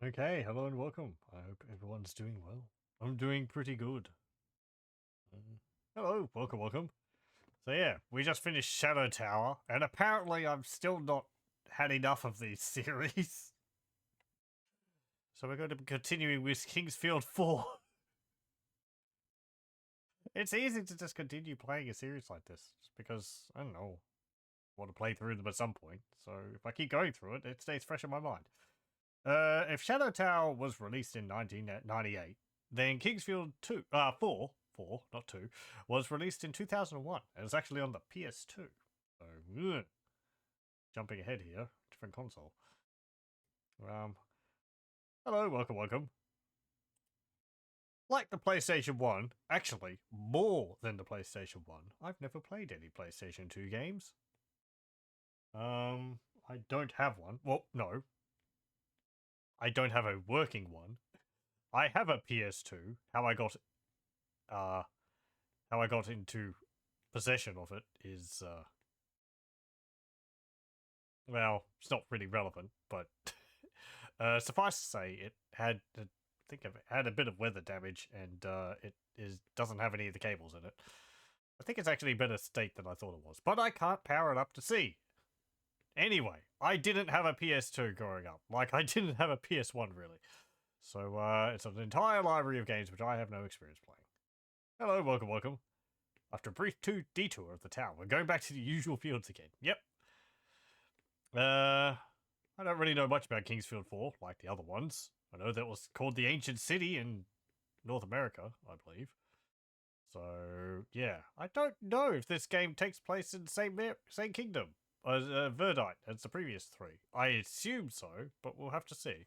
Okay, hello and welcome. I hope everyone's doing well. I'm doing pretty good. Hello, welcome. So yeah, we just finished Shadow Tower, and apparently I've still not had enough of these series. So we're going to be continuing with Kingsfield 4. It's easy to just continue playing a series like this, just because, I don't know, I want to play through them at some point. So if I keep going through it, it stays fresh in my mind. If Shadow Tower was released in 1998, then Kingsfield 4, not 2, was released in 2001. And it's actually on the PS2. So, jumping ahead here, different console. Hello, welcome. Like the PlayStation 1, actually, more than the PlayStation 1, I've never played any PlayStation 2 games. I don't have one. Well, no. I don't have a working one. I have a PS2. How I got into possession of it is well, it's not really relevant, but suffice to say, it had had a bit of weather damage, and it doesn't have any of the cables in it. I think it's actually a better state than I thought it was, but I can't power it up to see. Anyway, I didn't have a PS2 growing up, like I didn't have a PS1 really. So it's an entire library of games which I have no experience playing. Hello, welcome. After a brief detour of the town, we're going back to the usual fields again. Yep. I don't really know much about Kingsfield 4, like the other ones. I know that was called the Ancient City in North America, I believe. So, yeah. I don't know if this game takes place in the same kingdom as Verdite as the previous three. I assume so, but we'll have to see.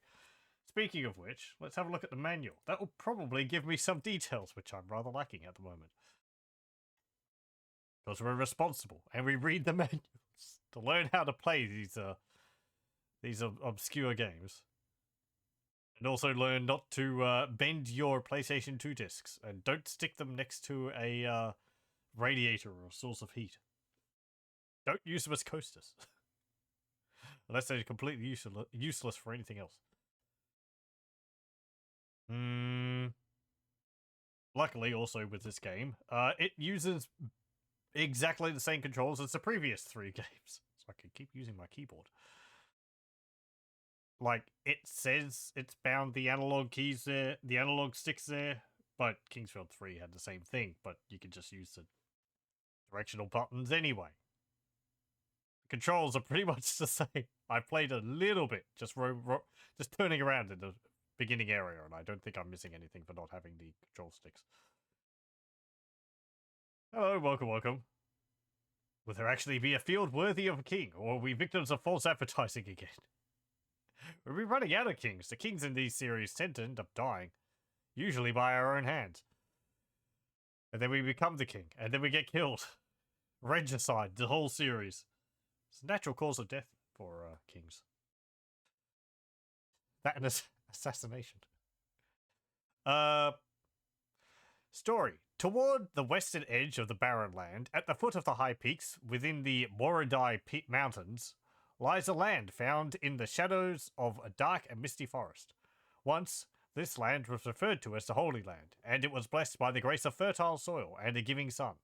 Speaking of which, let's have a look at the manual. That will probably give me some details, which I'm rather lacking at the moment. Because we're responsible, and we read the manuals to learn how to play these obscure games. And also learn not to bend your PlayStation 2 discs, and don't stick them next to a radiator or a source of heat. Don't use them as coasters. Unless they're completely useless for anything else. Luckily, also with this game, it uses exactly the same controls as the previous three games. So I can keep using my keyboard. Like, it says it's bound the analog keys there, the analog sticks there, but Kingsfield 3 had the same thing, but you could just use the directional buttons anyway. The controls are pretty much the same. I played a little bit, just turning around in the beginning area, and I don't think I'm missing anything for not having the control sticks. Hello, welcome. Will there actually be a field worthy of a king, or are we victims of false advertising again? We'll be running out of kings. The kings in these series tend to end up dying, usually by our own hands. And then we become the king, and then we get killed. Regicide, the whole series. It's a natural cause of death for kings. That and assassination. Story. Toward the western edge of the barren land, at the foot of the high peaks within the Moradai Mountains, lies a land found in the shadows of a dark and misty forest. Once, this land was referred to as the Holy Land, and it was blessed by the grace of fertile soil and a giving sun.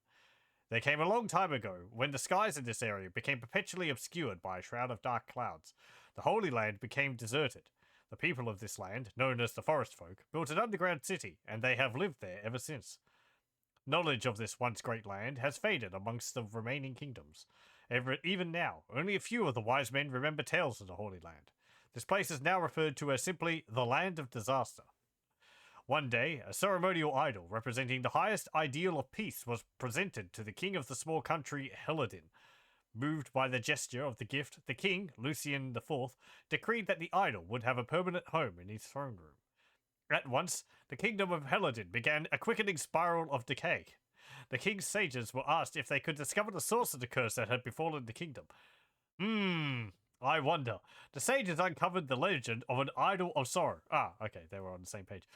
There came a long time ago when the skies in this area became perpetually obscured by a shroud of dark clouds. The Holy Land became deserted. The people of this land, known as the Forest Folk, built an underground city, and they have lived there ever since. Knowledge of this once great land has faded amongst the remaining kingdoms. Even now, only a few of the wise men remember tales of the Holy Land. This place is now referred to as simply the Land of Disaster. One day, a ceremonial idol representing the highest ideal of peace was presented to the king of the small country, Heladin. Moved by the gesture of the gift, the king, Lucian IV, decreed that the idol would have a permanent home in his throne room. At once, the kingdom of Heladin began a quickening spiral of decay. The king's sages were asked if they could discover the source of the curse that had befallen the kingdom. I wonder. The sages uncovered the legend of an idol of sorrow. Okay, they were on the same page.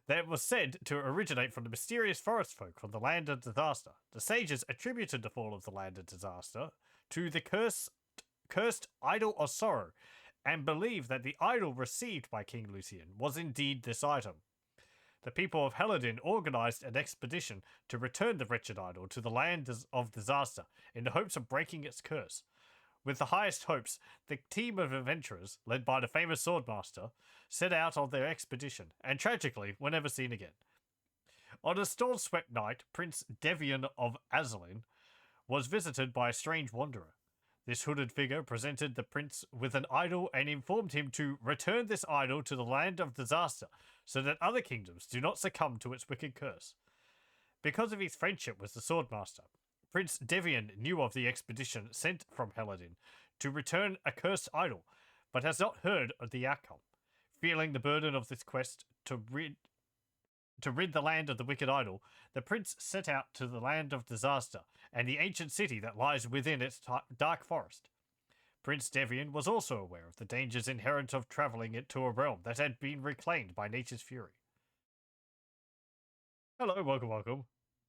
That was said to originate from the mysterious forest folk from the Land of Disaster. The sages attributed the fall of the Land of Disaster to the cursed idol of sorrow, and believe that the idol received by King Lucian was indeed this item. The people of Heladin organized an expedition to return the wretched idol to the land of disaster in the hopes of breaking its curse. With the highest hopes, the team of adventurers, led by the famous swordmaster, set out on their expedition, and tragically were never seen again. On a storm-swept night, Prince Devian of Azelin was visited by a strange wanderer. This hooded figure presented the prince with an idol and informed him to return this idol to the land of disaster so that other kingdoms do not succumb to its wicked curse. Because of his friendship with the swordmaster, Prince Devian knew of the expedition sent from Heladin to return a cursed idol, but has not heard of the outcome. Feeling the burden of this quest to rid the land of the wicked idol, the prince set out to the land of disaster and the ancient city that lies within its dark forest. Prince Devian was also aware of the dangers inherent of travelling into a realm that had been reclaimed by nature's fury. Hello, welcome.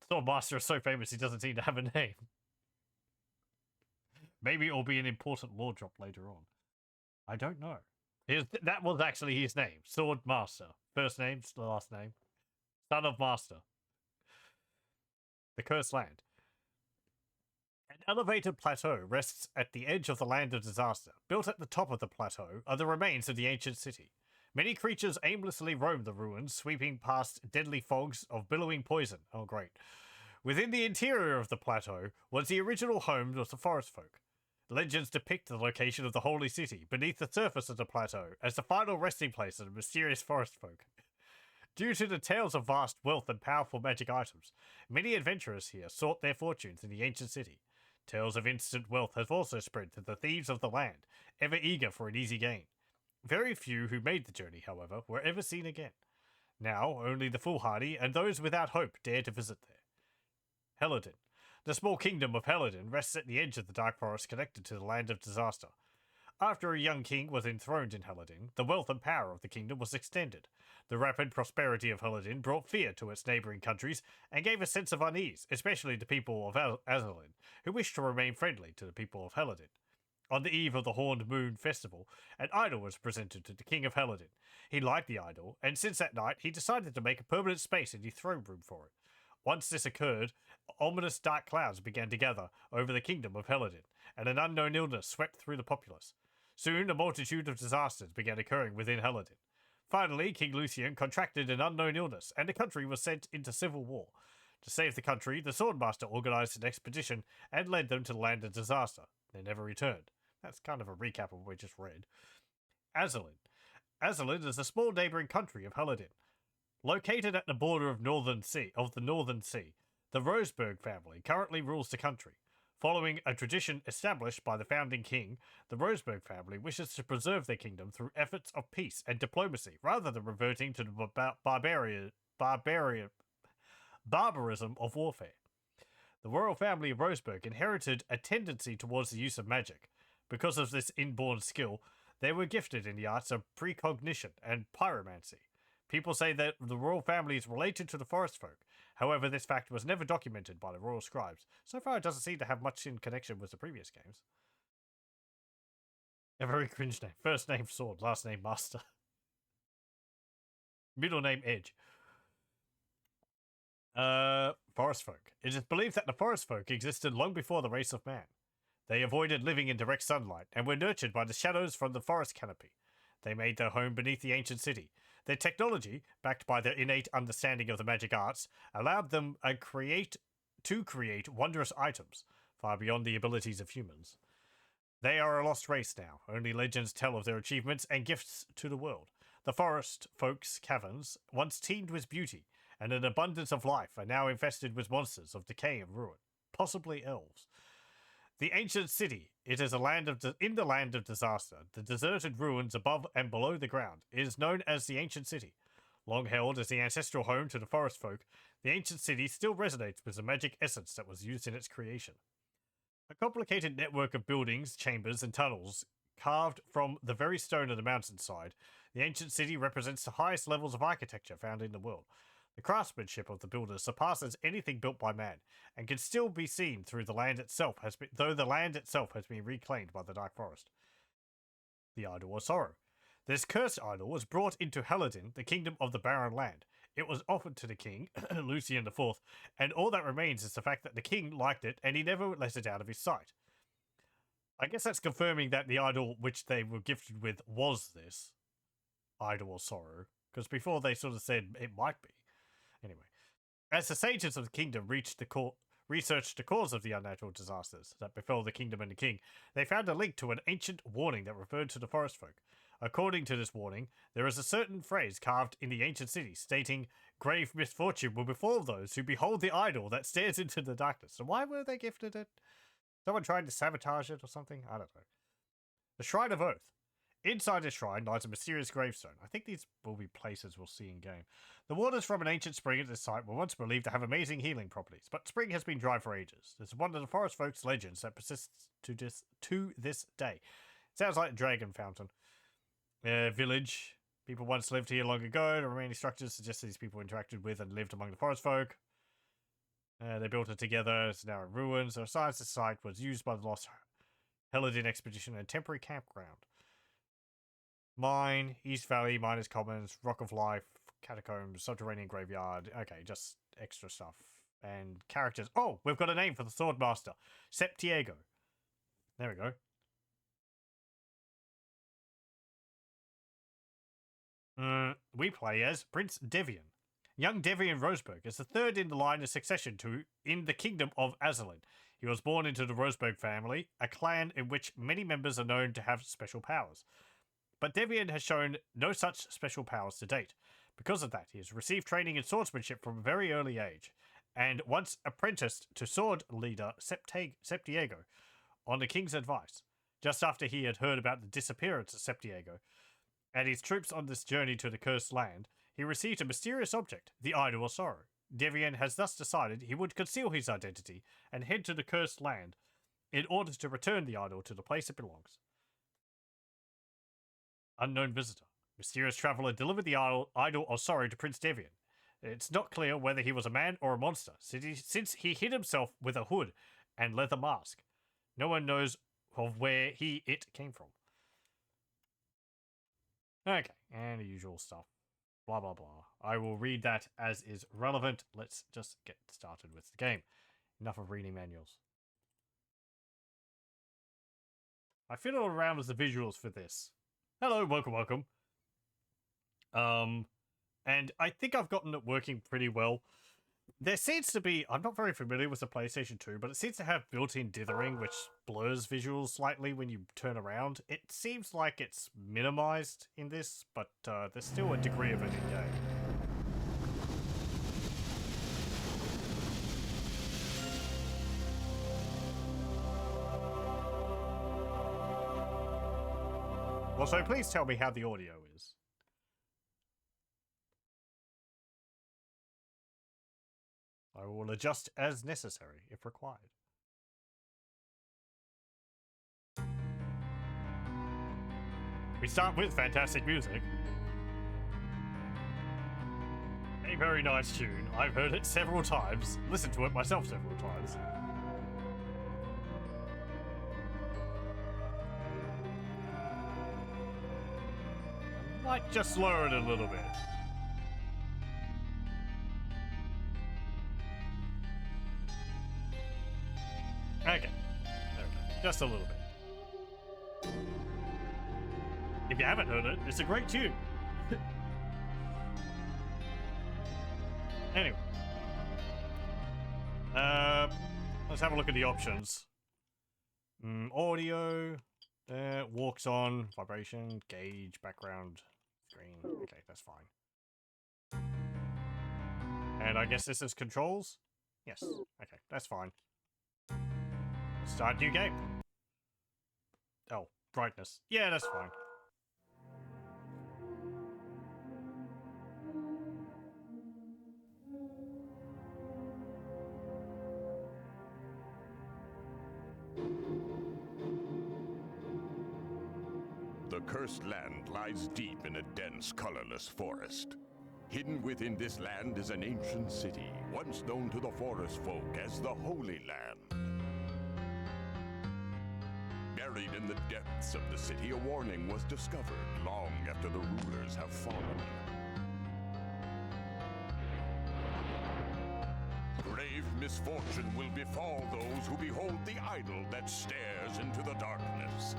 Swordmaster is so famous he doesn't seem to have a name. Maybe it'll be an important lore drop later on. I don't know. That was actually his name. Swordmaster. First name, last name. Son of Master. The Cursed Land. An elevated plateau rests at the edge of the land of disaster. Built at the top of the plateau are the remains of the ancient city. Many creatures aimlessly roam the ruins, sweeping past deadly fogs of billowing poison. Oh, great. Within the interior of the plateau was the original home of the forest folk. Legends depict the location of the holy city beneath the surface of the plateau as the final resting place of the mysterious forest folk. Due to the tales of vast wealth and powerful magic items, many adventurers here sought their fortunes in the ancient city. Tales of instant wealth have also spread to the thieves of the land, ever eager for an easy gain. Very few who made the journey, however, were ever seen again. Now, only the foolhardy and those without hope dare to visit there. Heladin. The small kingdom of Heladin rests at the edge of the dark forest connected to the land of disaster. After a young king was enthroned in Heladin, the wealth and power of the kingdom was extended. The rapid prosperity of Heladin brought fear to its neighbouring countries and gave a sense of unease, especially to people of Azelin, who wished to remain friendly to the people of Heladin. On the eve of the Horned Moon Festival, an idol was presented to the king of Heladin. He liked the idol, and since that night he decided to make a permanent space in the throne room for it. Once this occurred, ominous dark clouds began to gather over the kingdom of Heladin, and an unknown illness swept through the populace. Soon a multitude of disasters began occurring within Heladin. Finally, King Lucian contracted an unknown illness, and the country was sent into civil war. To save the country, the Swordmaster organized an expedition and led them to the land of disaster. They never returned. That's kind of a recap of what we just read. Azelin. Azelin is a small neighbouring country of Heladin. Located at the border of the Northern Sea, the Roseburg family currently rules the country. Following a tradition established by the founding king, the Roseburg family wishes to preserve their kingdom through efforts of peace and diplomacy, rather than reverting to the barbarism of warfare. The royal family of Roseburg inherited a tendency towards the use of magic. Because of this inborn skill, they were gifted in the arts of precognition and pyromancy. People say that the royal family is related to the forest folk. However, this fact was never documented by the royal scribes. So far, it doesn't seem to have much in connection with the previous games. A very cringe name. First name Sword, last name Master. Middle name Edge. Forest folk. It is believed that the forest folk existed long before the race of man. They avoided living in direct sunlight and were nurtured by the shadows from the forest canopy. They made their home beneath the ancient city. Their technology, backed by their innate understanding of the magic arts, allowed them to create wondrous items, far beyond the abilities of humans. They are a lost race now. Only legends tell of their achievements and gifts to the world. The forest folks' caverns, once teemed with beauty and an abundance of life, are now infested with monsters of decay and ruin, possibly elves. The ancient city, it is in the land of disaster. The deserted ruins above and below the ground is known as the ancient city. Long held as the ancestral home to the forest folk, the ancient city still resonates with the magic essence that was used in its creation. A complicated network of buildings, chambers, and tunnels carved from the very stone of the mountainside, the ancient city represents the highest levels of architecture found in the world. The craftsmanship of the builders surpasses anything built by man, and can still be seen though the land itself has been reclaimed by the Dark Forest. the Idol of Sorrow. This cursed idol was brought into Heladin, the kingdom of the barren land. It was offered to the king, Lucian IV, and all that remains is the fact that the king liked it and he never let it out of his sight. I guess that's confirming that the idol which they were gifted with was this Idol of Sorrow, because before they sort of said it might be. Anyway, as the sages of the kingdom researched the cause of the unnatural disasters that befell the kingdom and the king, they found a link to an ancient warning that referred to the forest folk. According to this warning, there is a certain phrase carved in the ancient city stating, "Grave misfortune will befall those who behold the idol that stares into the darkness." So why were they gifted it? Someone tried to sabotage it or something? I don't know. The Shrine of Oath. Inside the shrine lies a mysterious gravestone. I think these will be places we'll see in-game. The waters from an ancient spring at this site were once believed to have amazing healing properties, but spring has been dry for ages. It's one of the forest folks' legends that persists to this day. Sounds like a dragon fountain. Village. People once lived here long ago. The remaining structures suggest these people interacted with and lived among the forest folk. They built it together. It's now in ruins. The science site was used by the lost Heladin expedition and temporary campground. Mine, East Valley, Miners Commons, Rock of Life, Catacombs, Subterranean Graveyard. Okay, just extra stuff. And characters. Oh, we've got a name for the Swordmaster. Septiego. There we go. We play as Prince Devian. Young Devian Roseburg is the third in the line of succession in the kingdom of Azalin. He was born into the Roseburg family, a clan in which many members are known to have special powers. But Devian has shown no such special powers to date. Because of that, he has received training in swordsmanship from a very early age, and once apprenticed to sword leader Septiego on the king's advice, just after he had heard about the disappearance of Septiego and his troops on this journey to the cursed land. He received a mysterious object, the Idol of Sorrow. Devian has thus decided he would conceal his identity and head to the cursed land in order to return the idol to the place it belongs. Unknown visitor. Mysterious traveler delivered the idol of sorrow to Prince Devian. It's not clear whether he was a man or a monster, since he hid himself with a hood and leather mask. No one knows of where it came from. Okay, and the usual stuff. Blah, blah, blah. I will read that as is relevant. Let's just get started with the game. Enough of reading manuals. I fiddled around with the visuals for this. Hello, welcome. And I think I've gotten it working pretty well. There seems to be, I'm not very familiar with the PlayStation 2, but it seems to have built-in dithering, which blurs visuals slightly when you turn around. It seems like it's minimized in this, but there's still a degree of it in-game. Also, please tell me how the audio is. I will adjust as necessary if required. We start with fantastic music. A very nice tune. I've heard it several times, listened to it myself several times. Might just lower it a little bit. Okay. There we go. Just a little bit. If you haven't heard it, it's a great tune. Anyway. Let's have a look at the options. Audio. Walks on. Vibration. Gauge. Background. Screen. Okay, that's fine. And I guess this is controls? Yes. Okay, that's fine. Start new game. Oh, brightness. Yeah, that's fine. The cursed land lies deep in a dense, colorless forest. Hidden within this land is an ancient city, once known to the forest folk as the Holy Land. Buried in the depths of the city, a warning was discovered long after the rulers have fallen. Grave misfortune will befall those who behold the idol that stares into the darkness.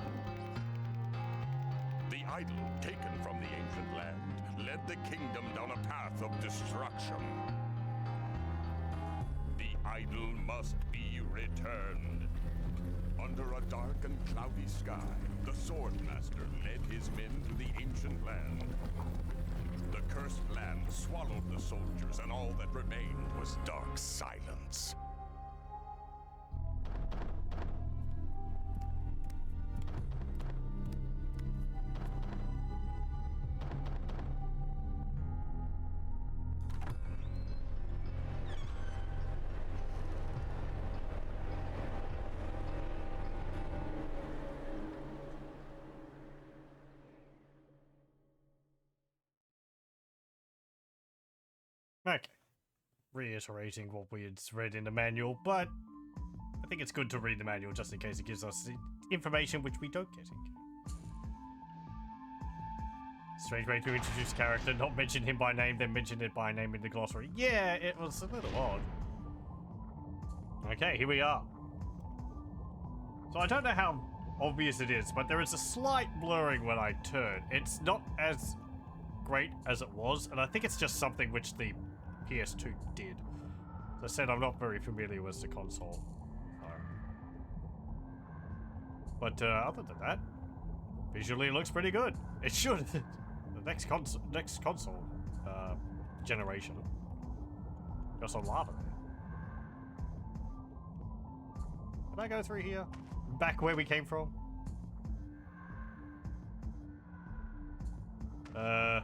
The idol, taken from the ancient land, led the kingdom down a path of destruction. The idol must be returned. Under a dark and cloudy sky, the swordmaster led his men to the ancient land. The cursed land swallowed the soldiers, and all that remained was dark silence. Okay. Reiterating what we had read in the manual, but I think it's good to read the manual just in case it gives us information which we don't get in game. Strange way to introduce a character, not mention him by name, then mention it by name in the glossary. Yeah, it was a little odd. Okay, here we are. So I don't know how obvious it is, but there is a slight blurring when I turn. It's not as great as it was, and I think it's just something which the PS2 did. As I said, I'm not very familiar with the console. But other than that, visually it looks pretty good. It should. The next console generation. Got some lava there. Can I go through here? Back where we came from? Oh.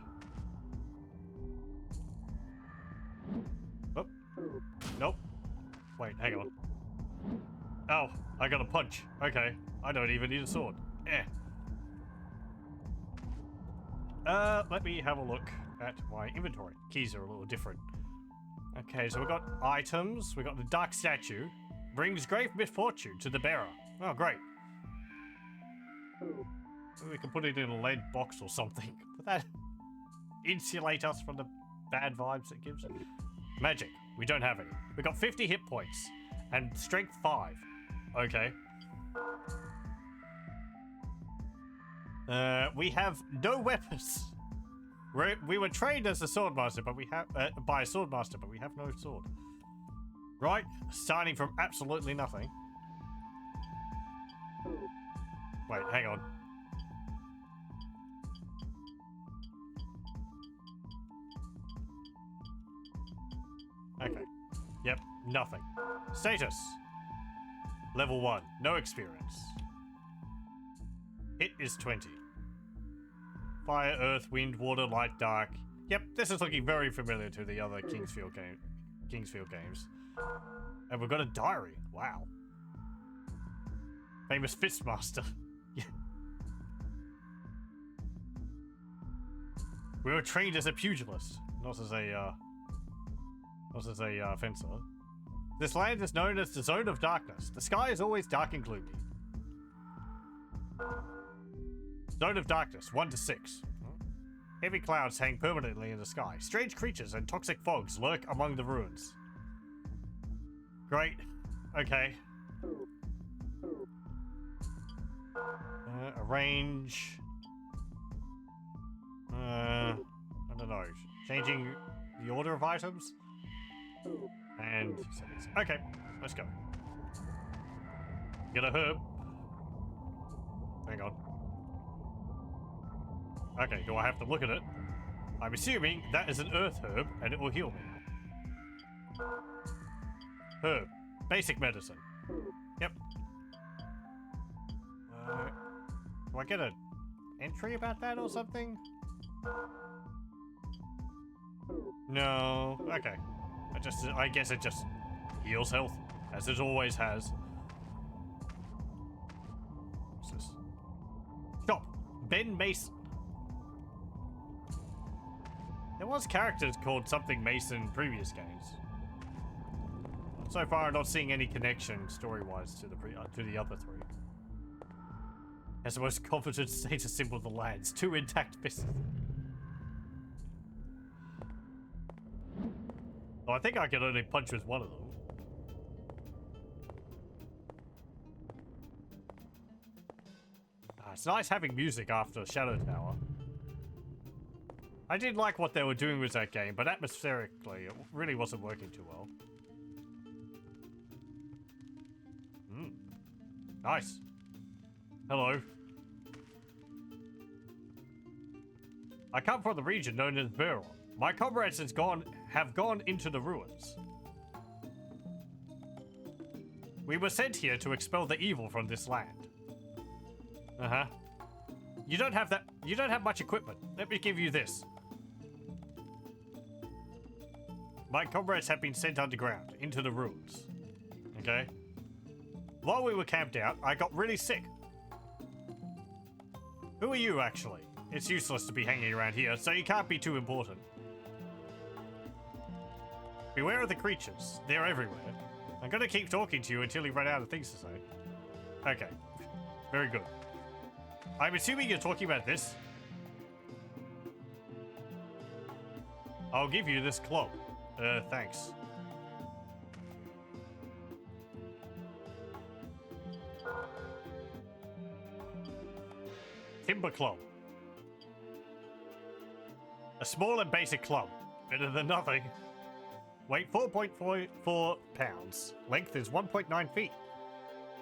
Nope. Wait, hang on. Oh, I got a punch. Okay. I don't even need a sword. Let me have a look at my inventory. Keys are a little different. Okay, so we got items. We got the dark statue. Brings grave misfortune to the bearer. Oh, great. Maybe we can put it in a lead box or something. Would that insulate us from the bad vibes it gives? Magic. We don't have any. We got 50 hit points. And strength 5. Okay. We have no weapons. We were trained as a swordmaster, but we have by a swordmaster, but we have no sword. Right, starting from absolutely nothing. Wait, hang on. Okay. Yep, nothing. Status. Level 1, no experience. Hit is 20. Fire, earth, wind, water, light, dark. Yep, this is looking very familiar to the other Kingsfield games. And we've got a diary. Wow. Famous Fistmaster. We were trained as a pugilist, not as a fencer. This land is known as the Zone of Darkness. The sky is always dark and gloomy. Zone of Darkness, 1 to 6. Heavy clouds hang permanently in the sky. Strange creatures and toxic fogs lurk among the ruins. Great. Okay. Arrange. I don't know. Changing the order of items? And settings. Okay, let's go. Get a herb. Hang on. Okay, do I have to look at it? I'm assuming that is an earth herb and it will heal me. Herb. Basic medicine. Yep. Do I get an entry about that or something? No. Okay. I guess it just heals health, as it always has. What's this? Stop. Ben Mason. There was characters called something Mason in previous games. So far, I'm not seeing any connection story-wise to the other three. Has the most confident status symbol of the lands. 2 intact fists. Oh, I think I can only punch with one of them. It's nice having music after Shadow Tower. I did like what they were doing with that game, but atmospherically, it really wasn't working too well. Nice. Hello. I come from the region known as Veron. My comrades have gone into the ruins. We were sent here to expel the evil from this land. Uh-huh. You don't have much equipment. Let me give you this. My comrades have been sent underground, into the ruins. Okay? While we were camped out, I got really sick. Who are you, actually? It's useless to be hanging around here, so you can't be too important. Beware of the creatures. They're everywhere. I'm gonna keep talking to you until you run out of things to say. Okay. Very good. I'm assuming you're talking about this. I'll give you this club. Thanks. Timber club. A small and basic club. Better than nothing. Weight 4.44 pounds. Length is 1.9 feet.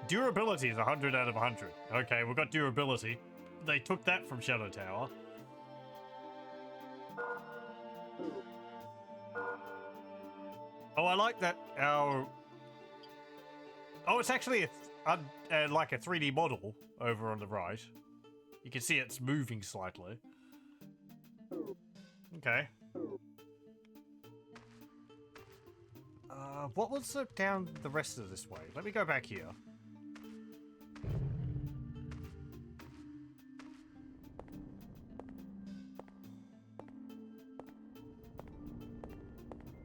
Durability is 100 out of 100. Okay, we've got durability. They took that from Shadow Tower. Oh, I like that our... Oh, it's actually like a 3D model over on the right. You can see it's moving slightly. Okay. What was down the rest of this way? Let me go back here.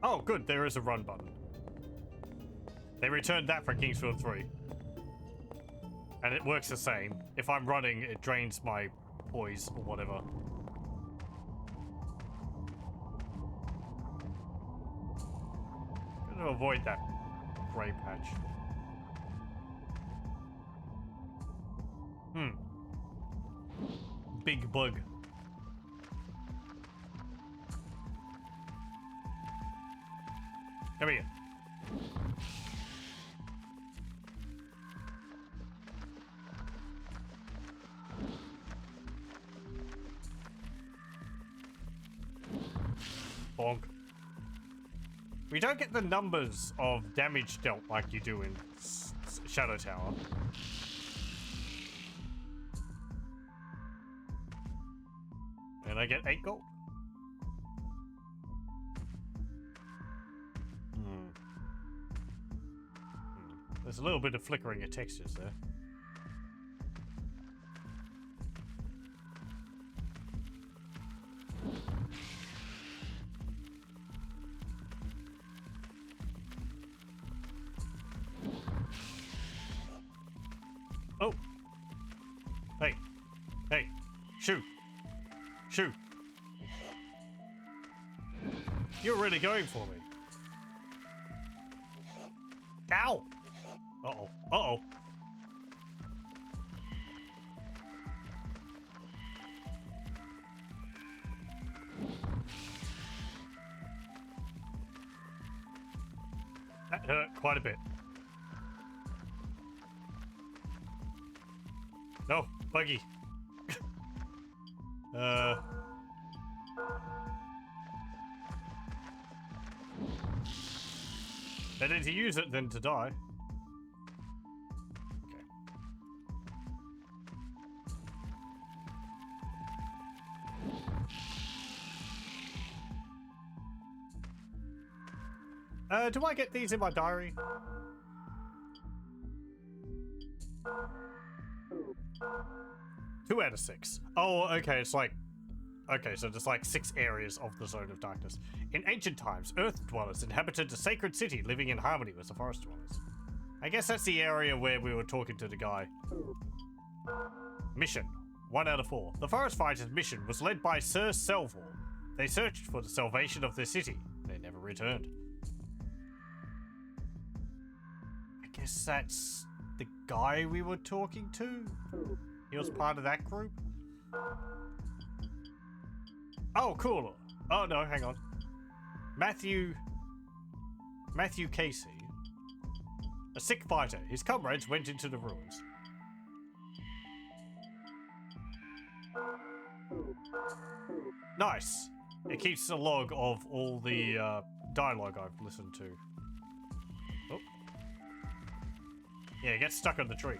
Oh, good. There is a run button. They returned that for Kingsfield 3. And it works the same. If I'm running, it drains my poise or whatever. Gonna avoid that grey patch. Big bug. Come here. Bonk. We don't get the numbers of damage dealt like you do in Shadow Tower. And I get 8 gold. There's a little bit of flickering of textures there. Oh! Hey! Hey! Shoot! Shoot! You're really going for me. Ow! Uh-oh. Uh-oh. That hurt quite a bit. No, buggy. Better to use it than to die. Do I get these in my diary? Two out of 6. Oh, okay, it's like... Okay, so there's like 6 areas of the Zone of Darkness. In ancient times, Earth Dwellers inhabited a sacred city living in harmony with the Forest Dwellers. I guess that's the area where we were talking to the guy. Mission 1 out of 4. The forest fighters' mission was led by Sir Selvor. They searched for the salvation of the city. They never returned. I guess that's the guy we were talking to? He was part of that group? Oh, cool. Oh, no, hang on. Matthew Casey. A sick fighter. His comrades went into the ruins. Nice. It keeps a log of all the dialogue I've listened to. Oh. Yeah, it gets stuck on the tree.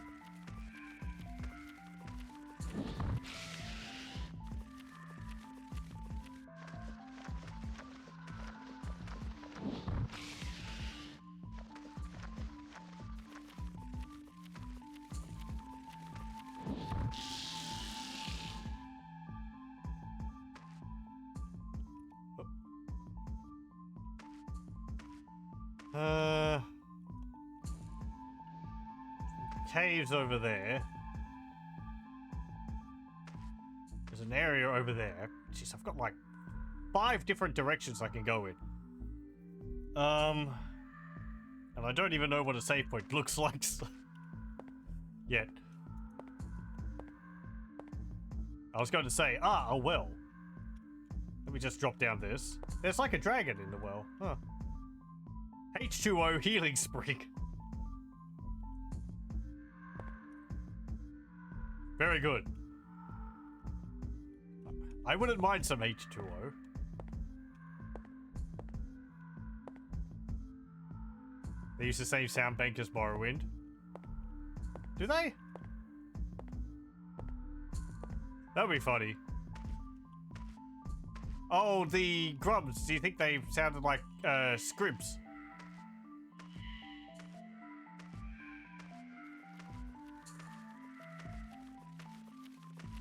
Caves over there. There's an area over there. Jeez, I've got like 5 different directions I can go in. And I don't even know what a save point looks like yet. I was going to say, a well. Let me just drop down this. There's like a dragon in the well. Huh. H2O healing sprig. Very good. I wouldn't mind some H2O. They use the same sound bank as Morrowind. Do they? That would be funny. Oh, the grubs. Do you think they sounded like scribs?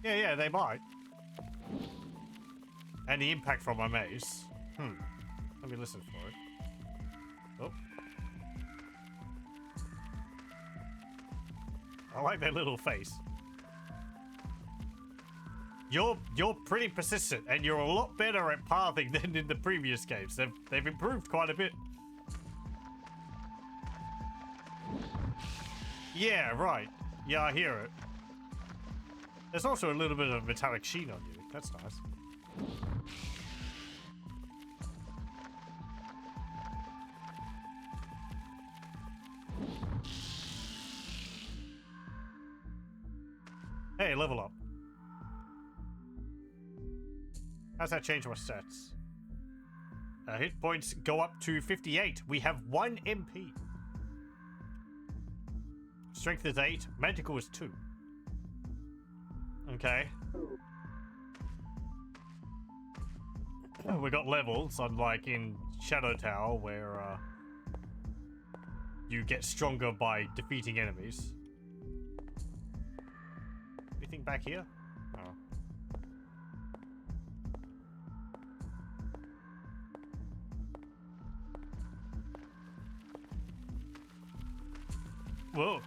Yeah, they might. And the impact from my mace. Let me listen for it. Oh. I like their little face. You're pretty persistent, and you're a lot better at pathing than in the previous games. They've improved quite a bit. Yeah, right. Yeah, I hear it. There's also a little bit of metallic sheen on you. That's nice. Hey, level up. How's that change my stats? Hit points go up to 58. We have 1 MP. Strength is 8. Magical is 2. Okay. We got levels, unlike in Shadow Tower, where you get stronger by defeating enemies. Anything back here? Oh. Whoa.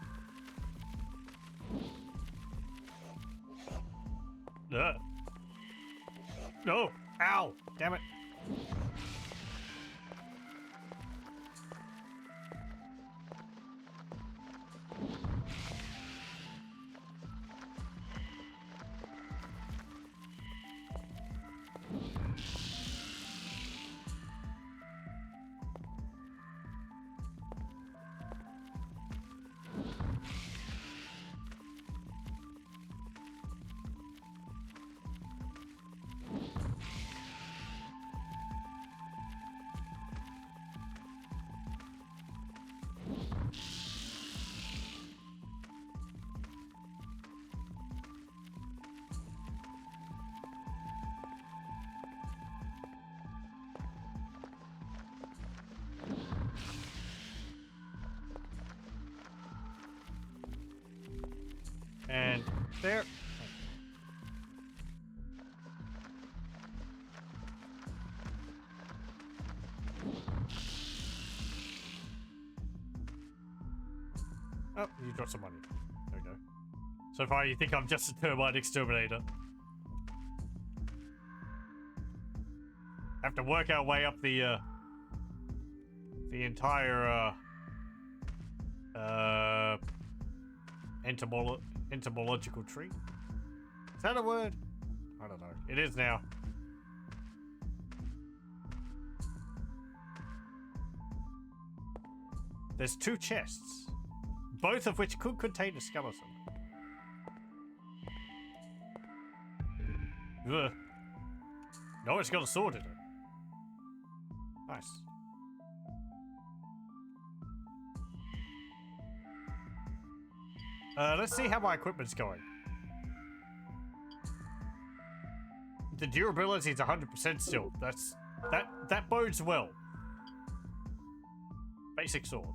No! Ow! Damn it! And there. Oh, you dropped some money. There we go. So far, you think I'm just a termite exterminator. Have to work our way up the entire entomological tree. Is that a word? I don't know. It is now. There's 2 chests, both of which could contain a skeleton. Ugh. No, it's got a sword in it. Nice. Let's see how my equipment's going. The durability is 100% still. That bodes well. Basic sword.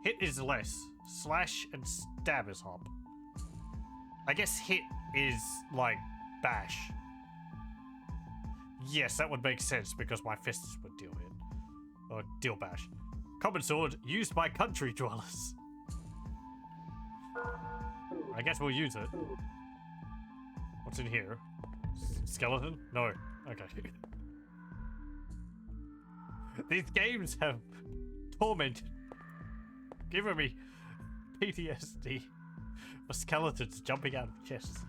Hit is less. Slash and stab is hop. I guess hit is like bash. Yes, that would make sense because my fists would deal hit. Or deal bash. Common sword used by country dwellers. I guess we'll use it. What's in here? Skeleton? No. Okay. These games have tormented, given me PTSD for skeletons jumping out of chests.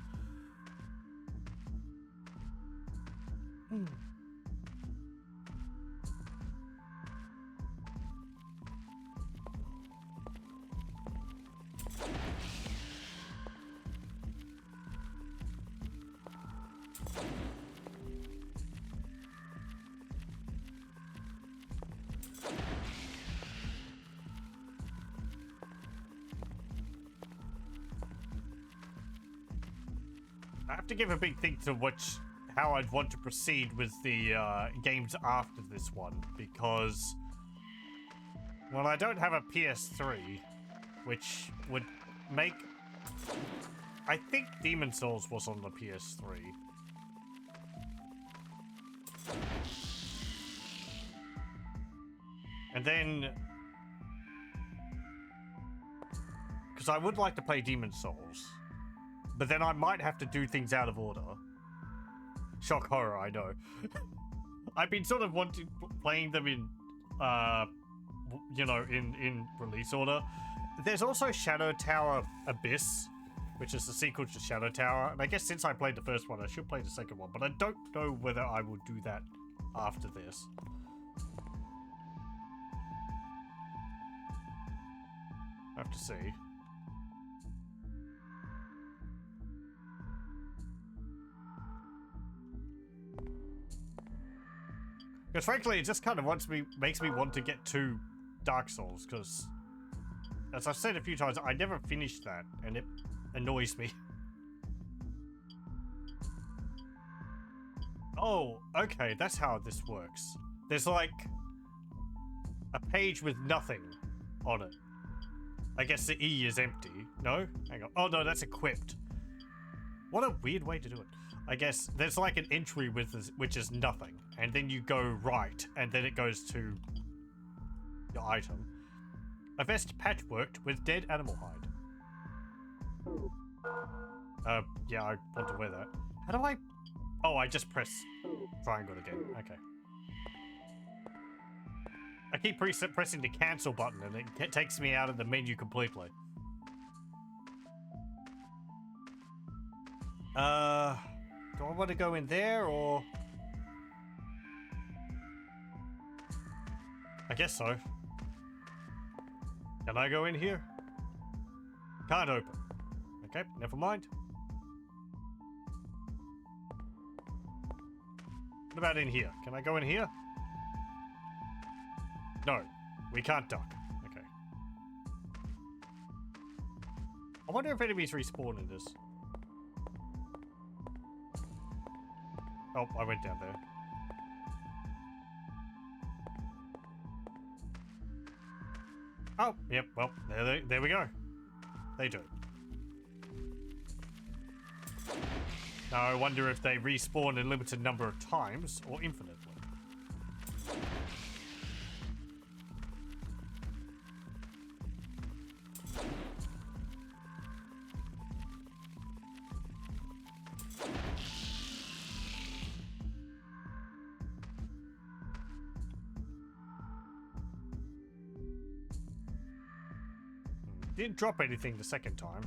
I have to give a big think to how I'd want to proceed with the games after this one, because, well, I don't have a PS3, which would make... I think Demon Souls was on the PS3. And then... because I would like to play Demon Souls, but then I might have to do things out of order. Shock horror, I know. I've been sort of playing them in, you know, in release order. There's also Shadow Tower Abyss, which is the sequel to Shadow Tower. And I guess since I played the first one, I should play the second one. But I don't know whether I will do that after this. I have to see. Because frankly, it just kind of makes me want to get to Dark Souls, because, as I've said a few times, I never finished that, and it annoys me. Oh, okay, that's how this works. There's like a page with nothing on it. I guess the E is empty. No? Hang on. Oh no, that's equipped. What a weird way to do it. I guess there's like an entry with this, which is nothing, and then you go right, and then it goes to your item. A vest patchworked with dead animal hide. Yeah, I want to wear that. How do I... Oh, I just press triangle again. Okay. I keep pressing the cancel button, and it takes me out of the menu completely. Do I want to go in there, or... I guess so. Can I go in here? Can't open. Okay, never mind. What about in here? Can I go in here? No, we can't duck. Okay. I wonder if enemies respawn in this. Oh, I went down there. Oh, yep, well, there we go. They do. Now I wonder if they respawn a limited number of times or infinitely. Didn't drop anything the second time.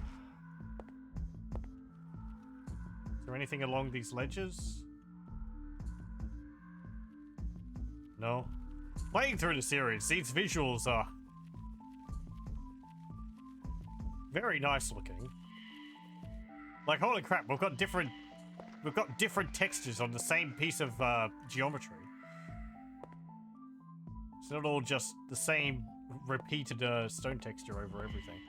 Is there anything along these ledges? No. Playing through the series, these visuals are very nice looking. Like, holy crap, we've got different textures on the same piece of geometry. It's not all just the same repeated stone texture over everything.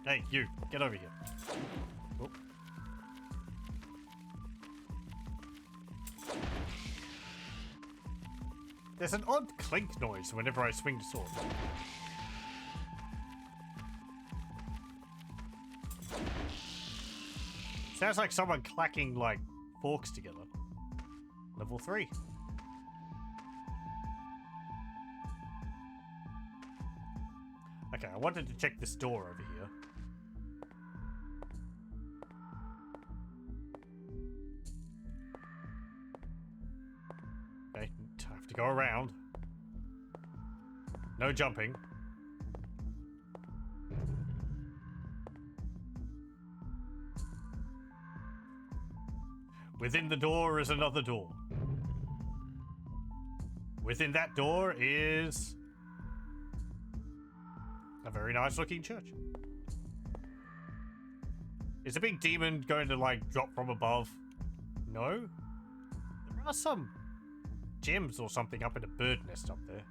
Hey, you, get over here. Oh. There's an odd clink noise whenever I swing the sword. Sounds like someone clacking, like, forks together. Level 3. Okay, I wanted to check this door over here. Okay, have to go around. No jumping. Within the door is another door. Within that door is a very nice looking church. Is a big demon going to, like, drop from above? No? There are some gems or something up in a bird nest up there.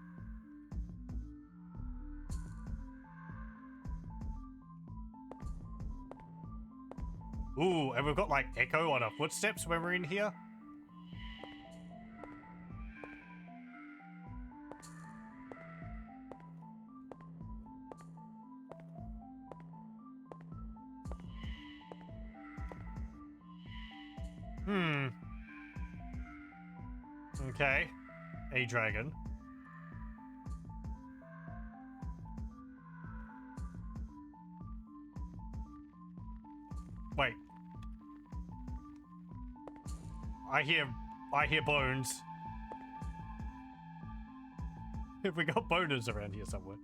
Ooh, and we've got, like, echo on our footsteps when we're in here. Okay. A dragon. Wait. I hear bones. We got boners around here somewhere.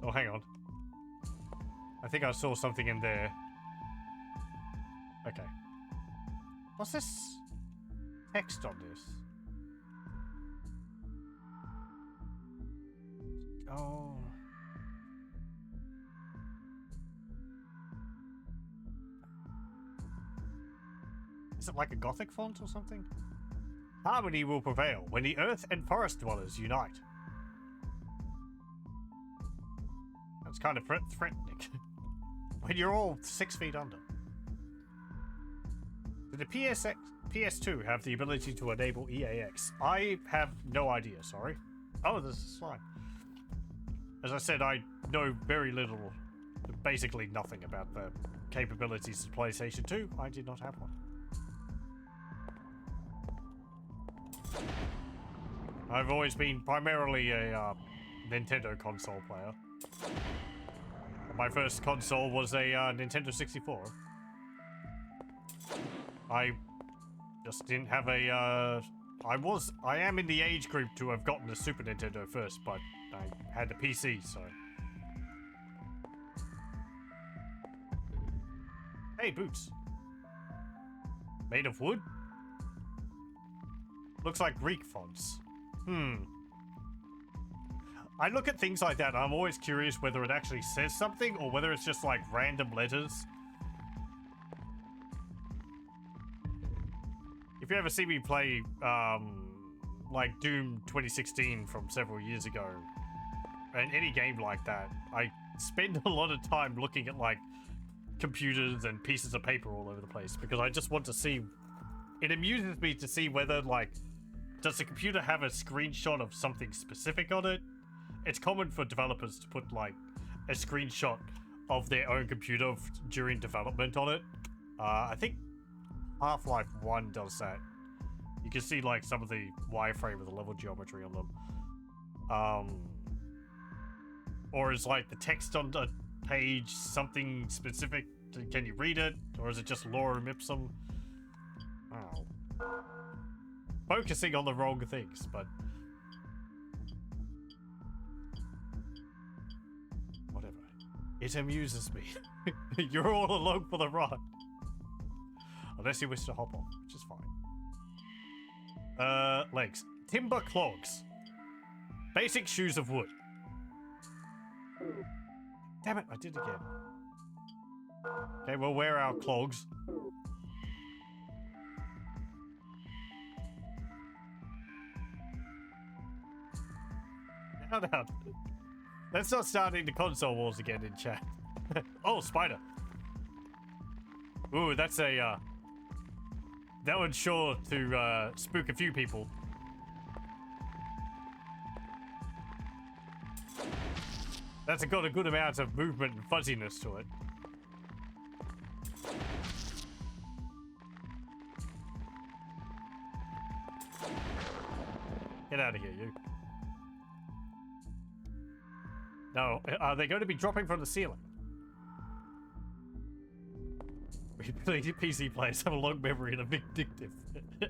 Oh, hang on. I think I saw something in there. Okay. What's this text on this? Oh. Is it like a Gothic font or something? Harmony will prevail when the earth and forest dwellers unite. That's kind of threatening. When you're all 6 feet under. Did the PS2 have the ability to enable EAX? I have no idea, sorry. Oh, there's a slide. As I said, I know very little, basically nothing about the capabilities of PlayStation 2. I did not have one. I've always been primarily a Nintendo console player. My first console was a Nintendo 64. I just didn't have a, I am in the age group to have gotten a Super Nintendo first, but I had a PC, so. Hey, boots. Made of wood? Looks like Greek fonts. I look at things like that and I'm always curious whether it actually says something or whether it's just like random letters. If you ever see me play, like Doom 2016 from several years ago, and any game like that, I spend a lot of time looking at like computers and pieces of paper all over the place because I just want to see. It amuses me to see whether, like, does the computer have a screenshot of something specific on it? It's common for developers to put, like, a screenshot of their own computer during development on it. I think Half-Life 1 does that. You can see, like, some of the wireframe of the level geometry on them. Or is, like, the text on the page something specific Can you read it? Or is it just lorem ipsum? Oh. Focusing on the wrong things, but... whatever. It amuses me. You're all along for the ride. Unless you wish to hop off, which is fine. Legs. Timber clogs. Basic shoes of wood. Damn it, I did it again. Okay, we'll wear our clogs. Now. Let's not start into console wars again in chat. Oh, spider. Ooh, that's a, that one's sure to, spook a few people. That's got a good amount of movement and fuzziness to it. Get out of here, you. No, are they going to be dropping from the ceiling? PC players have a long memory and are vindictive.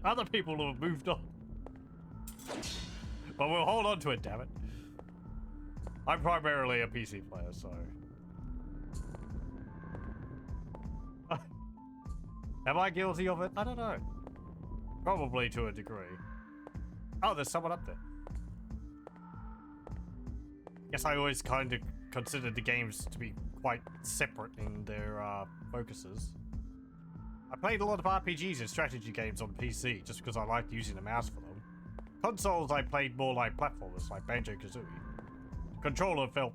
Other people have moved on. But we'll hold on to it, damn it. I'm primarily a PC player, so... Am I guilty of it? I don't know. Probably to a degree. Oh, there's someone up there. Guess I always kind of considered the games to be quite separate in their focuses. I played a lot of RPGs and strategy games on PC just because I liked using the mouse for them. Consoles, I played more like platformers like Banjo-Kazooie. Controller felt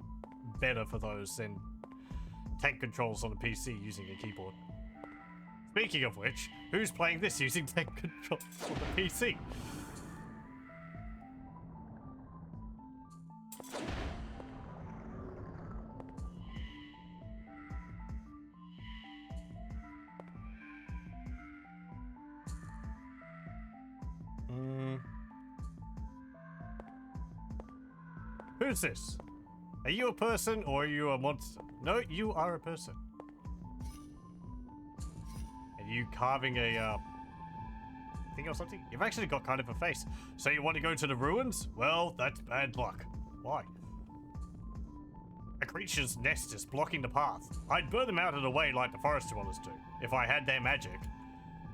better for those than tank controls on a PC using a keyboard. Speaking of which, who's playing this using tank controls on the PC? Who's this? Are you a person or are you a monster? No, you are a person. Are you carving a thing or something? You've actually got kind of a face. So you want to go to the ruins? Well, that's bad luck. Why? A creature's nest is blocking the path. I'd burn them out of the way like the forest dwellers do, if I had their magic.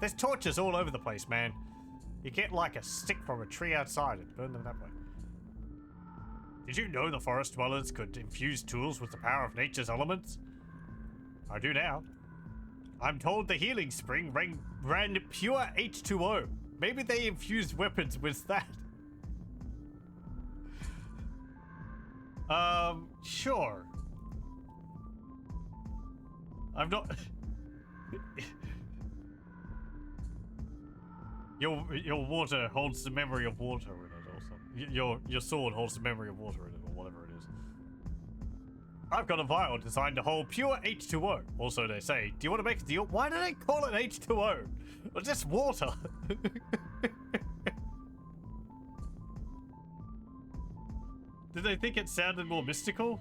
There's torches all over the place, man. You get like a stick from a tree outside and burn them that way. Did you know the forest dwellers could infuse tools with the power of nature's elements? I do now. I'm told the healing spring ran pure H2O. Maybe they infused weapons with that. Sure. I'm not... Your water holds the memory of water in it or something. Your sword holds the memory of water in it or whatever it is. I've got a vial designed to hold pure H2O. Also, they say, do you want to make a deal? Why do they call it H2O? It's just water. Did they think it sounded more mystical?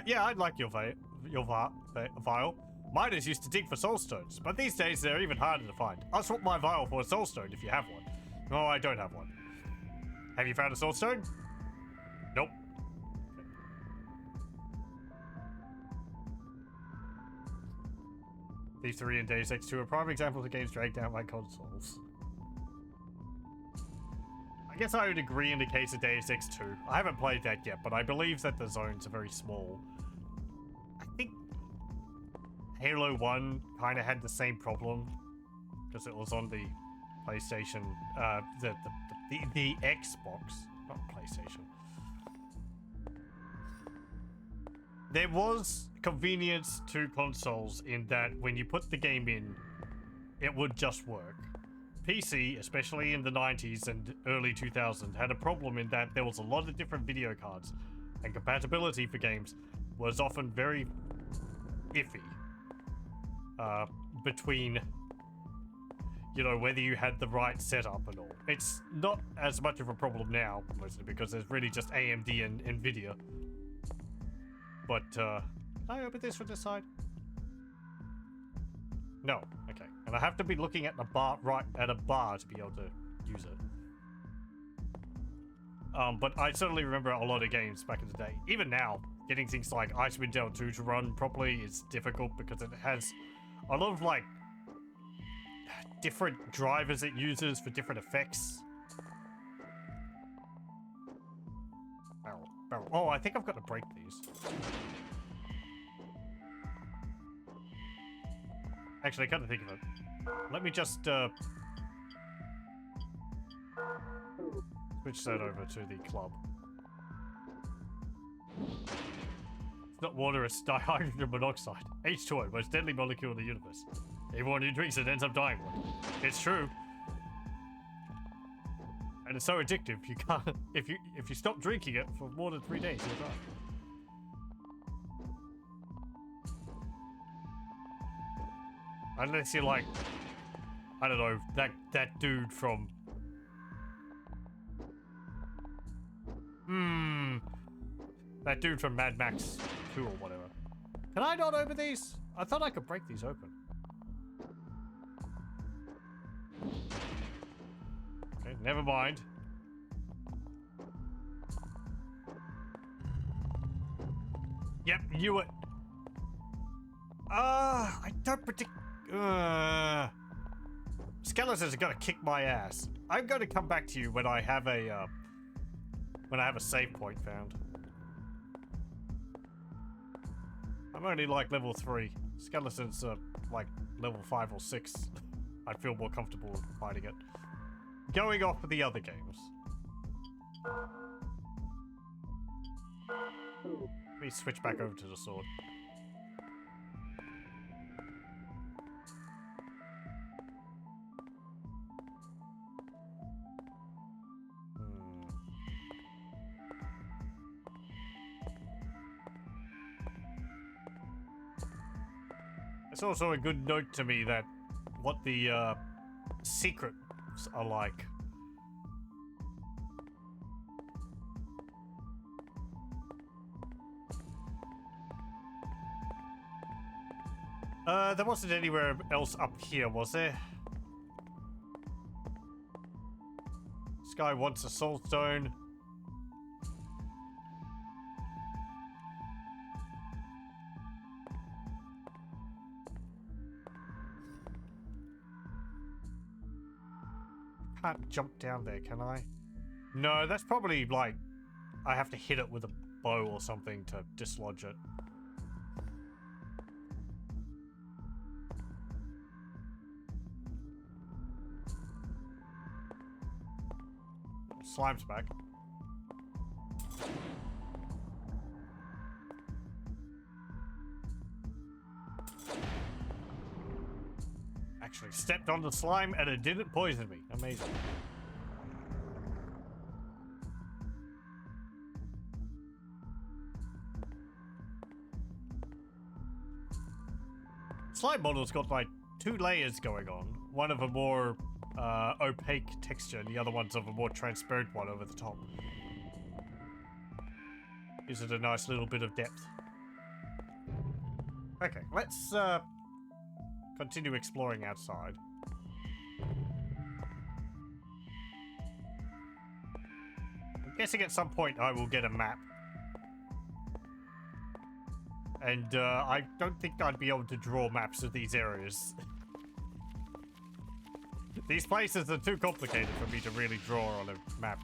Yeah, I'd like your vial. Miners used to dig for soul stones, but these days they're even harder to find. I'll swap my vial for a soul stone if you have one. No, I don't have one. Have you found a soul stone? Nope. These 3 and Deus Ex 2 are prime examples of games dragged down by consoles. I guess I would agree in the case of Deus Ex 2. I haven't played that yet, but I believe that the zones are very small. I think Halo 1 kind of had the same problem because it was on the PlayStation, the Xbox, not PlayStation. There was convenience to consoles in that when you put the game in, it would just work. PC, especially in the 90s and early 2000s, had a problem in that there was a lot of different video cards, and compatibility for games was often very iffy. Between you know, whether you had the right setup and all. It's not as much of a problem now, mostly because there's really just AMD and Nvidia. But, can I open this from this side? No. Okay. And I have to be looking at the bar, right at a bar to be able to use it. But I certainly remember a lot of games back in the day. Even now, getting things like Icewind Dale 2 to run properly is difficult because it has a lot of, like, different drivers it uses for different effects. Barrel, barrel. Oh, I think I've got to break these. Actually, I kind of think of it. Let me just switch that over to the club. It's not water, it's dihydrogen monoxide. H2O, most deadly molecule in the universe. Everyone who drinks it ends up dying. It's true. And it's so addictive, you can't... If you stop drinking it for more than 3 days, you'll die. Unless you're like... I don't know, that dude from... That dude from Mad Max 2 or whatever. Can I not open these? I thought I could break these open. Okay, never mind. Yep, knew it. I don't predict... Skeletons are gonna kick my ass. I'm gonna come back to you when I have a, save point found. I'm only like level 3. Skeletons are like level 5 or 6. I'd feel more comfortable fighting it. Going off with the other games. Let me switch back over to the sword. It's also a good note to me that what the secrets are like. There wasn't anywhere else up here, was there? This guy wants a soul stone. Can't jump down there, can I? No, that's probably like I have to hit it with a bow or something to dislodge it. Slime's back. Actually stepped on the slime and it didn't poison me. Amazing. Slime model's got like 2 layers going on. One of a more opaque texture and the other one's of a more transparent one over the top. Gives it a nice little bit of depth. Okay, let's continue exploring outside. I'm guessing at some point I will get a map. And I don't think I'd be able to draw maps of these areas. These places are too complicated for me to really draw on a map.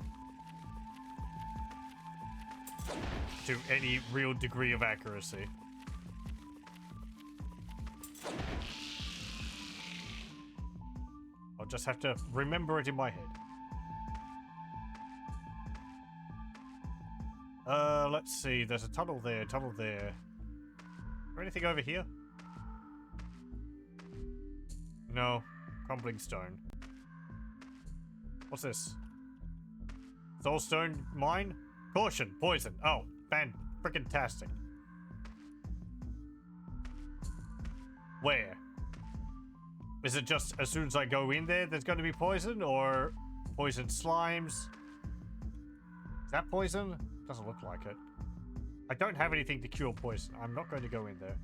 To any real degree of accuracy. I'll just have to remember it in my head. Let's see. There's a tunnel there, tunnel there. Is there anything over here? No. Crumbling stone. What's this? Soulstone mine? Caution, poison. Oh, fan-frickin-tastic. Where? Is it just as soon as I go in there, there's going to be poison, or poison slimes? Is that poison? Doesn't look like it. I don't have anything to cure poison. I'm not going to go in there.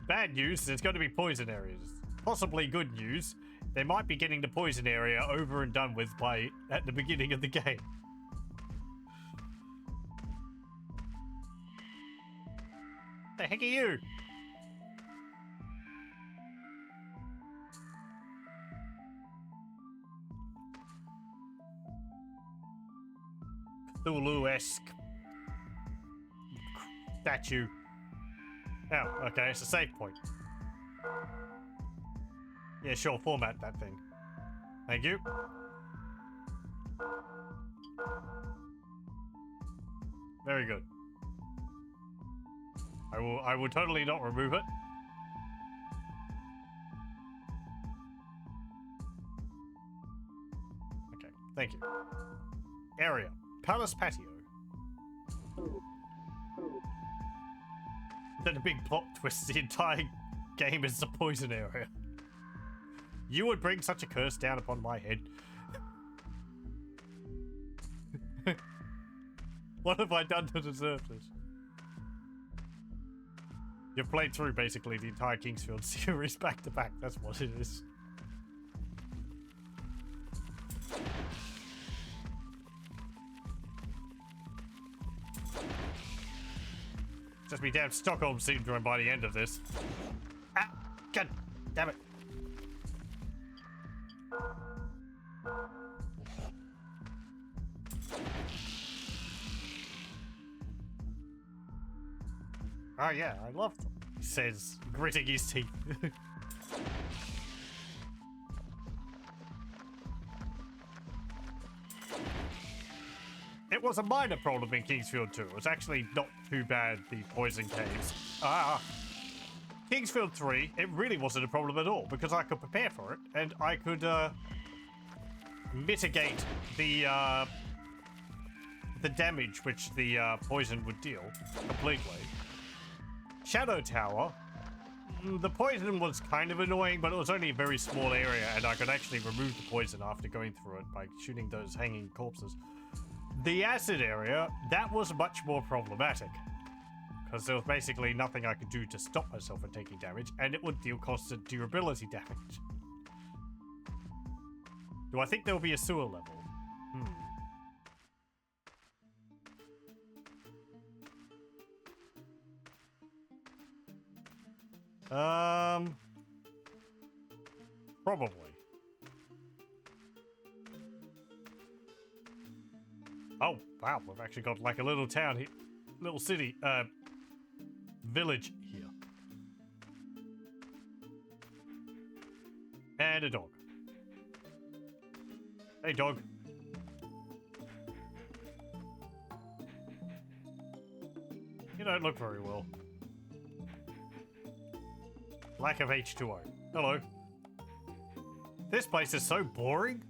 Bad news, there's going to be poison areas. Possibly good news, they might be getting the poison area over and done with by at the beginning of the game. The heck are you? Cthulhu-esque statue. Oh, okay, it's a save point. Yeah, sure, format that thing. Thank you. Very good. I will totally not remove it. Okay, thank you. Area. Palace patio. Then a big plot twist, the entire game is the poison area. You would bring such a curse down upon my head. What have I done to deserve this? You've played through basically the entire Kingsfield series back to back, that's what it is. Just be damn Stockholm Syndrome by the end of this. Ah! God damn it. Oh yeah, I love them, he says, gritting his teeth. It was a minor problem in Kingsfield 2. It was actually not too bad, the poison caves. Kingsfield 3, it really wasn't a problem at all, because I could prepare for it, and I could, mitigate the damage which the, poison would deal completely. Shadow Tower, the poison was kind of annoying, but it was only a very small area, and I could actually remove the poison after going through it by shooting those hanging corpses. The acid area, that was much more problematic, because there was basically nothing I could do to stop myself from taking damage, and it would deal constant durability damage. Do I think there will be a sewer level? Probably. Oh, wow, we've actually got like a little town here, little city, village here. And a dog. Hey, dog. You don't look very well. Lack of H2O. Hello. This place is so boring,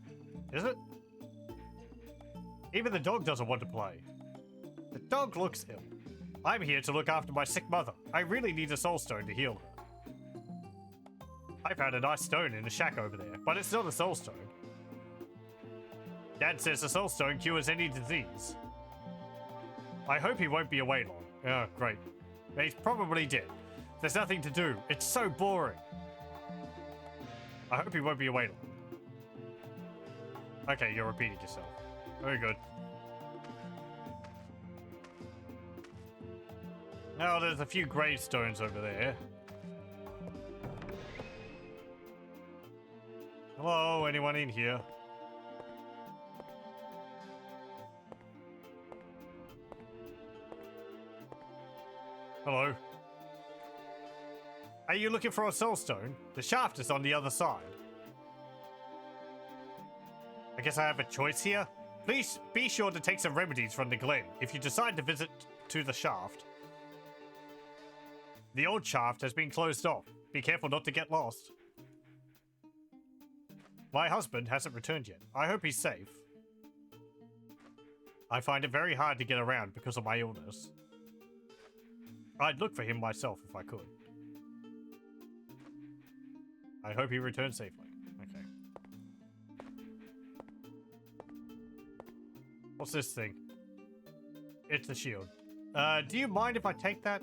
is it? Even the dog doesn't want to play. The dog looks ill. I'm here to look after my sick mother. I really need a soul stone to heal her. I found a nice stone in a shack over there, but it's not a soul stone. Dad says the soul stone cures any disease. I hope he won't be away long. Oh, great. He's probably dead. There's nothing to do. It's so boring. I hope he won't be away long. Okay, you're repeating yourself. Very good. Now there's a few gravestones over there. Hello, anyone in here? Hello. Are you looking for a soul stone? The shaft is on the other side. I guess I have a choice here. Please be sure to take some remedies from the glen if you decide to visit to the shaft. The old shaft has been closed off. Be careful not to get lost. My husband hasn't returned yet. I hope he's safe. I find it very hard to get around because of my illness. I'd look for him myself if I could. I hope he returns safely. Okay. What's this thing? It's a shield. Do you mind if I take that?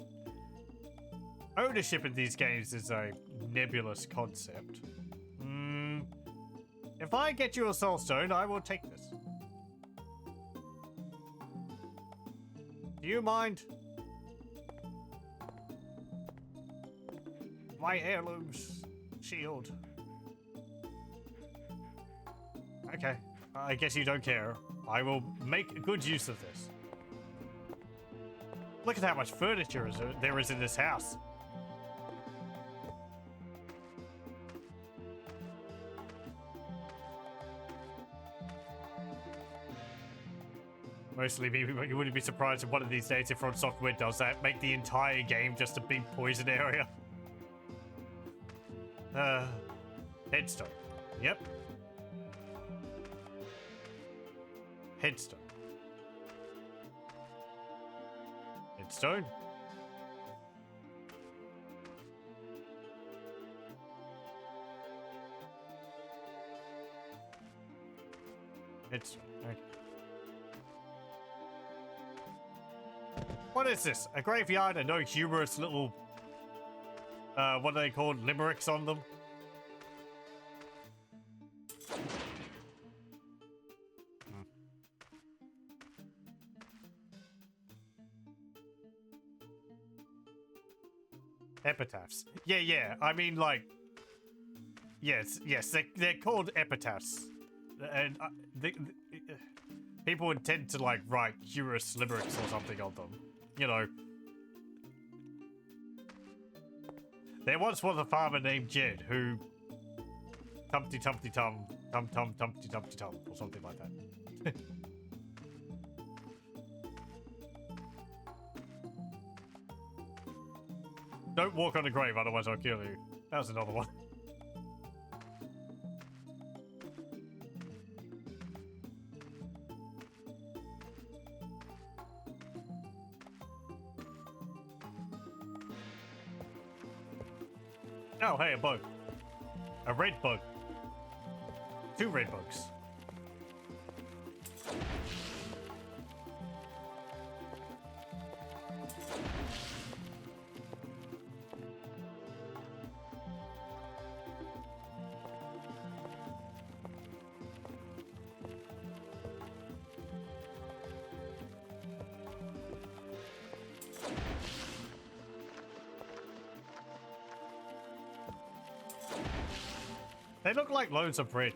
Ownership in these games is a nebulous concept. If I get you a soul stone, I will take this. Do you mind? My heirloom's shield. Okay, I guess you don't care. I will make good use of this. Look at how much furniture there is in this house. Mostly, you wouldn't be surprised if one of these days if FromSoftware does that, make the entire game just a big poison area. Headstone. Yep. Headstone. Headstone. Headstone. Okay. What is this? A graveyard and no humorous little, what are they called? Limericks on them? Epitaphs. Yeah. I mean, like, yes, they're called epitaphs, and people would tend to like write humorous limericks or something on them. You know, there once was a farmer named Jed who Tumpty Tumpty Tum Tum Tum Tumpty Tumpty Tum or something like that. Don't walk on a grave, otherwise I'll kill you. That was another one. Oh, hey, a bug. A red bug. 2 red bugs. They look like loads of bread.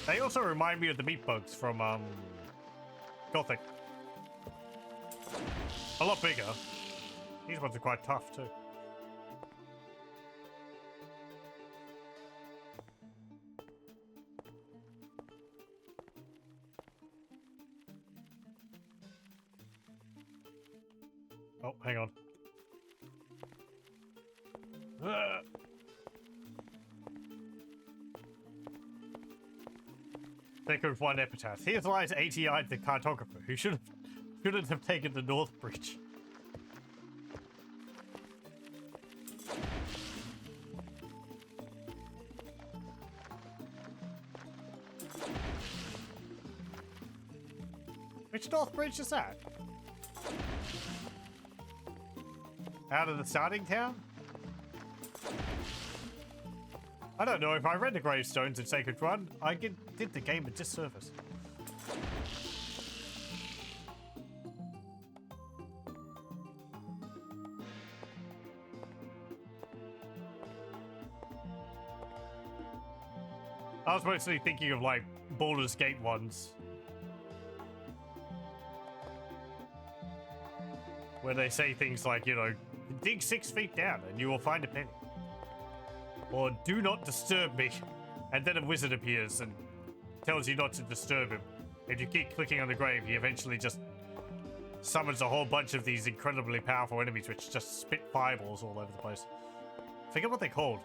They also remind me of the meat bugs from Gothic. A lot bigger. These ones are quite tough too. Oh, hang on. Take 1 epitaph. Here lies 80-eyed the cartographer, who shouldn't have taken the North Bridge. Which North Bridge is that? Out of the starting town? I don't know, if I read the gravestones in Sacred Run, I did the game a disservice. I was mostly thinking of like Baldur's Gate ones. Where they say things like, you know, dig 6 feet down and you will find a penny. Or do not disturb me. And then a wizard appears and tells you not to disturb him. If you keep clicking on the grave, he eventually just summons a whole bunch of these incredibly powerful enemies which just spit fireballs all over the place. I forget what they're called.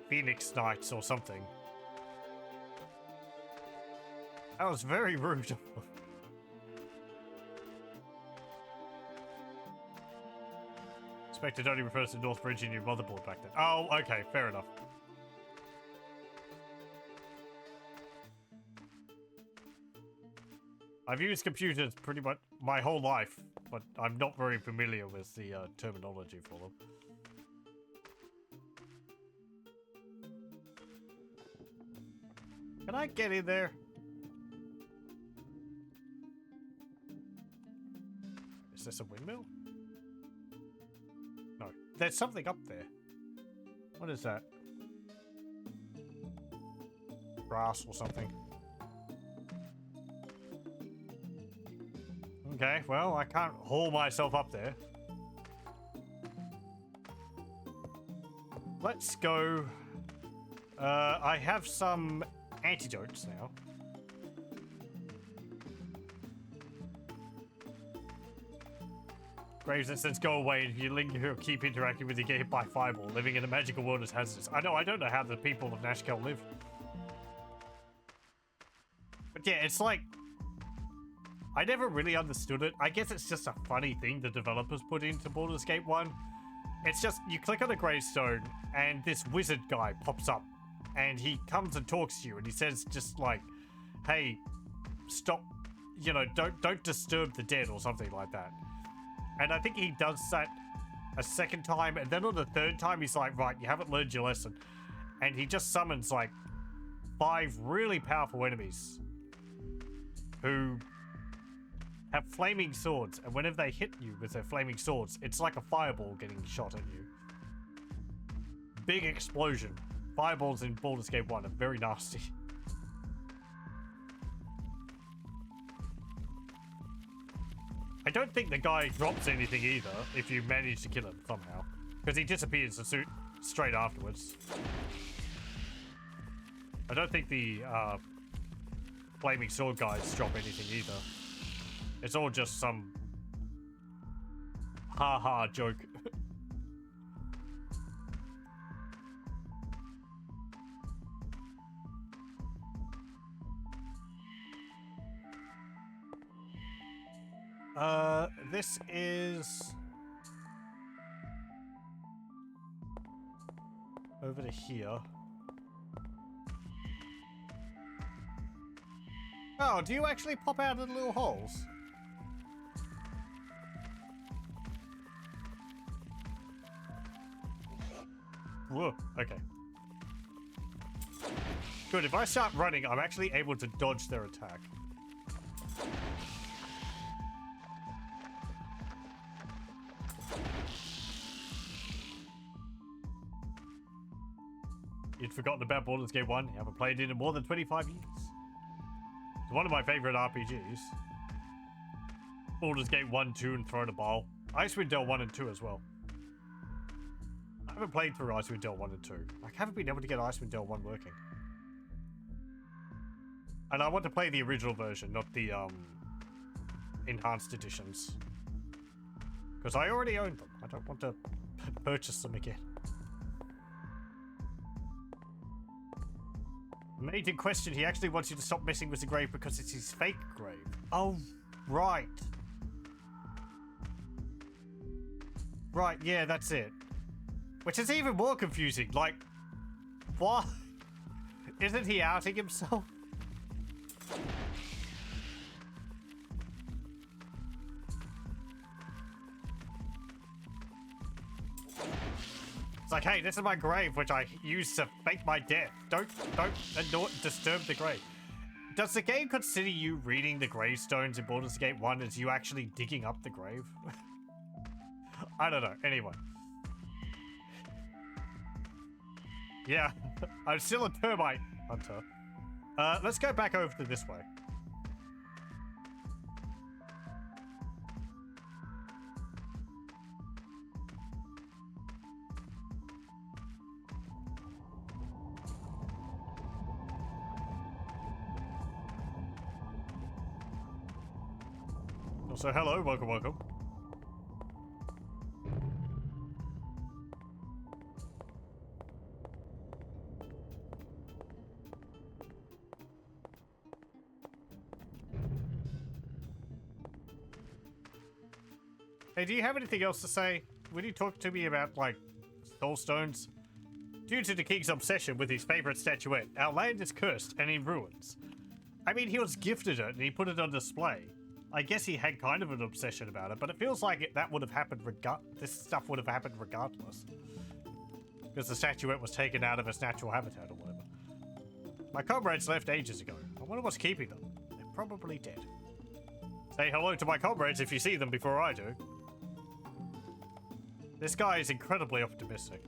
Phoenix Knights or something. That was very rude. Expected only refers to North Virginia motherboard back then. Oh, okay, fair enough. I've used computers pretty much my whole life, but I'm not very familiar with the terminology for them. Can I get in there? Is this a windmill? No. There's something up there. What is that? Brass or something. Okay, well, I can't haul myself up there. Let's go. I have some antidotes now. Graves instance go away if you linger or keep interacting with the get hit by fireball. Living in a magical world is hazardous. I don't know how the people of Nashkel live. But yeah, it's like, I never really understood it. I guess it's just a funny thing the developers put into Baldur's Gate 1. It's just, you click on a gravestone and this wizard guy pops up and he comes and talks to you and he says just like, hey, stop, you know, don't disturb the dead or something like that. And I think he does that a second time, and then on the third time he's like, right, you haven't learned your lesson. And he just summons like 5 really powerful enemies who have flaming swords, and whenever they hit you with their flaming swords, it's like a fireball getting shot at you. Big explosion. Fireballs in Baldur's Gate 1 are very nasty. I don't think the guy drops anything either if you manage to kill him somehow, because he disappears straight afterwards. I don't think the flaming sword guys drop anything either. It's all just some ha-ha joke. This is over to here. Oh, do you actually pop out of the little holes? Whoa, okay. Good, if I start running, I'm actually able to dodge their attack. You'd forgotten about Baldur's Gate 1. You haven't played it in more than 25 years. It's one of my favorite RPGs. Baldur's Gate 1, 2, and Throne of Ball. Icewind Dale 1 and 2 as well. I haven't played through Icewind Dale 1 and 2. I haven't been able to get Icewind Dale 1 working. And I want to play the original version, not the enhanced editions. Because I already own them. I don't want to purchase them again. Mate in question, he actually wants you to stop messing with the grave because it's his fake grave. Oh, right. Right, yeah, that's it. Which is even more confusing. Like, what? Isn't he outing himself? It's like, hey, this is my grave, which I used to fake my death. Don't disturb the grave. Does the game consider you reading the gravestones in Baldur's Gate 1 as you actually digging up the grave? I don't know. Anyway. Yeah, I'm still a termite hunter. Let's go back over to this way. Also, hello, welcome, welcome. Hey, do you have anything else to say? Will you talk to me about, like, soulstones? Due to the king's obsession with his favorite statuette, our land is cursed and in ruins. I mean, he was gifted it and he put it on display. I guess he had kind of an obsession about it, but it feels like that would have happened this stuff would have happened regardless. Because the statuette was taken out of its natural habitat or whatever. My comrades left ages ago. I wonder what's keeping them. They're probably dead. Say hello to my comrades if you see them before I do. This guy is incredibly optimistic.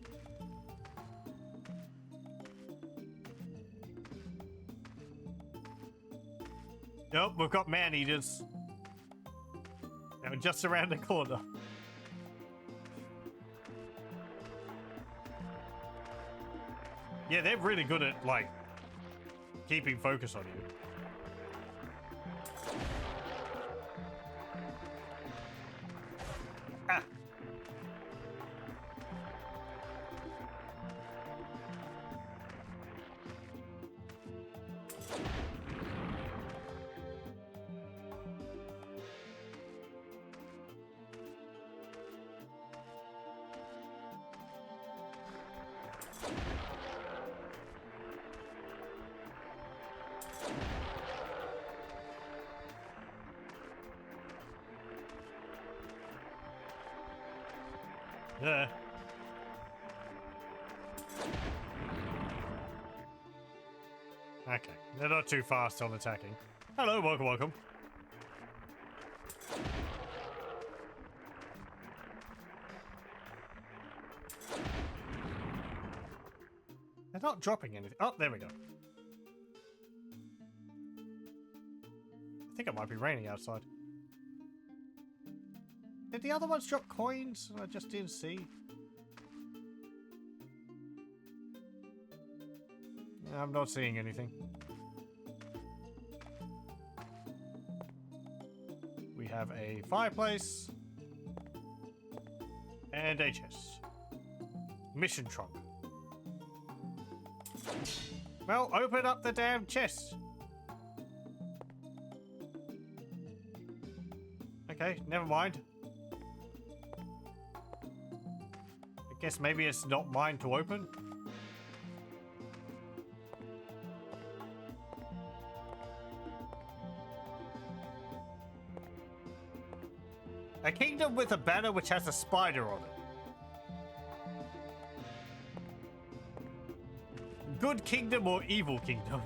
Nope, we've got man-eaters. They're just around the corner. Yeah, they're really good at, like, keeping focus on you. Ah! Yeah. Okay, they're not too fast on attacking. Hello, welcome, welcome. They're not dropping anything. Oh, there we go. I think it might be raining outside. Did the other ones drop coins? I just didn't see. I'm not seeing anything. We have a fireplace. And a chest. Mission trunk. Well, open up the damn chest. Okay, never mind. I guess maybe it's not mine to open. A kingdom with a banner which has a spider on it. Good kingdom or evil kingdom?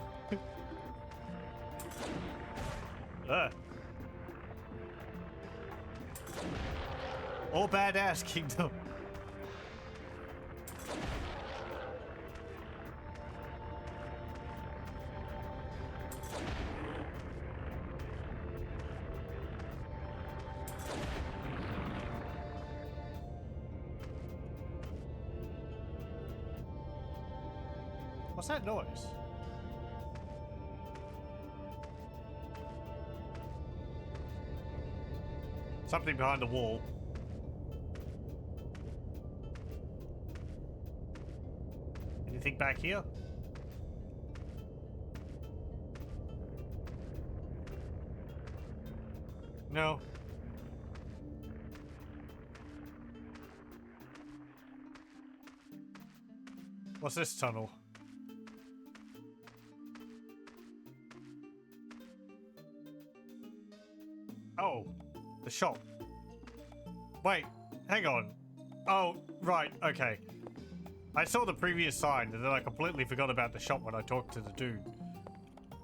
Or badass kingdom. What's that noise? Something behind the wall. Anything back here? No. What's this tunnel? Oh, the shop. Wait, hang on. Oh, right, okay. I saw the previous sign and then I completely forgot about the shop when I talked to the dude.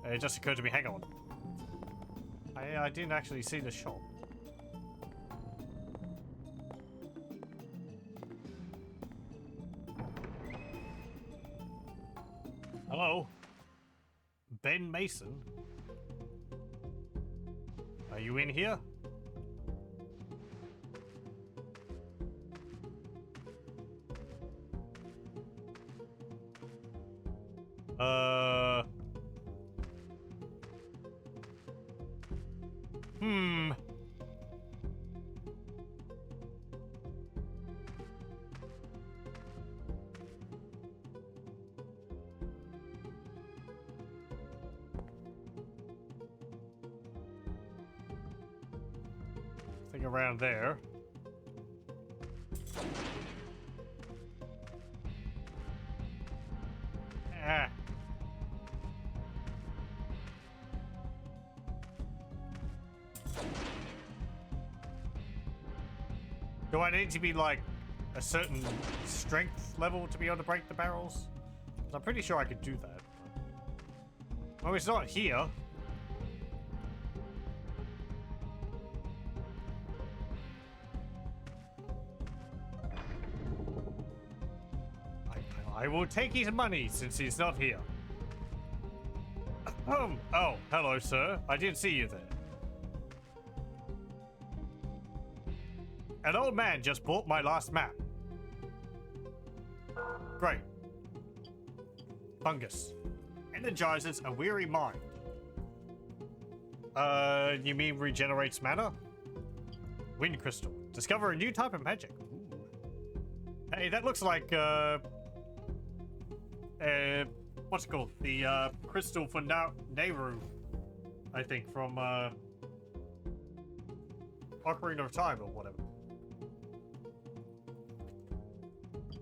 It just occurred to me, hang on. I didn't actually see the shop. Hello? Ben Mason? Are you in here? Around there. Do I need to be like a certain strength level to be able to break the barrels? 'Cause I'm pretty sure I could do that. Oh, it's not here. I will take his money since he's not here. Oh, hello, sir. I didn't see you there. An old man just bought my last map. Great. Fungus. Energizes a weary mind. You mean regenerates mana? Wind crystal. Discover a new type of magic. Ooh. Hey, that looks like, what's it called? The, crystal for Nehru, I think, from, Ocarina of Time or whatever.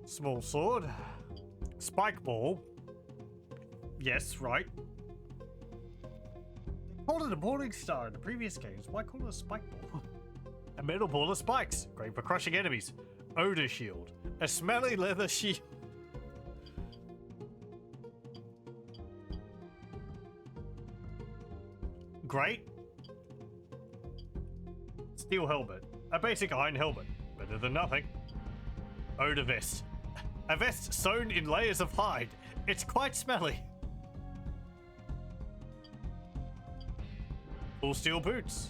Small sword. Spike ball. Yes, right. They called it a morning star in the previous games. Why call it a spike ball? A metal ball of spikes. Great for crushing enemies. Odor shield. A smelly leather shield. Great. Steel helmet. A basic iron helmet. Better than nothing. Odor vest. A vest sewn in layers of hide. It's quite smelly. Full steel boots.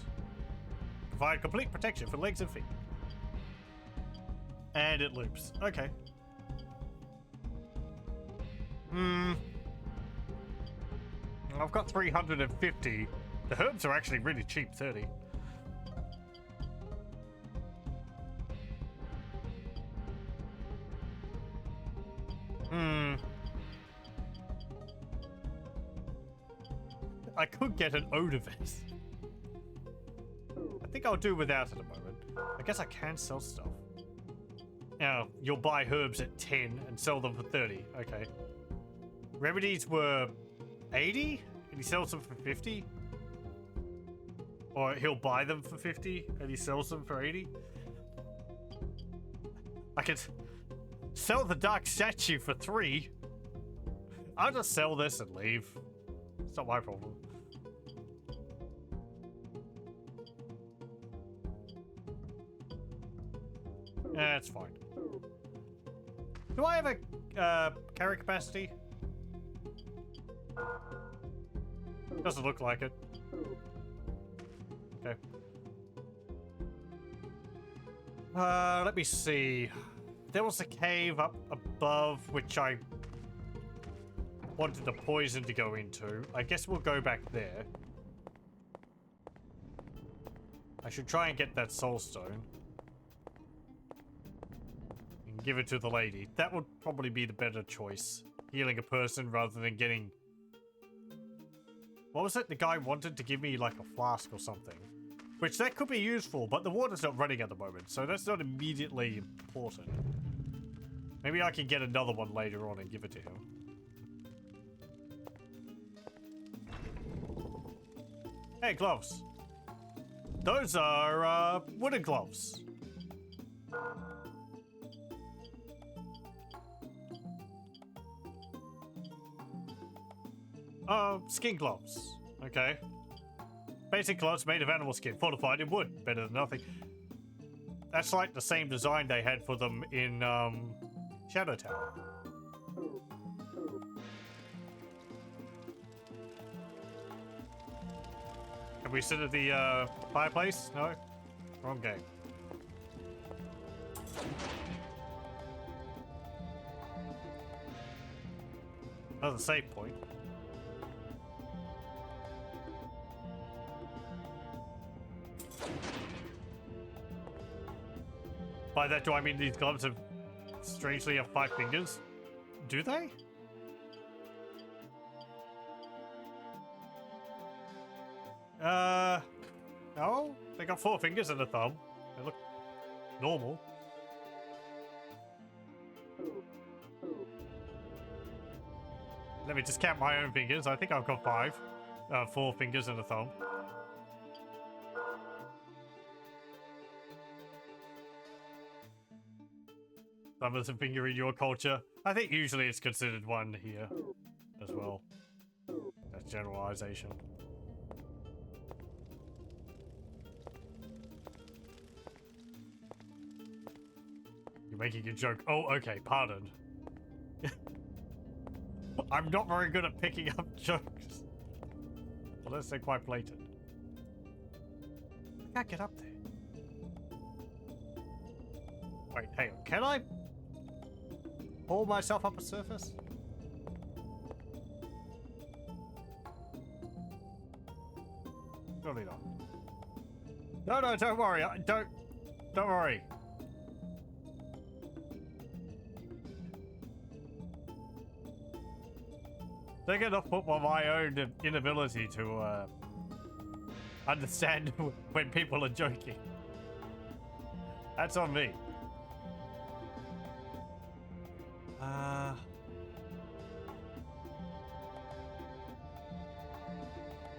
Provide complete protection for legs and feet. And it loops. Okay. I've got 350. The herbs are actually really cheap, 30. I could get an odor vest. I think I'll do without it a moment. I guess I can sell stuff. Now, you'll buy herbs at 10 and sell them for 30. Okay. Remedies were 80 and he sells them for 50? Or he'll buy them for 50 and he sells them for 80? I could sell the dark statue for 3. I'll just sell this and leave. It's not my problem. Yeah, it's fine. Do I have a carry capacity? Doesn't look like it. Okay. Let me see. There was a cave up above which I wanted the poison to go into. I guess we'll go back there. I should try and get that soul stone. And give it to the lady. That would probably be the better choice. Healing a person rather than getting... What was it? The guy wanted to give me like a flask or something. Which that could be useful, but the water's not running at the moment, so that's not immediately important. Maybe I can get another one later on and give it to him. Hey, gloves. Those are, wooden gloves. Skin gloves. Okay. Basic gloves made of animal skin, fortified in wood. Better than nothing. That's like the same design they had for them in, Shadow Tower. Can we sit at the, fireplace? No? Wrong game. Another save point. By that, do I mean these gloves have strangely have 5 fingers? Do they? No. They got 4 fingers and a thumb. They look normal. Let me just count my own fingers. I think I've got 5. 4 fingers and a thumb. As a finger in your culture. I think usually it's considered one here as well. That's generalization. You're making a joke. Oh, okay, pardon. I'm not very good at picking up jokes. Unless they're quite blatant. I can't get up there. Wait, hang on. Can I pull myself up a surface? Surely not. No, no, don't worry. Don't worry. They get off put by my own inability to understand when people are joking. That's on me.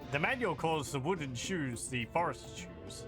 The manual calls the wooden shoes the forest shoes.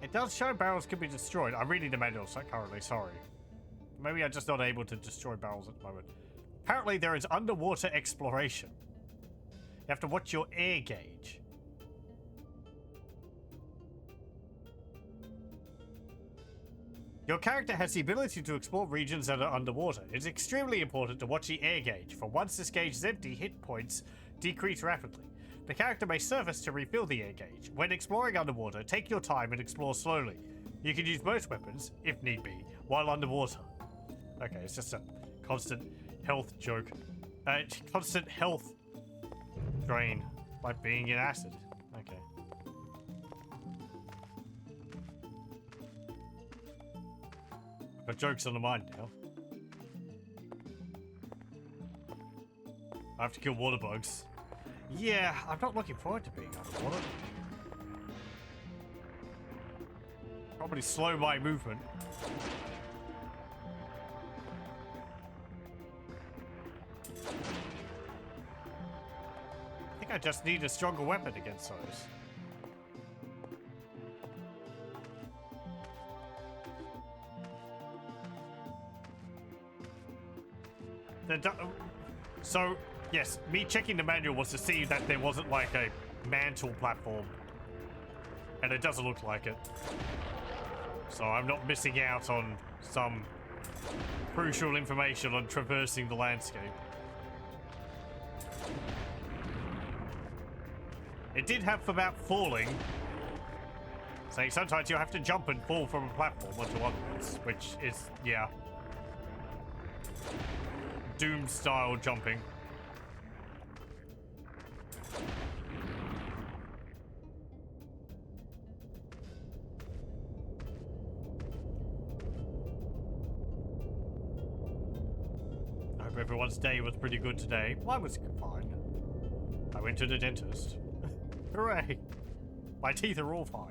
It does show barrels can be destroyed. I'm reading the manuals currently, sorry. Maybe I'm just not able to destroy barrels at the moment. Apparently there is underwater exploration. You have to watch your air gauge. Your character has the ability to explore regions that are underwater. It's extremely important to watch the air gauge, for once this gauge is empty, hit points decrease rapidly. The character may surface to refill the air gauge. When exploring underwater, take your time and explore slowly. You can use most weapons, if need be, while underwater. Okay, it's just a constant health joke. Constant health drain, like being in acid. Okay. Got jokes on the mind now. I have to kill water bugs. Yeah, I'm not looking forward to being underwater. Probably slow my movement. I think I just need a stronger weapon against those. So, yes, me checking the manual was to see that there wasn't like a mantle platform. And it doesn't look like it. So I'm not missing out on some crucial information on traversing the landscape. It did have about falling. Saying sometimes you have to jump and fall from a platform onto other ones, which is, yeah. Doom style jumping. I hope everyone's day was pretty good today. Mine was fine. I went to the dentist. Hooray! My teeth are all fine.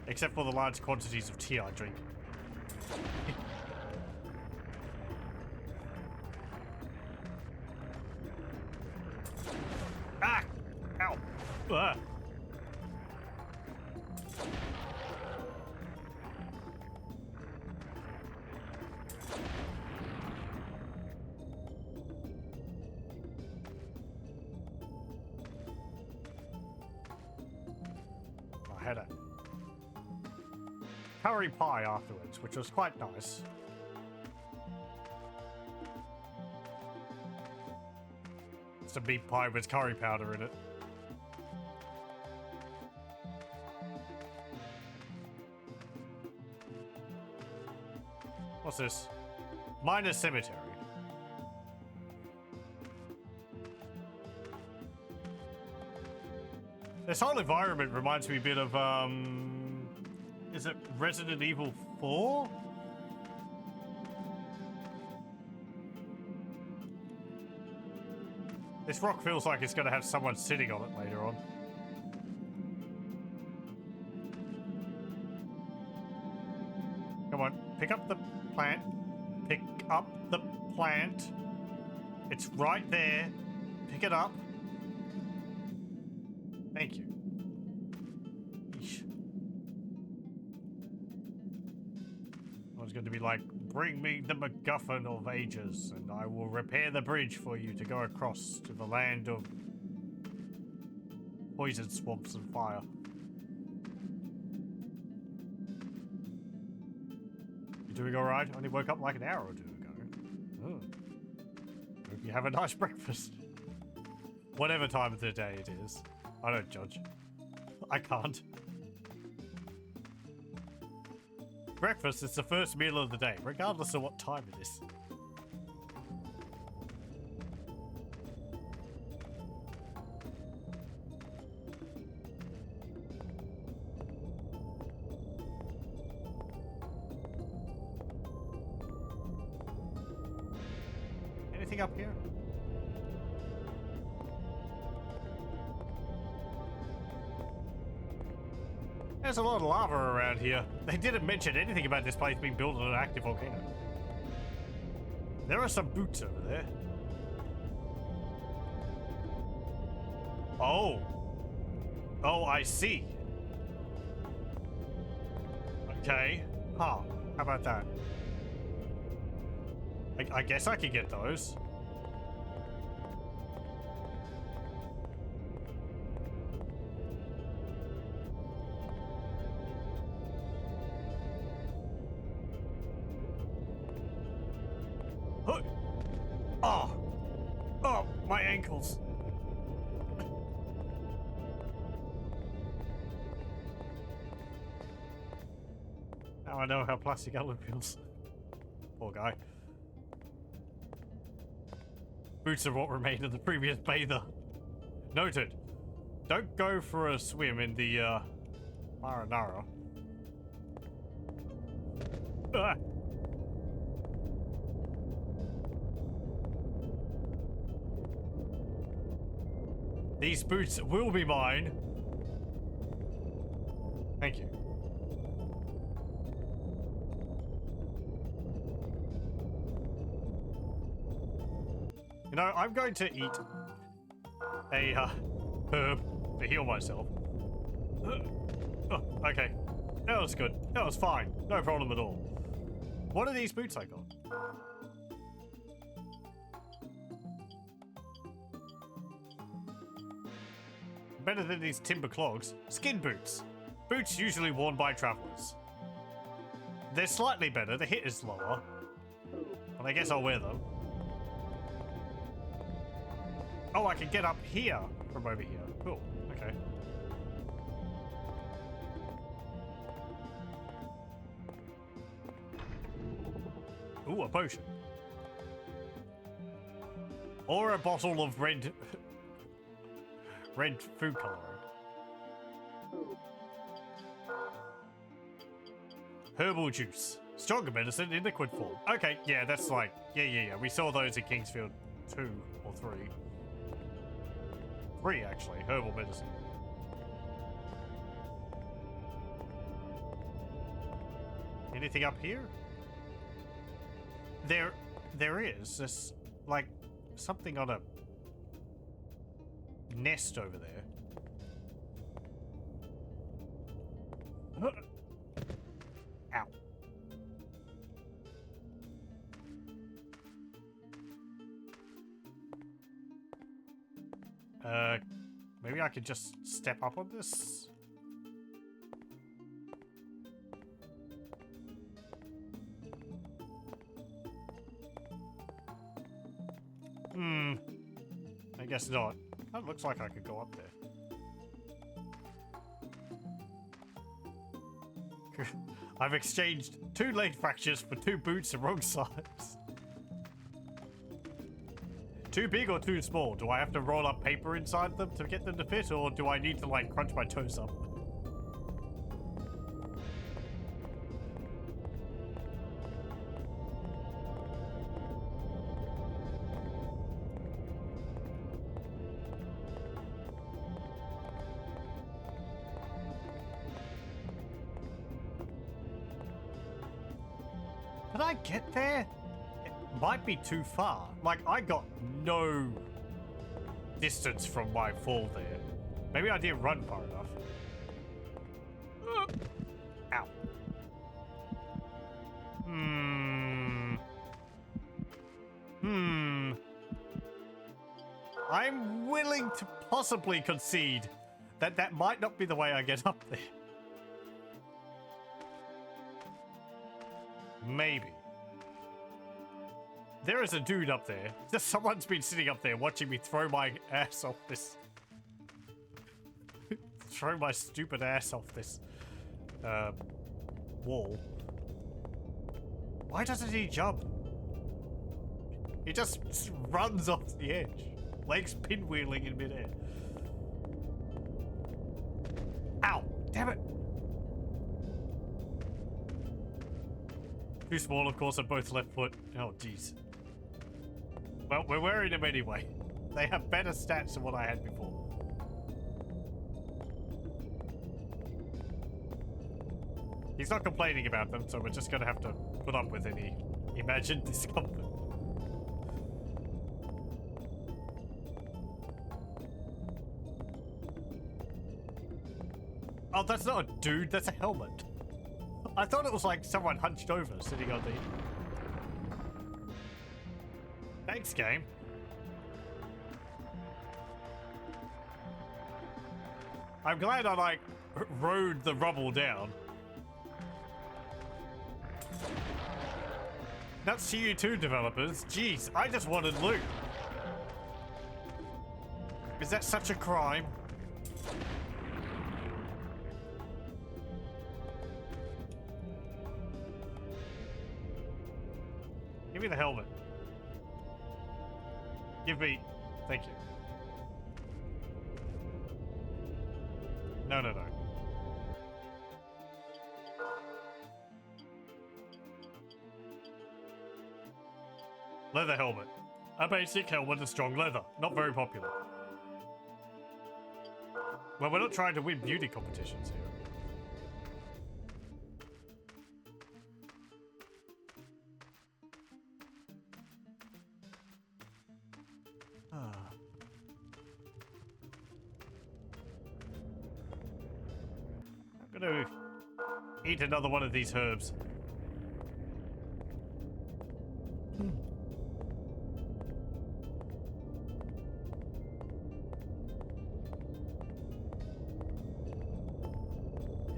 Except for the large quantities of tea I drink. Ah! Ow! Ah. I had a curry pie afterwards, which was quite nice. It's a meat pie with curry powder in it. What's this? Minor cemetery. This whole environment reminds me a bit of, is it Resident Evil 4? This rock feels like it's going to have someone sitting on it later on. Come on, pick up the plant. Pick up the plant. It's right there. Pick it up. Thank you. Eesh. I was going to be like, bring me the MacGuffin of ages, and I will repair the bridge for you to go across to the land of poison swamps and fire. You doing alright? Only woke up like an hour or two ago. Oh. Hope you have a nice breakfast. Whatever time of the day it is. I don't judge. I can't. Breakfast is the first meal of the day, regardless of what time it is. Anything up here? There's a lot of lava around here. They didn't mention anything about this place being built on an active volcano. There are some boots over there. Oh. Oh, I see. Okay. Huh. How about that? I guess I could get those. Oh! Oh, my ankles. Now I know how plastic Alan feels. Poor guy. Boots are what remained of the previous bather. Noted. Don't go for a swim in the, marinara. Ah! These boots will be mine. Thank you. You know, I'm going to eat a herb to heal myself. Oh, okay. That was good. That was fine. No problem at all. What are these boots I got? Better than these timber clogs. Skin boots. Boots usually worn by travelers. They're slightly better. The hit is lower. But I guess I'll wear them. Oh, I can get up here from over here. Cool. Okay. Ooh, a potion. Or a bottle of red food coloring. Herbal juice. Stronger medicine in liquid form. Okay, yeah, that's like, yeah. We saw those in Kingsfield 2 or 3. 3, actually. Herbal medicine. Anything up here? There is this, like, something on a nest over there. Ow. Maybe I could just step up on this? I guess not. That looks like I could go up there. I've exchanged 2 leg fractures for 2 boots of wrong size. Too big or too small? Do I have to roll up paper inside them to get them to fit, or do I need to, like, crunch my toes up? Can I get there? It might be too far. Like, I got no distance from my fall there. Maybe I didn't run far enough. Ow. I'm willing to possibly concede that that might not be the way I get up there. Maybe. There is a dude up there. Just someone's been sitting up there watching me throw my ass off this. Throw my stupid ass off this wall. Why doesn't he jump? He just runs off the edge. Legs pinwheeling in midair. Ow! Damn it! Too small, of course, on both left foot. Oh, jeez. Well, we're wearing them anyway. They have better stats than what I had before. He's not complaining about them, so we're just gonna have to put up with any imagined discomfort. Oh, that's not a dude, that's a helmet. I thought it was like someone hunched over sitting on the... Thanks, game. I'm glad I, like, rode the rubble down. That's to you too, developers. Jeez, I just wanted loot. Is that such a crime? Give me the helmet. Give me... Thank you. No, no, no. Leather helmet. A basic helmet of strong leather. Not very popular. Well, we're not trying to win beauty competitions here. I'm gonna eat another one of these herbs.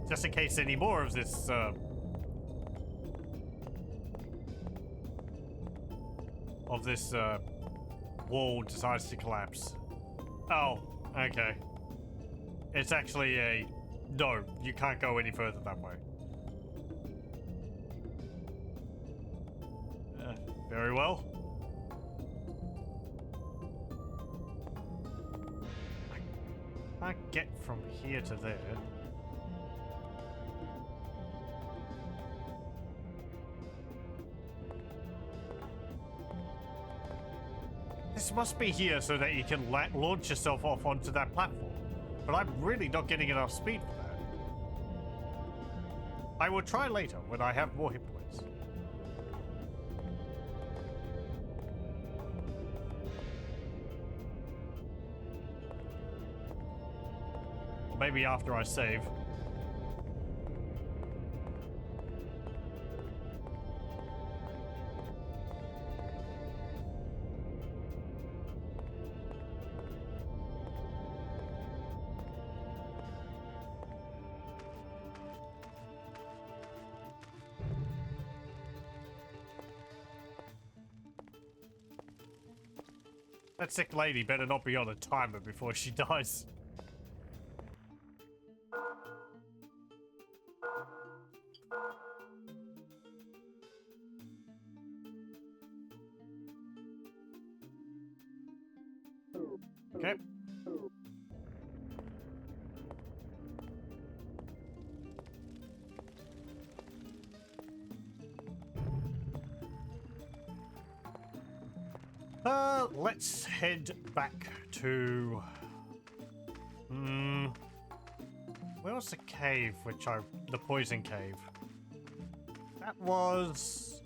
Just in case any more of this wall decides to collapse. Oh, okay. It's actually a... No, you can't go any further that way. Very well. I can't get from here to there. This must be here so that you can launch yourself off onto that platform. But I'm really not getting enough speed for that. I will try later when I have more hit points. Or maybe after I save. That sick lady better not be on a timer before she dies. Okay. Let's head back to... where was the cave, the poison cave? That was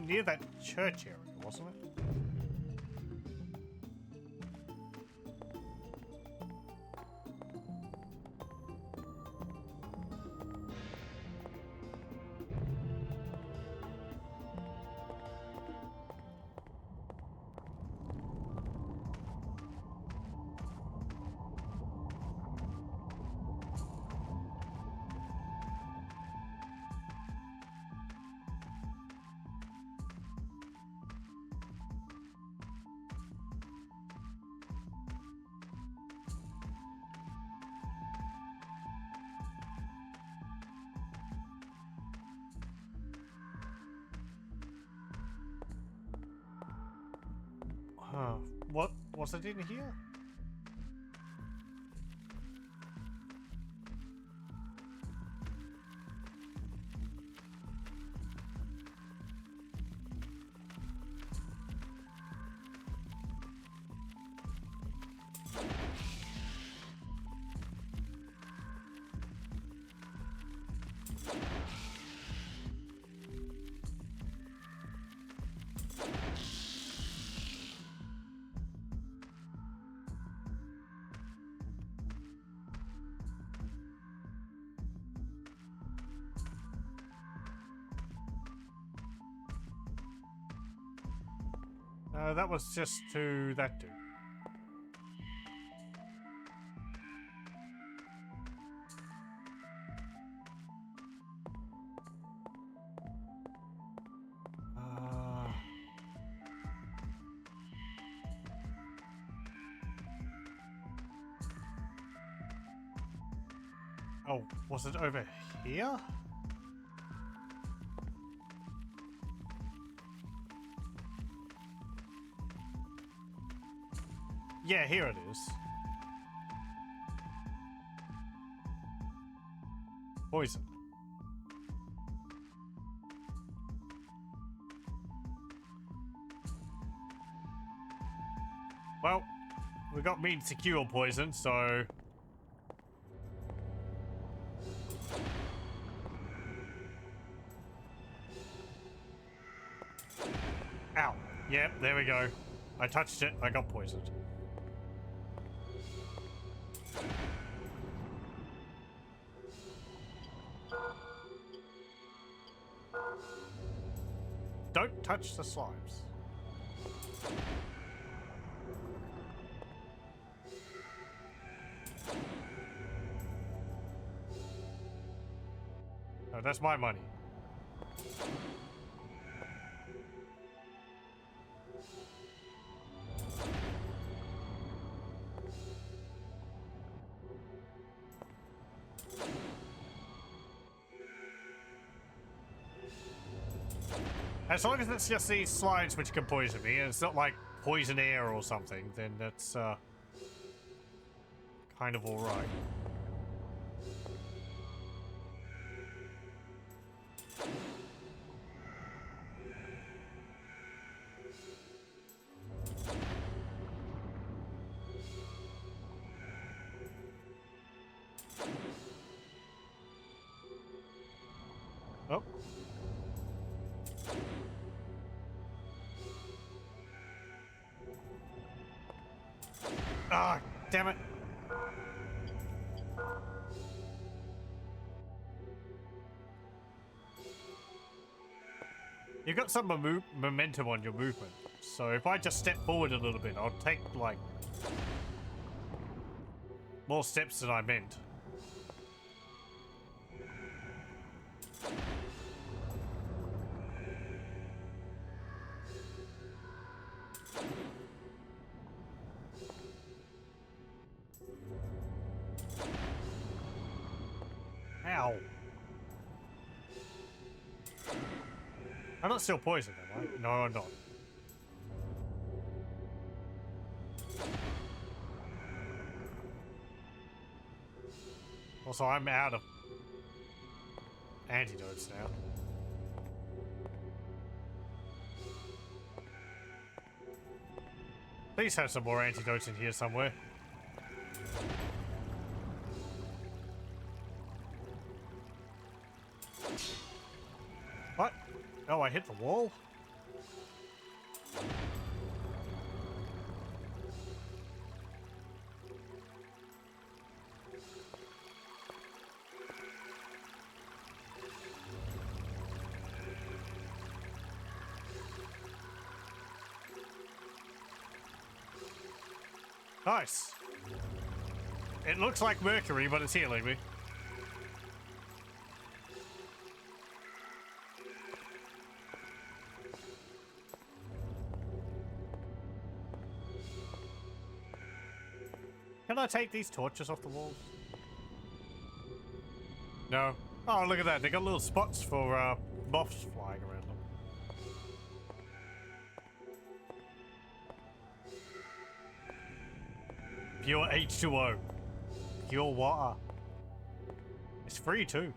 near that church area, wasn't it? What was it in here? That was just to that dude. Oh, was it over here? Yeah, here it is. Poison. Well, we got mean secure poison, so... Ow. Yep, there we go. I touched it, I got poisoned. Don't touch the slimes. Oh, that's my money. As long as it's just these slimes which can poison me, and it's not like poison air or something, then that's kind of alright. Oh. Ah, damn it. You've got some momentum on your movement, so if I just step forward a little bit, I'll take, like, more steps than I meant. Ow. I'm not still poisoned, am I? No, I'm not. Also, I'm out of antidotes now. Please have some more antidotes in here somewhere. What? Oh, I hit the wall? Nice. It looks like mercury, but it's healing me. Can I take these torches off the walls? No. Oh, look at that. They got little spots for moths flying around them. Pure H2O. Pure water. It's free too.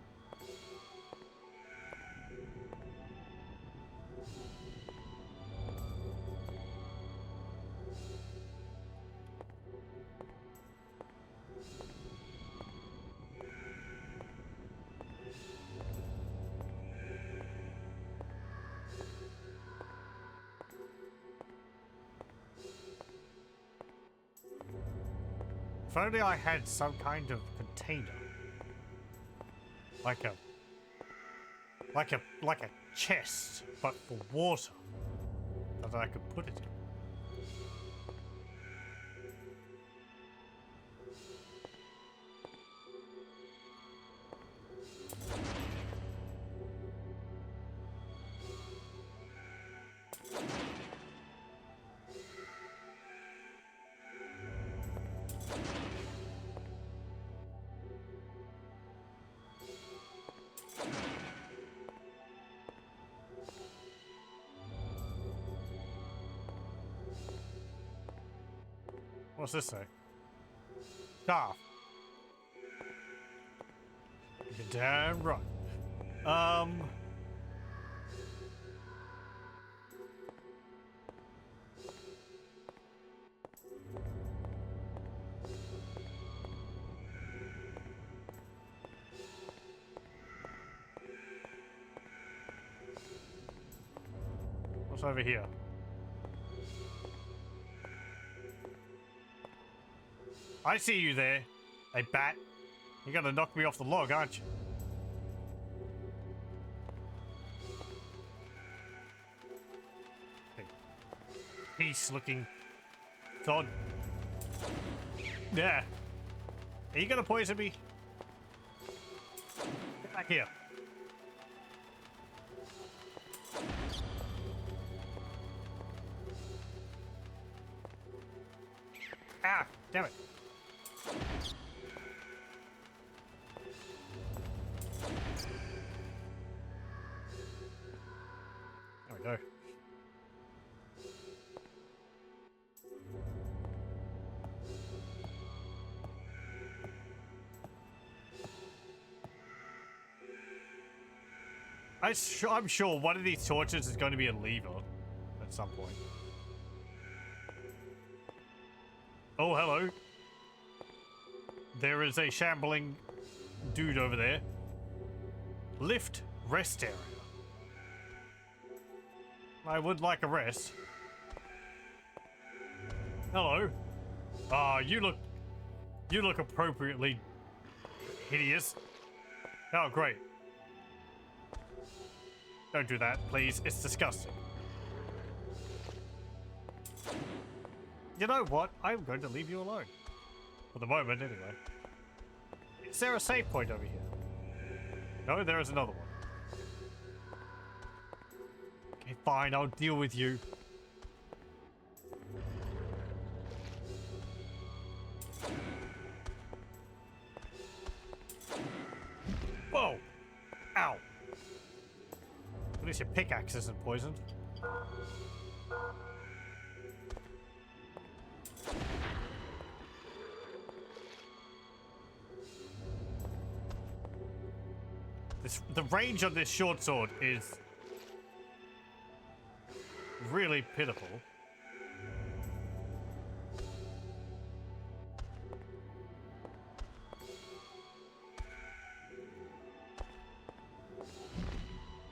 If only I had some kind of container. Like a chest, but for water. That I could put it in. What's this say? Staff. You're damn right. What's over here? I see you there, a bat. You're gonna knock me off the log, aren't you? Peace-looking thod. Yeah. Are you gonna poison me? Get back here. Ah, damn it. There we go. I'm sure one of these torches is going to be a lever at some point. Oh, hello. There is a shambling dude over there. Lift rest area. I would like a rest. Hello. Ah, you look appropriately hideous. Oh, great. Don't do that, please. It's disgusting. You know what? I'm going to leave you alone. For the moment, anyway. Is there a save point over here? No, there is another one. Okay, fine. I'll deal with you. Whoa! Ow! At least your pickaxe isn't poisoned. The range on this short sword is really pitiful.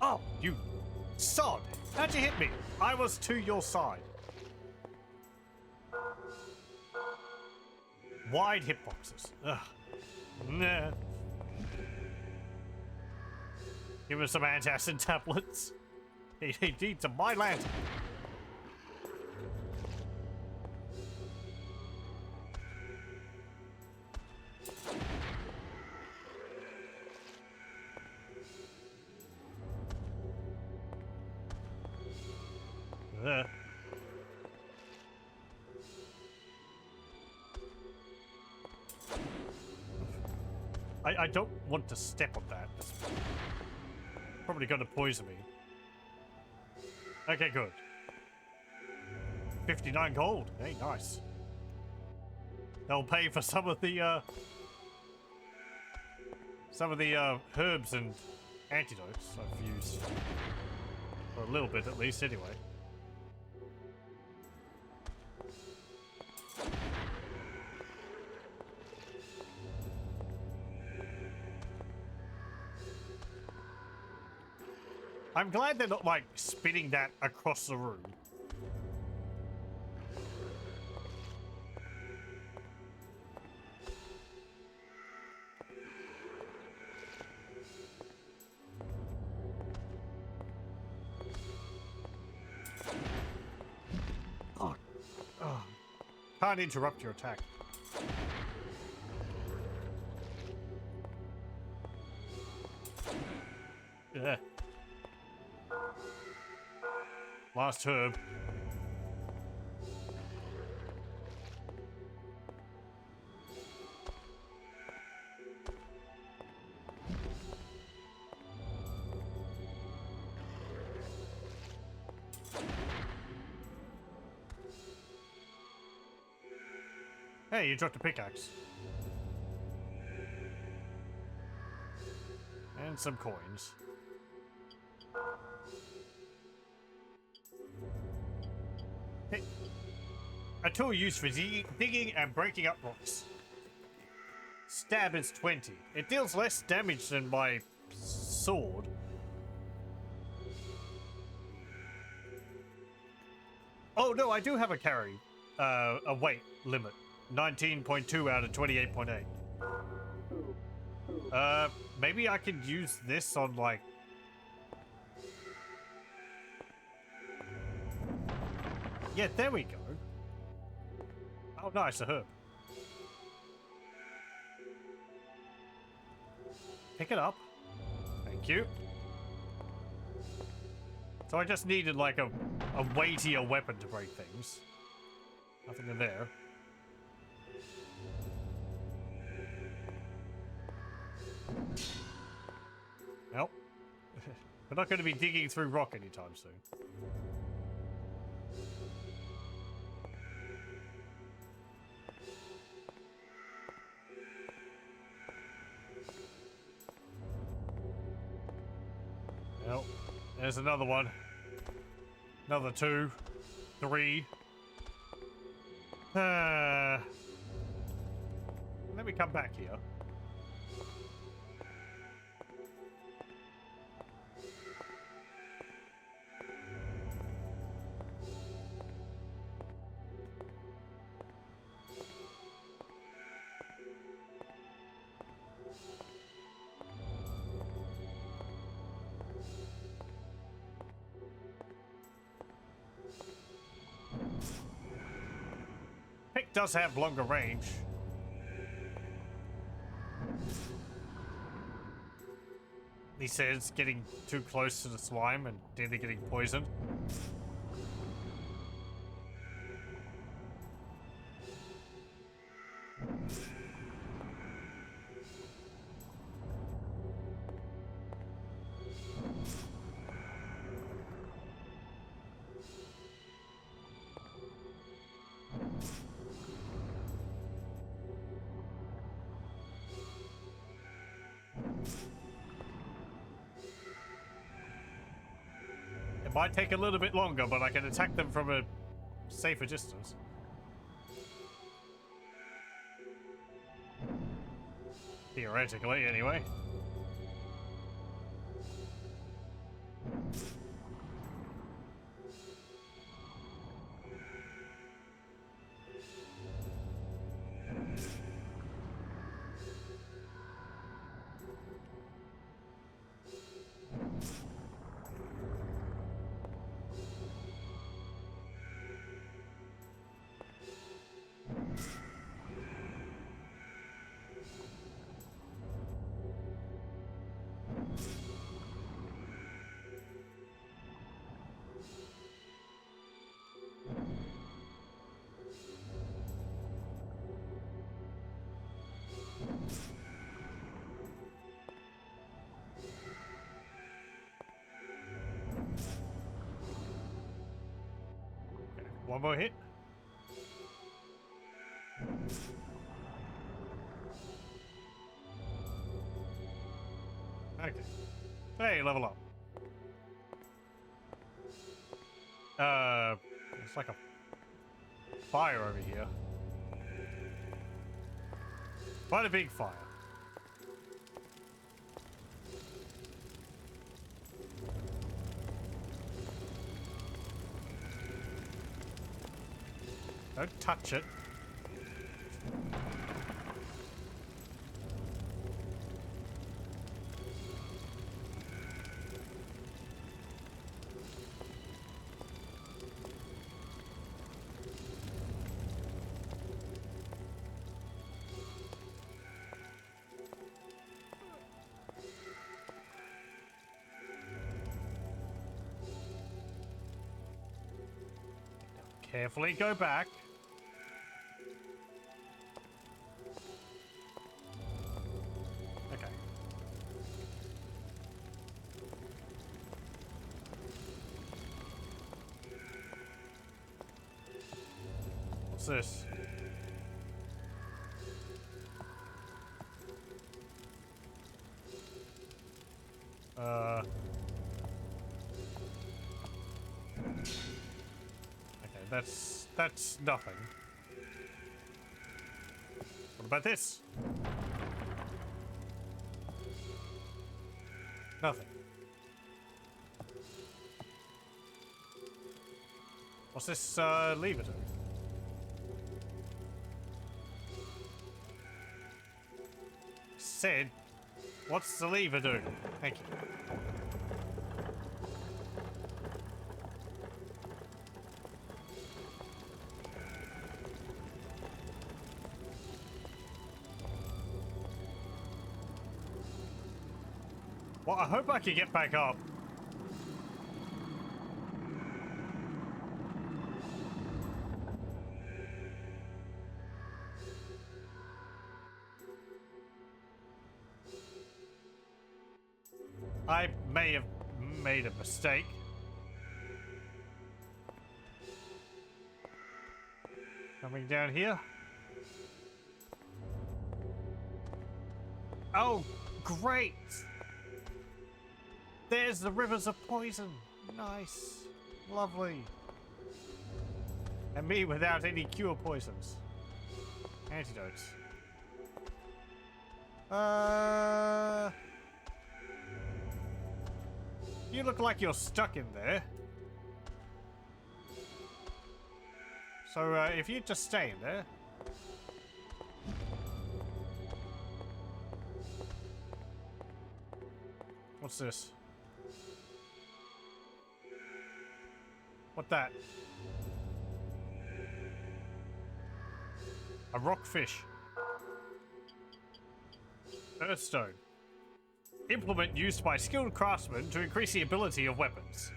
Oh, you sod! How'd you hit me? I was to your side. Wide hitboxes. Ugh. Nah. Give him some antacid tablets. He needs a my lantern. I don't want to step on that. It's probably going to poison me. Okay, good. 59 gold. Hey, nice. They'll pay for some of the herbs and antidotes I've used. For a little bit at least, anyway. I'm glad they're not, like, spinning that across the room. Oh. Oh. Can't interrupt your attack. Yeah. Last herb. Hey, you dropped a pickaxe. And some coins. A tool used for digging and breaking up rocks. Stab is 20. It deals less damage than my sword. Oh no, I do have a carry. A weight limit. 19.2 out of 28.8. Maybe I could use this on, like... Yeah, there we go. Oh, nice, a herb. Pick it up. Thank you. So I just needed, like, a weightier weapon to break things. Nothing in there. Nope. We're not going to be digging through rock anytime soon. Nope. There's another one. Another 2. 3. Let me come back here. Pick does have longer range. He says getting too close to the slime and nearly getting poisoned. It might take a little bit longer, but I can attack them from a safer distance. Theoretically, anyway. One more hit. Okay. Hey, level up. It's like a fire over here. Quite a big fire. Don't touch it. Carefully go back. Okay. What's this? Okay, that's nothing. What about this? Nothing. What's this lever do? Said, what's the lever do? Thank you. Well, I hope I can get back up. I may have made a mistake. Coming down here. Oh, great! There's the rivers of poison. Nice. Lovely. And me without any cure poisons. Antidotes. You look like you're stuck in there. So, if you just stay in there. What's this? What that? A rockfish. Earthstone. Implement used by skilled craftsmen to increase the ability of weapons.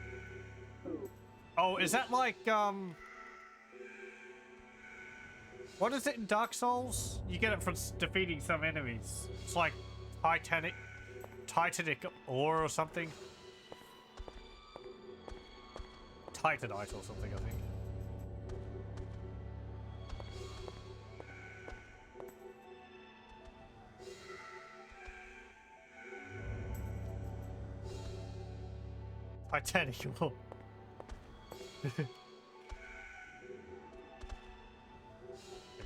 Oh, is that like, what is it in Dark Souls? You get it from defeating some enemies. It's like Titanic ore or something. Titanite or something, I think. Titanic ore. Hang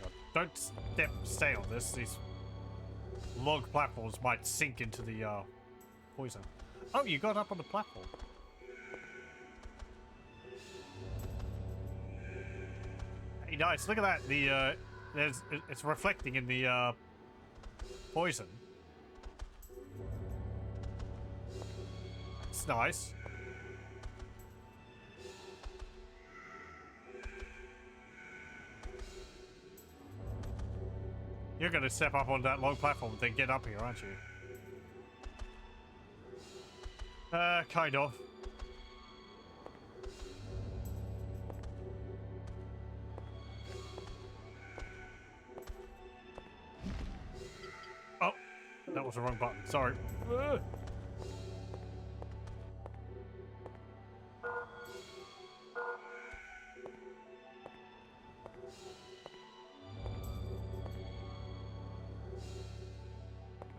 on. Don't stay on this. These log platforms might sink into the poison. Oh, you got up on the platform. Hey, nice. Look at that. The it's reflecting in the poison. It's nice. You're gonna step up on that long platform and then get up here, aren't you? Kind of. Oh, that was the wrong button. Sorry.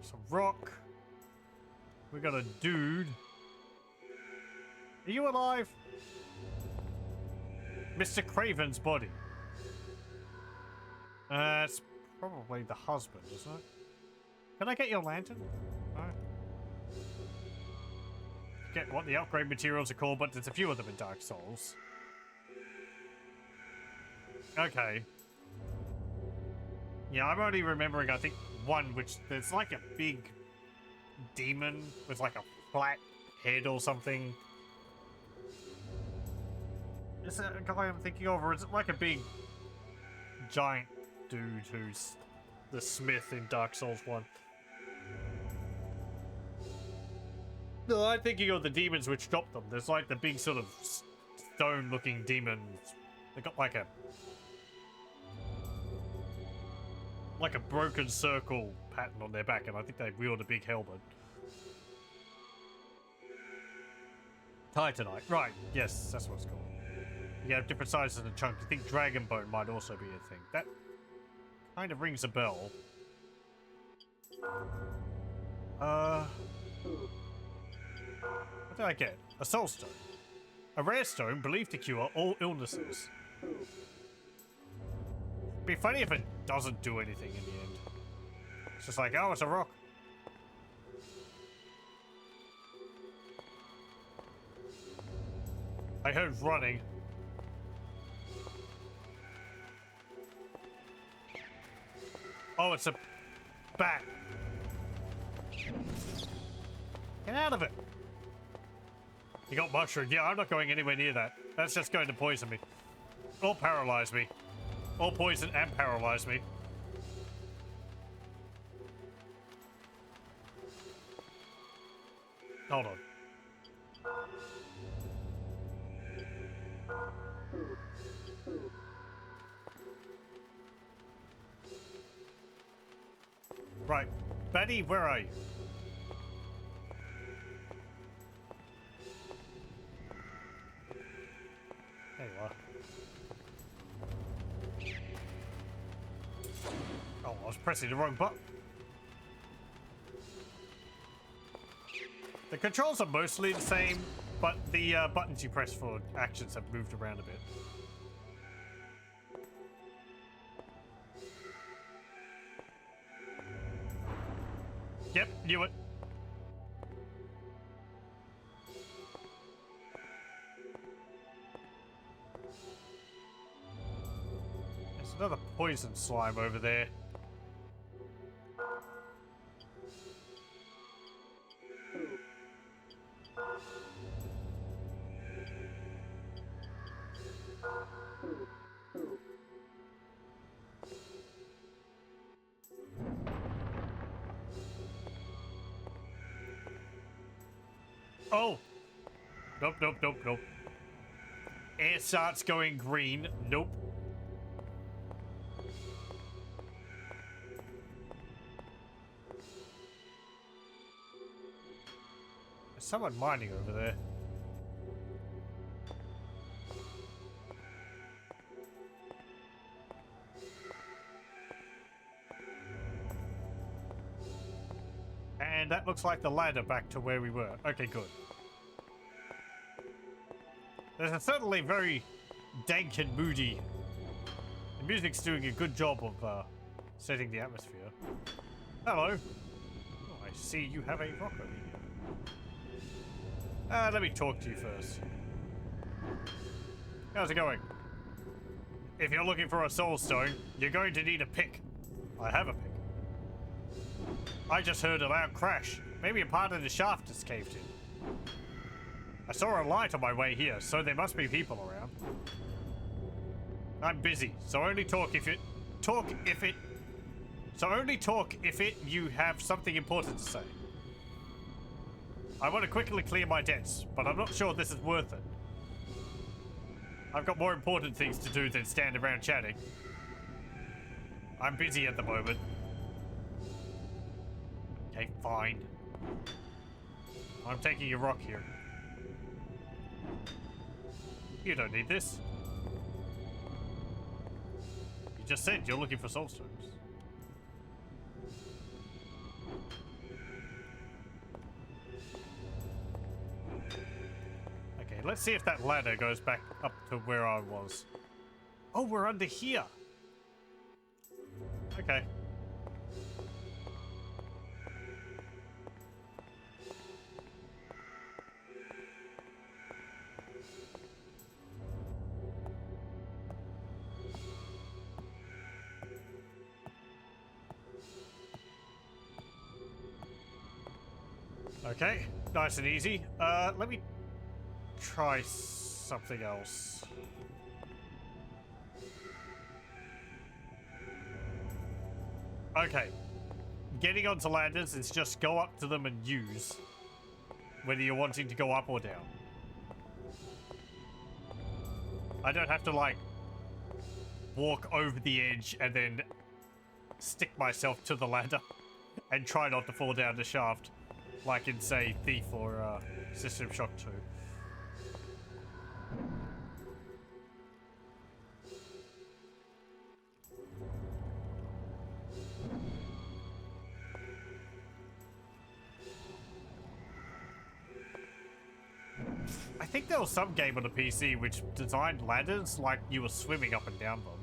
Some rock. We got a dude. Are you alive? Mr. Craven's body. It's probably the husband, isn't it? Can I get your lantern? No. Get what the upgrade materials are called, but there's a few of them in Dark Souls. Okay. Yeah, I'm only remembering, I think, one which there's like a big demon with like a flat head or something. Is that a guy I'm thinking of, or is it like a big giant dude who's the smith in Dark Souls 1? No, I'm thinking of the demons which dropped them. There's like the big sort of stone-looking demons. They got like a broken circle pattern on their back, and I think they wield a big helmet. Titanite, right? Yes, that's what it's called. You have different sizes of the chunk. I think dragon bone might also be a thing. That kind of rings a bell. What did I get? A soul stone. A rare stone believed to cure all illnesses. Be funny if it doesn't do anything in the end. It's just like, oh, it's a rock. I heard running. Oh, it's a bat. Get out of it. You got mushroom. Yeah, I'm not going anywhere near that. That's just going to poison me. Or paralyze me. Or poison and paralyze me. Hold on. Right. Betty, where are you? There you are. Oh, I was pressing the wrong button. The controls are mostly the same, but the buttons you press for actions have moved around a bit. Yep, knew it. There's another poison slime over there. Oh! Nope, nope, nope, nope. Air starts going green. Nope. There's someone mining over there. And that looks like the ladder back to where we were. Okay, good. There's a certainly very dank and moody. The music's doing a good job of setting the atmosphere. Hello. Oh, I see you have a rock over here. Let me talk to you first. How's it going? If you're looking for a soul stone, you're going to need a pick. I have a pick. I just heard a loud crash. Maybe a part of the shaft has caved in. I saw a light on my way here, so there must be people around. I'm busy, so only talk if you have something important to say. I want to quickly clear my debts, but I'm not sure this is worth it. I've got more important things to do than stand around chatting. I'm busy at the moment. Okay, fine. I'm taking your rock here. You don't need this. You just said you're looking for soul stones. Okay, let's see if that ladder goes back up to where I was. Oh, we're under here. Okay. Okay, nice and easy. Let me try something else. Okay. Getting onto ladders is just go up to them and use, whether you're wanting to go up or down. I don't have to, like, walk over the edge and then stick myself to the ladder and try not to fall down the shaft. Like in, say, Thief or System Shock 2. I think there was some game on the PC which designed ladders like you were swimming up and down them.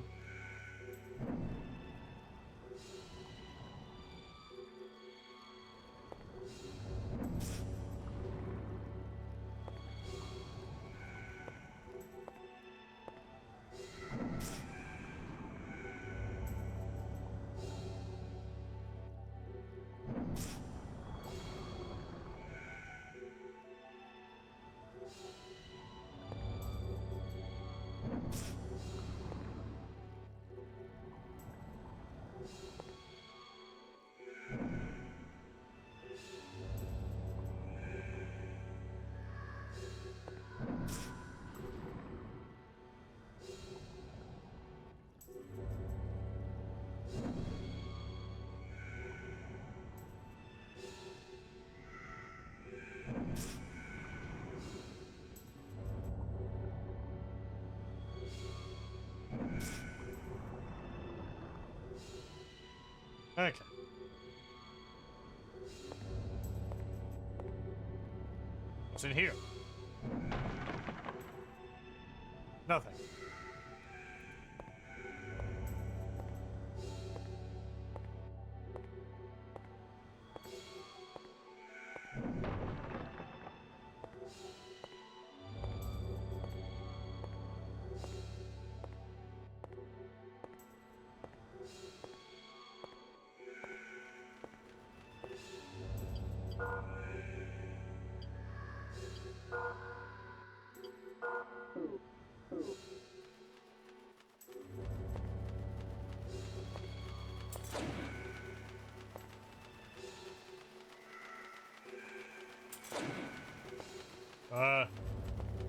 Okay. What's in here? Nothing.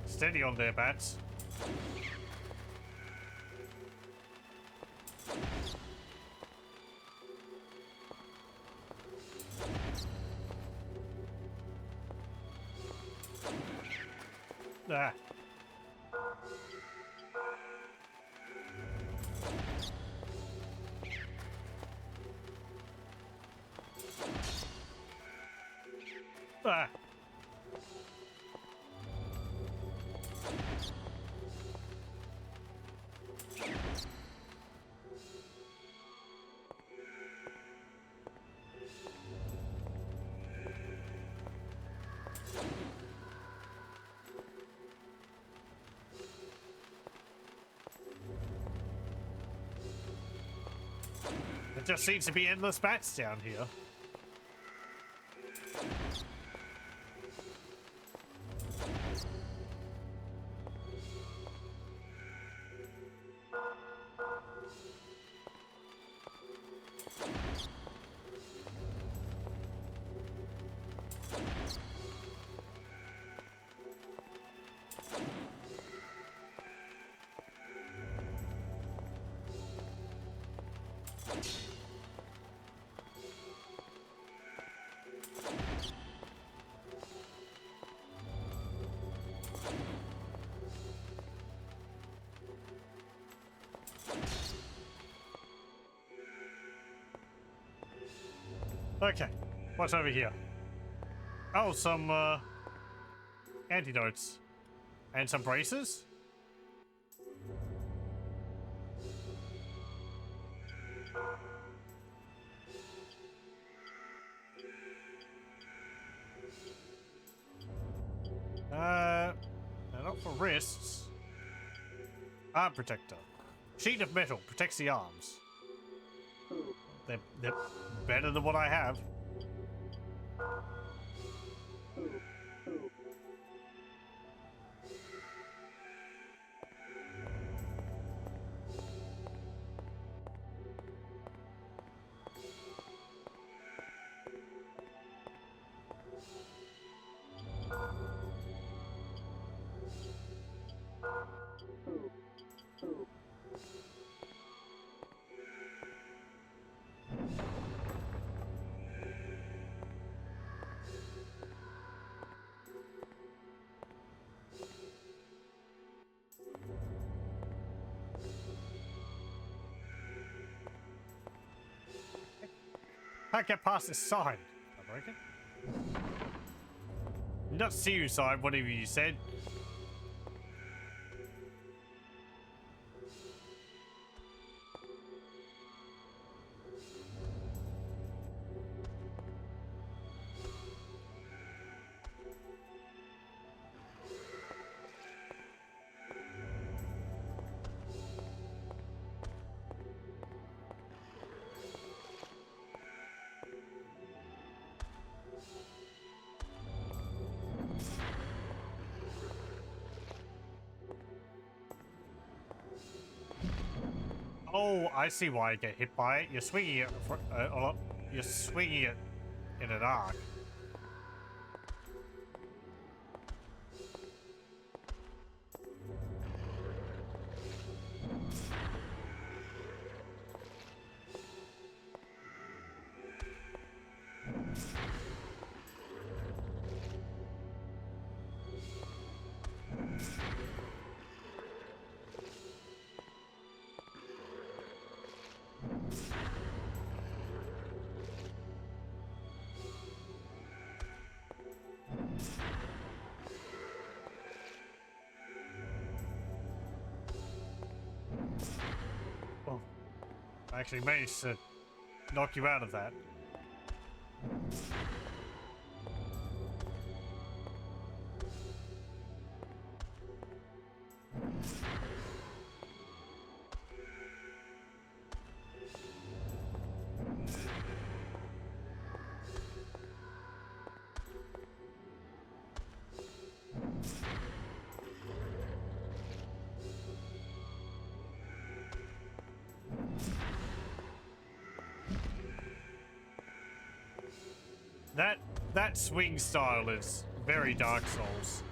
Steady on there, bats. Ah. Ah. just seems to be endless bats down here. Okay, what's over here? Oh, some antidotes and some braces. They're not for wrists. Arm protector. Sheet of metal protects the arms. They're better than what I have. Can't get past this sign. I reckon. Not suicide, whatever you said. Oh, I see why I get hit by it. You're swinging it. You're swinging it in an arc. I actually managed to knock you out of that. That swing style is very Dark Souls.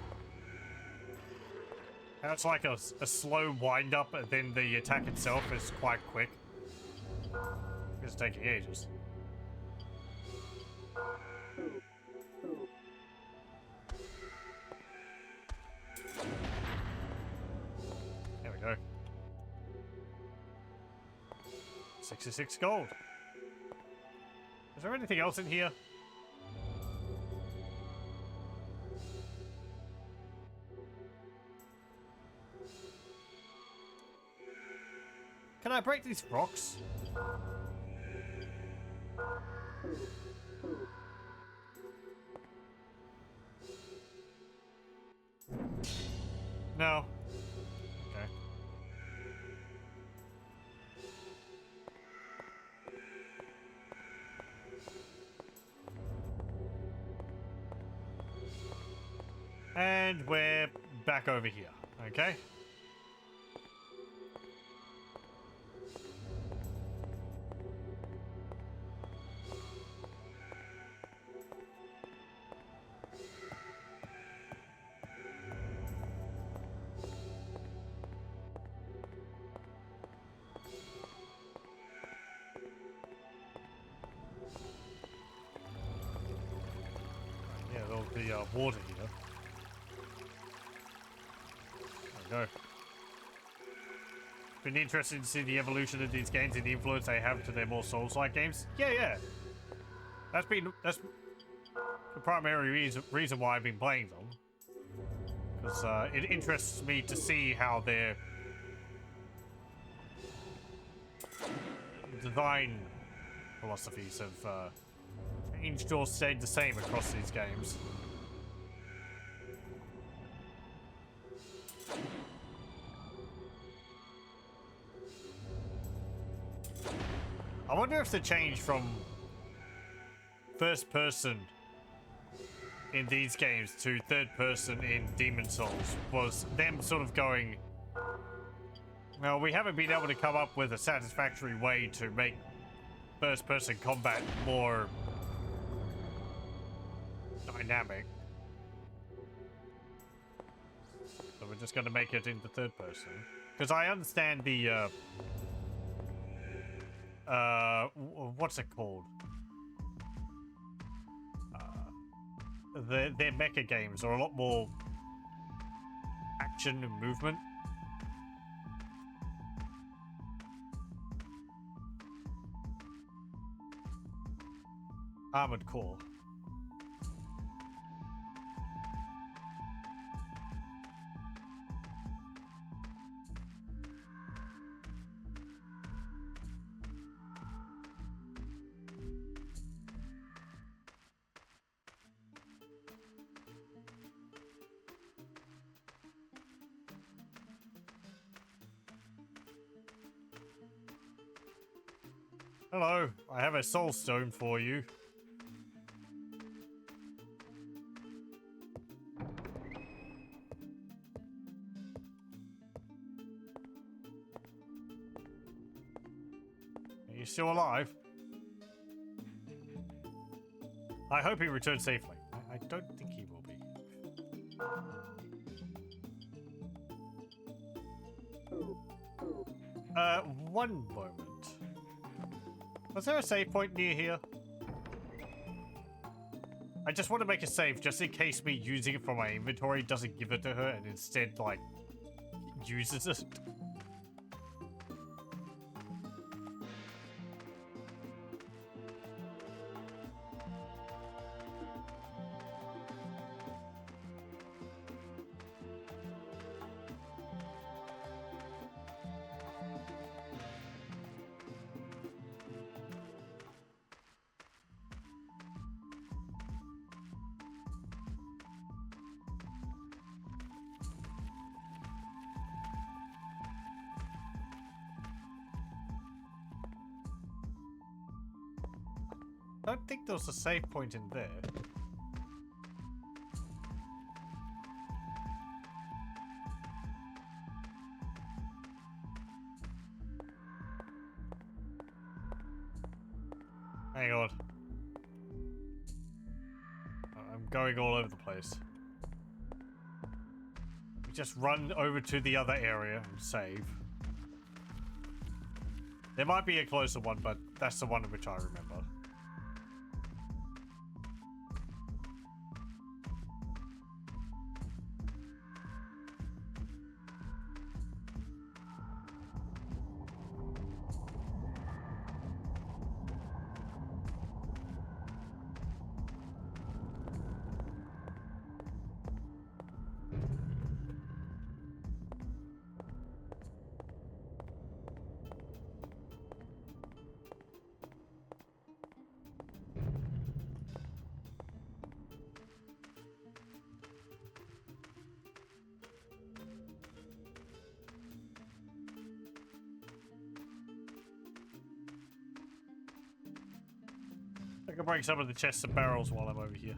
And it's like a slow wind up, and then the attack itself is quite quick. It's taking ages. There we go. 66 gold. Is there anything else in here? Can I break these rocks? No. Okay. And we're back over here, okay? Yeah, there'll be water here. There we go. Been interesting to see the evolution of these games and the influence they have to their more Souls-like games. Yeah. That's the primary reason why I've been playing them. Because it interests me to see how their design philosophies have changed or stayed the same across these games. I wonder if the change from first person in these games to third person in Demon Souls was them sort of going, well, we haven't been able to come up with a satisfactory way to make first person combat more dynamic. So we're just going to make it into third person. Because I understand the what's it called? Their mecha games are a lot more action and movement. Armored Core. Hello, I have a soul stone for you. Are you still alive? I hope he returned safely. I don't think he will be. One moment. Was there a save point near here? I just want to make a save just in case me using it from my inventory doesn't give it to her and instead, like, uses it. I don't think there was a save point in there. Hang on. I'm going all over the place. We just run over to the other area and save. There might be a closer one, but that's the one which I remember. I can break some of the chests and barrels while I'm over here.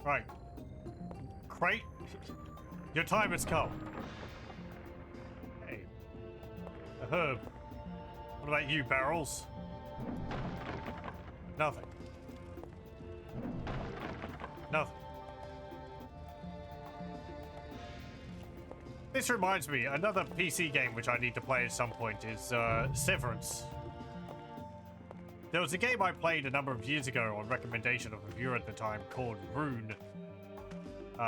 Right. Crate, your time has come. Hey. A herb. What about you, barrels? Nothing. Nothing. This reminds me, another PC game which I need to play at some point is Severance. There was a game I played a number of years ago on recommendation of a viewer at the time called Rune,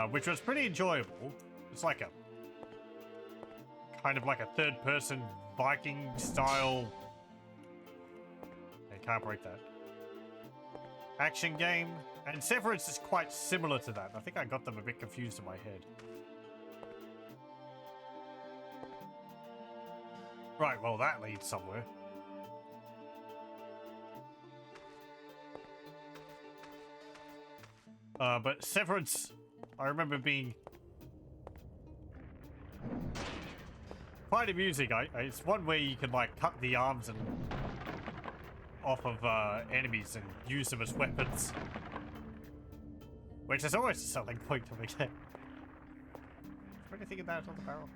which was pretty enjoyable. It's like a kind of like a third-person Viking style. I can't break that. Action game, and Severance is quite similar to that. I think I got them a bit confused in my head. Right, well that leads somewhere. But Severance, I remember being quite amusing. It's one where you can like cut the arms and off of enemies and use them as weapons, which is always a selling point of the game. Is there anything in that on the barrel?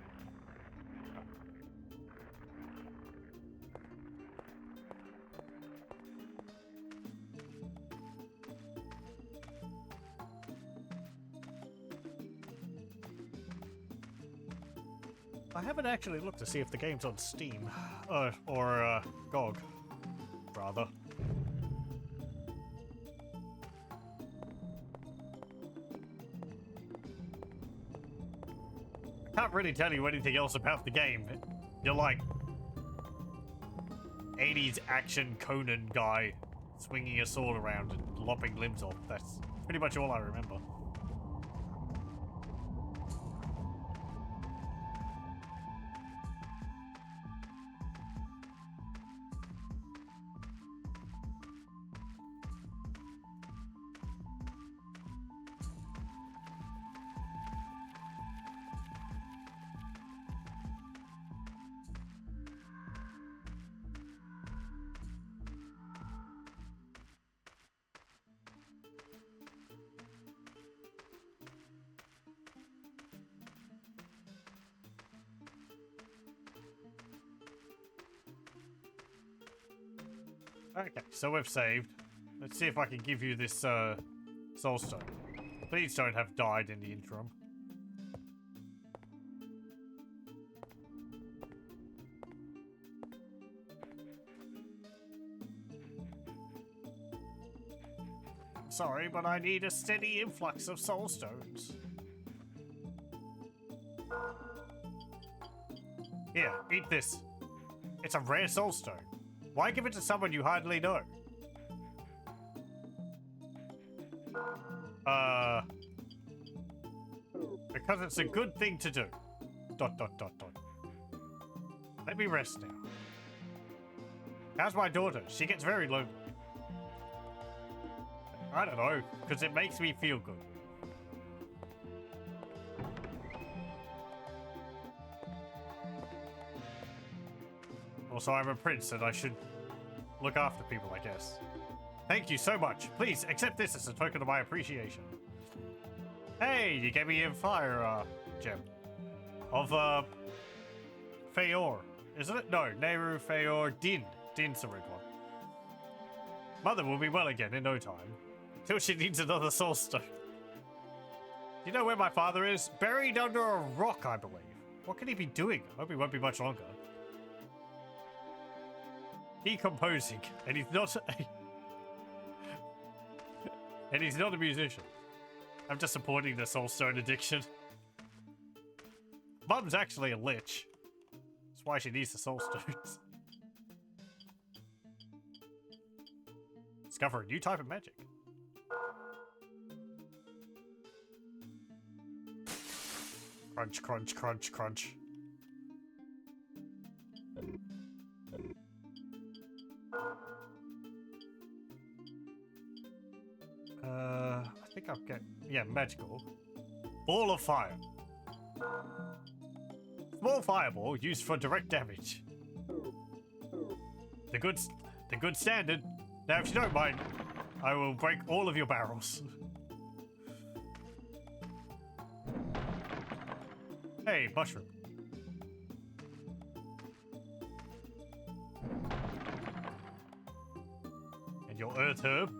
I haven't actually looked to see if the game's on Steam, or GOG, rather. I can't really tell you anything else about the game. You're like 80s action Conan guy swinging a sword around and lopping limbs off. That's pretty much all I remember. Okay, so we've saved. Let's see if I can give you this soul stone. Please don't have died in the interim. I'm sorry, but I need a steady influx of soul stones. Here, eat this. It's a rare soul stone. Why give it to someone you hardly know? Because it's a good thing to do. ... Let me rest now. How's my daughter? She gets very lonely. I don't know, because it makes me feel good. Also, I'm a prince and I should look after people, I guess. Thank you so much. Please accept this as a token of my appreciation. Hey, you gave me a fire gem. Of Feor, isn't it? No, Nehru Feor Din. Din's the red one. Mother will be well again in no time. Until she needs another soul stone. Do you know where my father is? Buried under a rock, I believe. What can he be doing? I hope he won't be much longer. Decomposing, and he's not and he's not a musician. I'm just supporting the soulstone addiction. Mum's actually a lich. That's why she needs the soulstones. Discover a new type of magic. Crunch, crunch, crunch, crunch. I think I'll get, yeah, magical. Ball of fire. Small fireball used for direct damage. The good standard. Now, if you don't mind, I will break all of your barrels. Hey, mushroom. And your earth herb.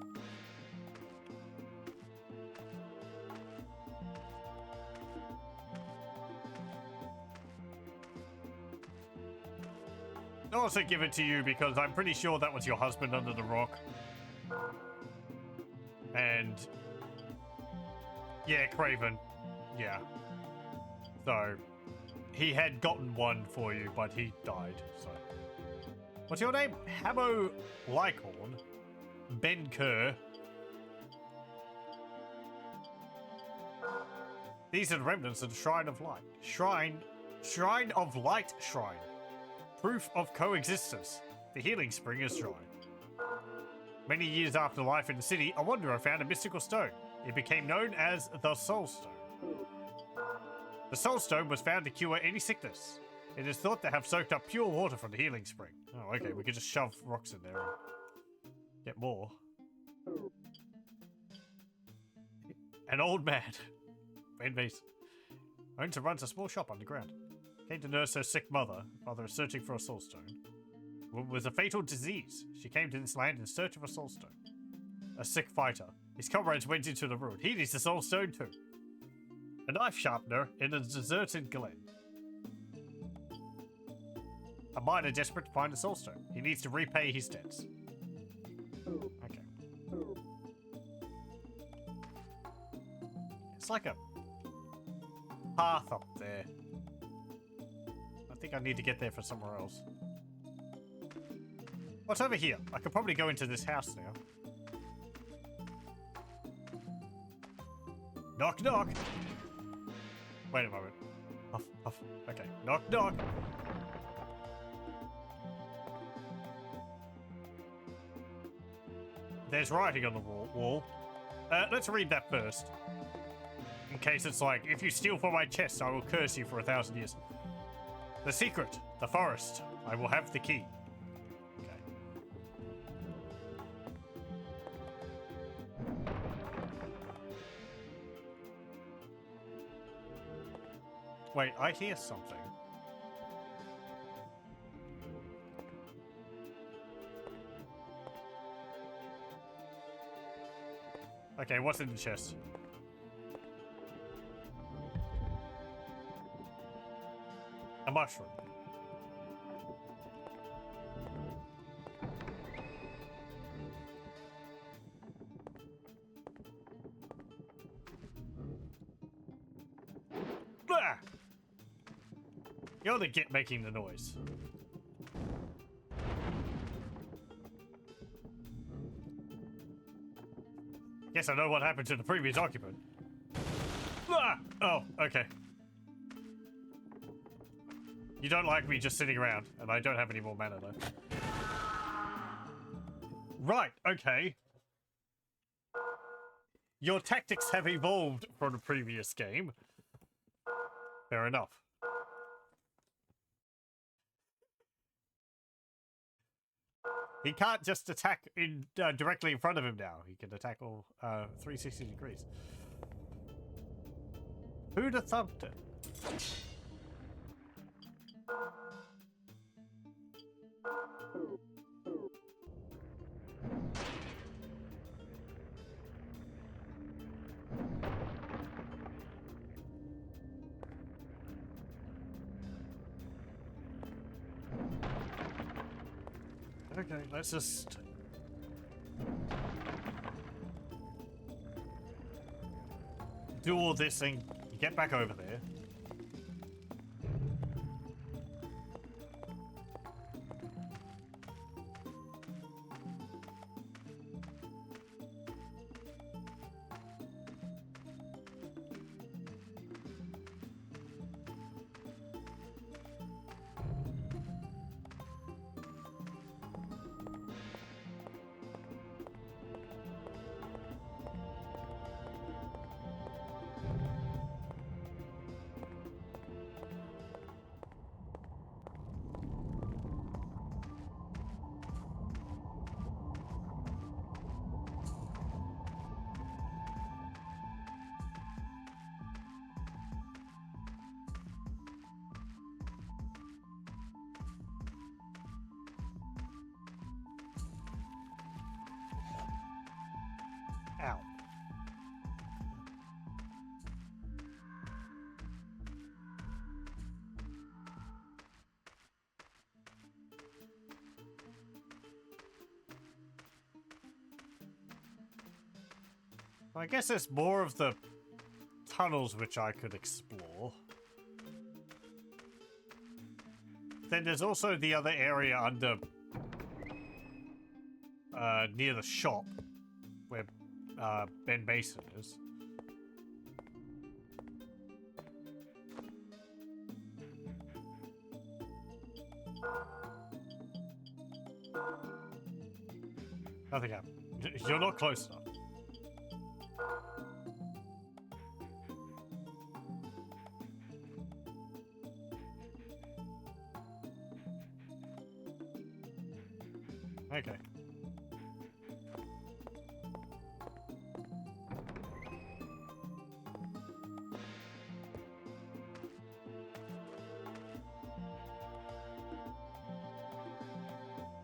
I'll also give it to you because I'm pretty sure that was your husband under the rock. And yeah, Craven. Yeah. So he had gotten one for you, but he died. So what's your name? Hamo Lycorn. Ben Kerr. These are the remnants of the Shrine of Light. Shrine of Light Shrine. Proof of coexistence. The healing spring is dry. Many years after life in the city, a wanderer found a mystical stone. It became known as the Soul Stone. The Soul Stone was found to cure any sickness. It is thought to have soaked up pure water from the healing spring. Oh, okay, we could just shove rocks in there and get more. An old man. Ben Mason. Owns and runs a small shop underground. Came to nurse her sick mother. Father is searching for a soul stone. It was a fatal disease. She came to this land in search of a soul stone. A sick fighter. His comrades went into the ruin. He needs a soul stone too. A knife sharpener in a deserted glen. A miner desperate to find a soul stone. He needs to repay his debts. Okay. It's like a path up there. I think I need to get there from somewhere else. What's over here? I could probably go into this house now. Knock, knock. Wait a moment. Huff, huff. Okay. Knock, knock. There's writing on the wall. Let's read that first. In case it's like, if you steal from my chest, I will curse you for 1,000 years. The secret, the forest. I will have the key. Okay. Wait, I hear something. Okay, what's in the chest? A mushroom. Blah! You're the git making the noise. Guess I know what happened to the previous occupant. Blah! Oh, okay. You don't like me just sitting around, and I don't have any more mana though. Right, okay. Your tactics have evolved from the previous game. Fair enough. He can't just attack in directly in front of him now. He can attack all 360 degrees. Who'd have thumped it? Okay, let's just... do all this and get back over there. I guess there's more of the tunnels which I could explore. Then there's also the other area under... near the shop, where Ben Mason is. Nothing happened. You're not close enough. Okay.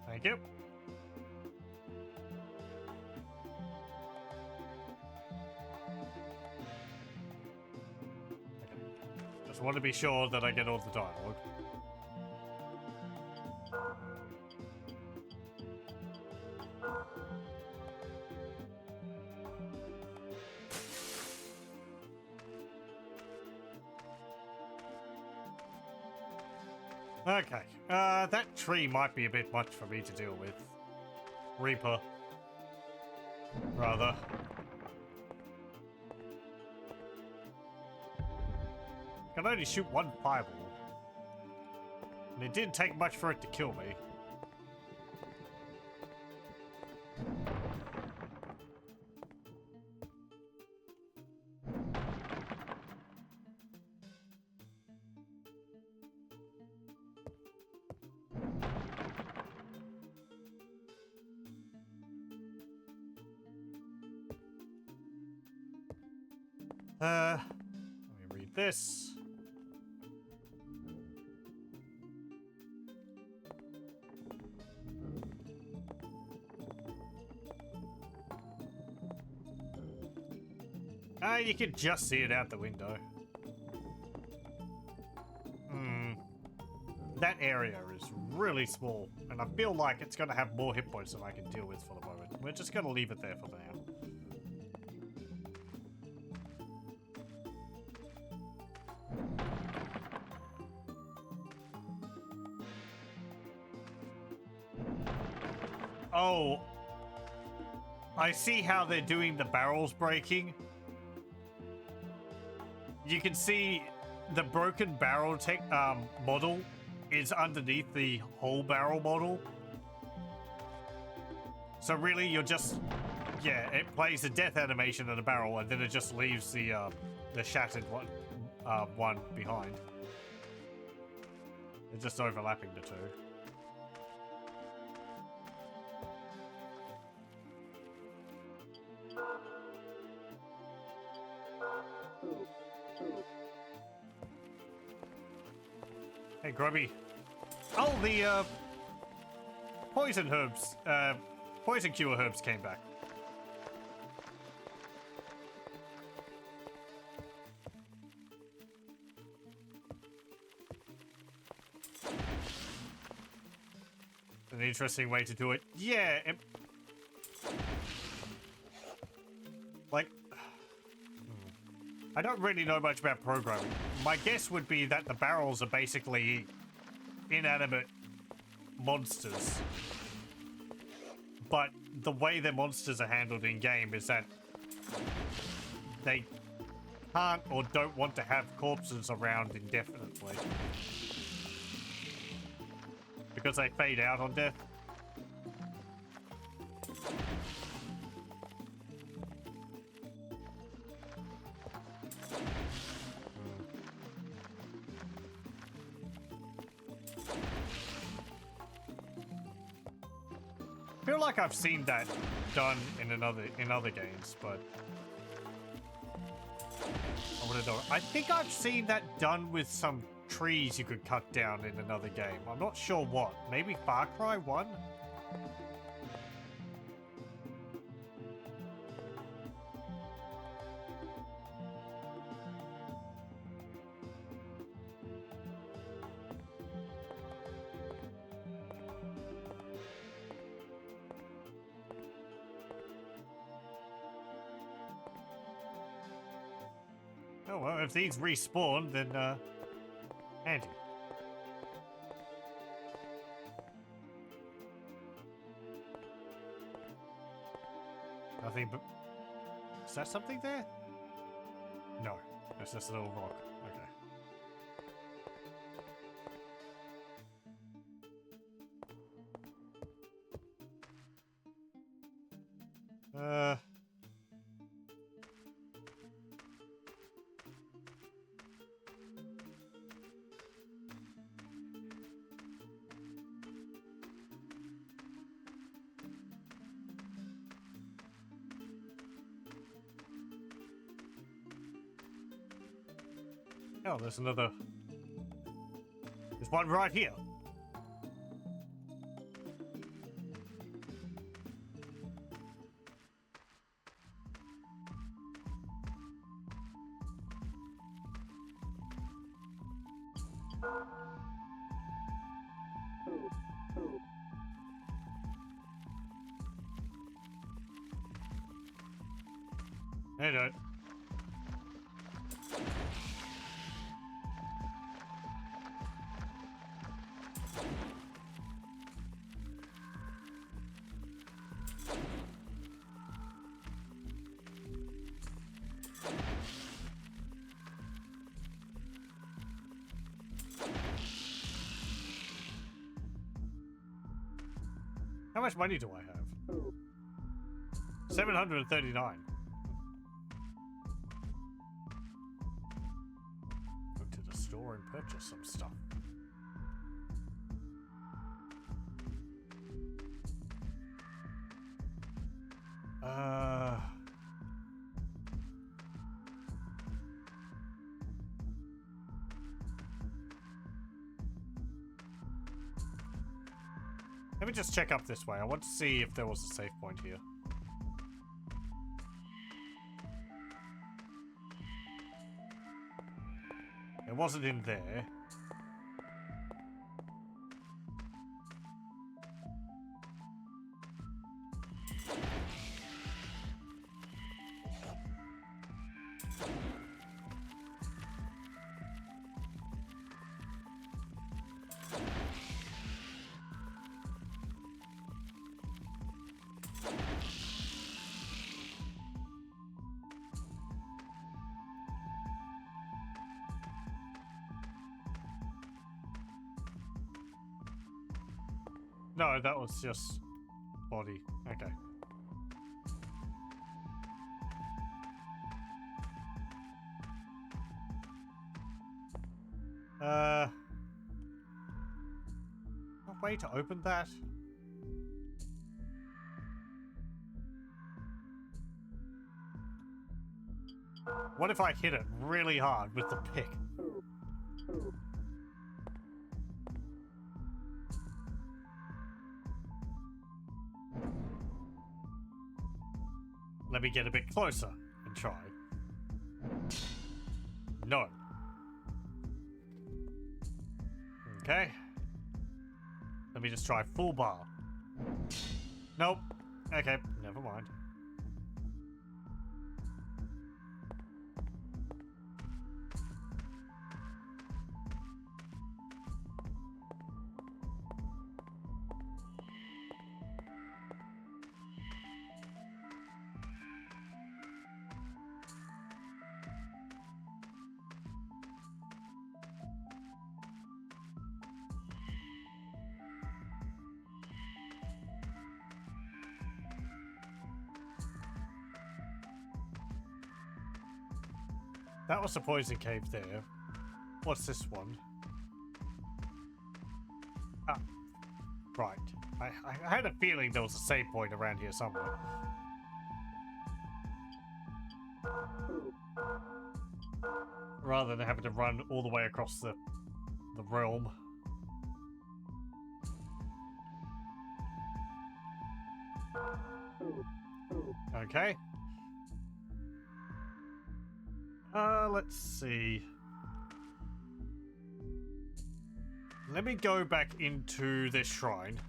Thank you. Just want to be sure that I get all the dialogue. Okay, that tree might be a bit much for me to deal with. Reaper. Rather. I can only shoot one fireball. And it didn't take much for it to kill me. Let me read this. You can just see it out the window. That area is really small, and I feel like it's going to have more hit points than I can deal with for the moment. We're just going to leave it there for now. Oh, I see how they're doing the barrels breaking. You can see the broken barrel model is underneath the whole barrel model. So really, you're just, yeah, it plays the death animation of the barrel, and then it just leaves the shattered one behind. They're just overlapping the two. Hey, Grubby. Oh, the poison herbs, poison cure herbs came back. An interesting way to do it. Yeah, like, I don't really know much about programming. My guess would be that the barrels are basically inanimate monsters. But the way their monsters are handled in game is that they can't or don't want to have corpses around indefinitely. Because they fade out on death. I feel like I've seen that done in other games, but I want to know. I think I've seen that done with some trees you could cut down in another game. I'm not sure what. Maybe Far Cry 1? Oh well, if these respawn, then handy. Nothing but... Is that something there? No, that's just a little rock. Okay. Oh, there's another. There's one right here. Hey, don't. How much money do I have? 739. Go to the store and purchase some stuff. Let me just check up this way. I want to see if there was a save point here. It wasn't in there. No, that was just body. Okay. A way to open that? What if I hit it really hard with the pick? Let me get a bit closer and try. No. Okay. Let me just try full bar. Nope. Okay, never mind. That was the poison cave there. What's this one? Ah, right. I had a feeling there was a save point around here somewhere. Rather than having to run all the way across the realm. Okay. Let's see. Let me go back into this shrine.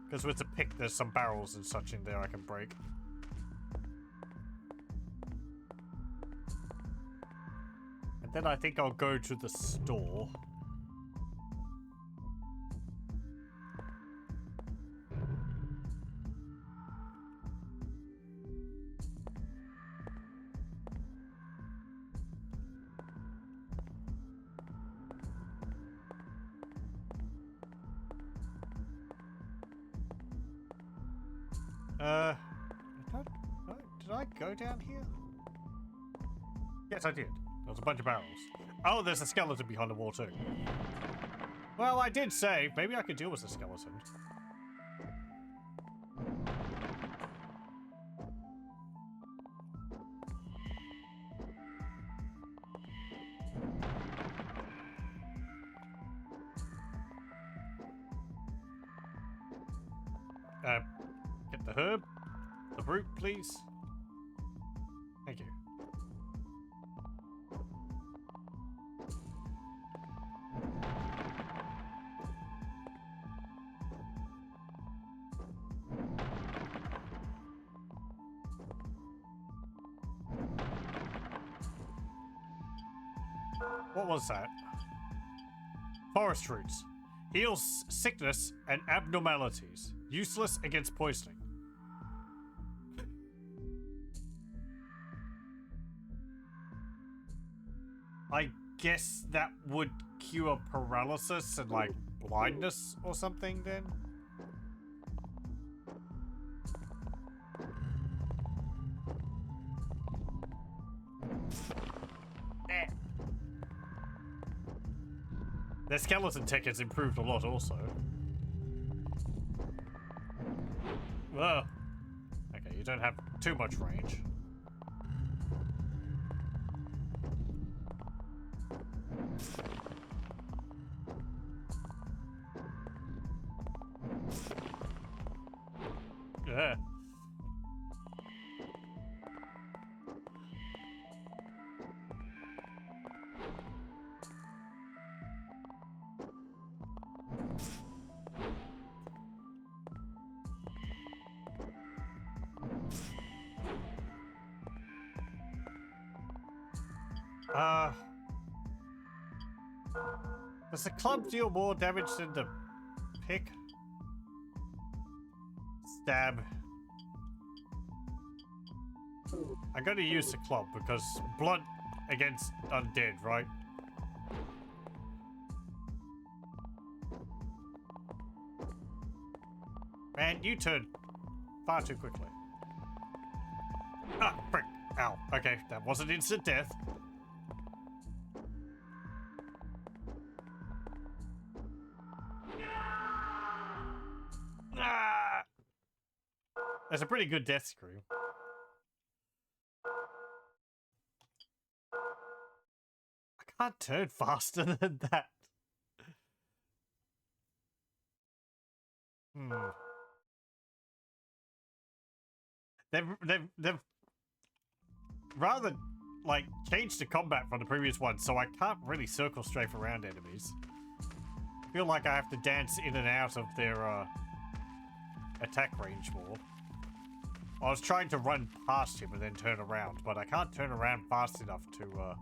Because with the pick, there's some barrels and such in there I can break. Then I think I'll go to the store. Did I go down here? Yes, I did. There's a bunch of barrels. Oh, there's a skeleton behind the wall too. Well, I did save. Maybe I could deal with the skeleton. Get the herb. The root, please. Thank you. What was that? Forest roots. Heals sickness and abnormalities. Useless against poisoning. I guess that would cure paralysis and like blindness or something then? Their skeleton tech has improved a lot also. Whoa. Okay, you don't have too much range. Yeah. Does the club deal more damage than the pick? Stab. I'm gonna use the club because blunt against undead, right? Man, you turn far too quickly. Ah, frick. Ow. Okay, that wasn't instant death. Ah! That's a pretty good death scream. I can't turn faster than that. They've rather like changed the combat from the previous one, so I can't really circle strafe around enemies. I feel like I have to dance in and out of their attack range more. I was trying to run past him and then turn around, but I can't turn around fast enough to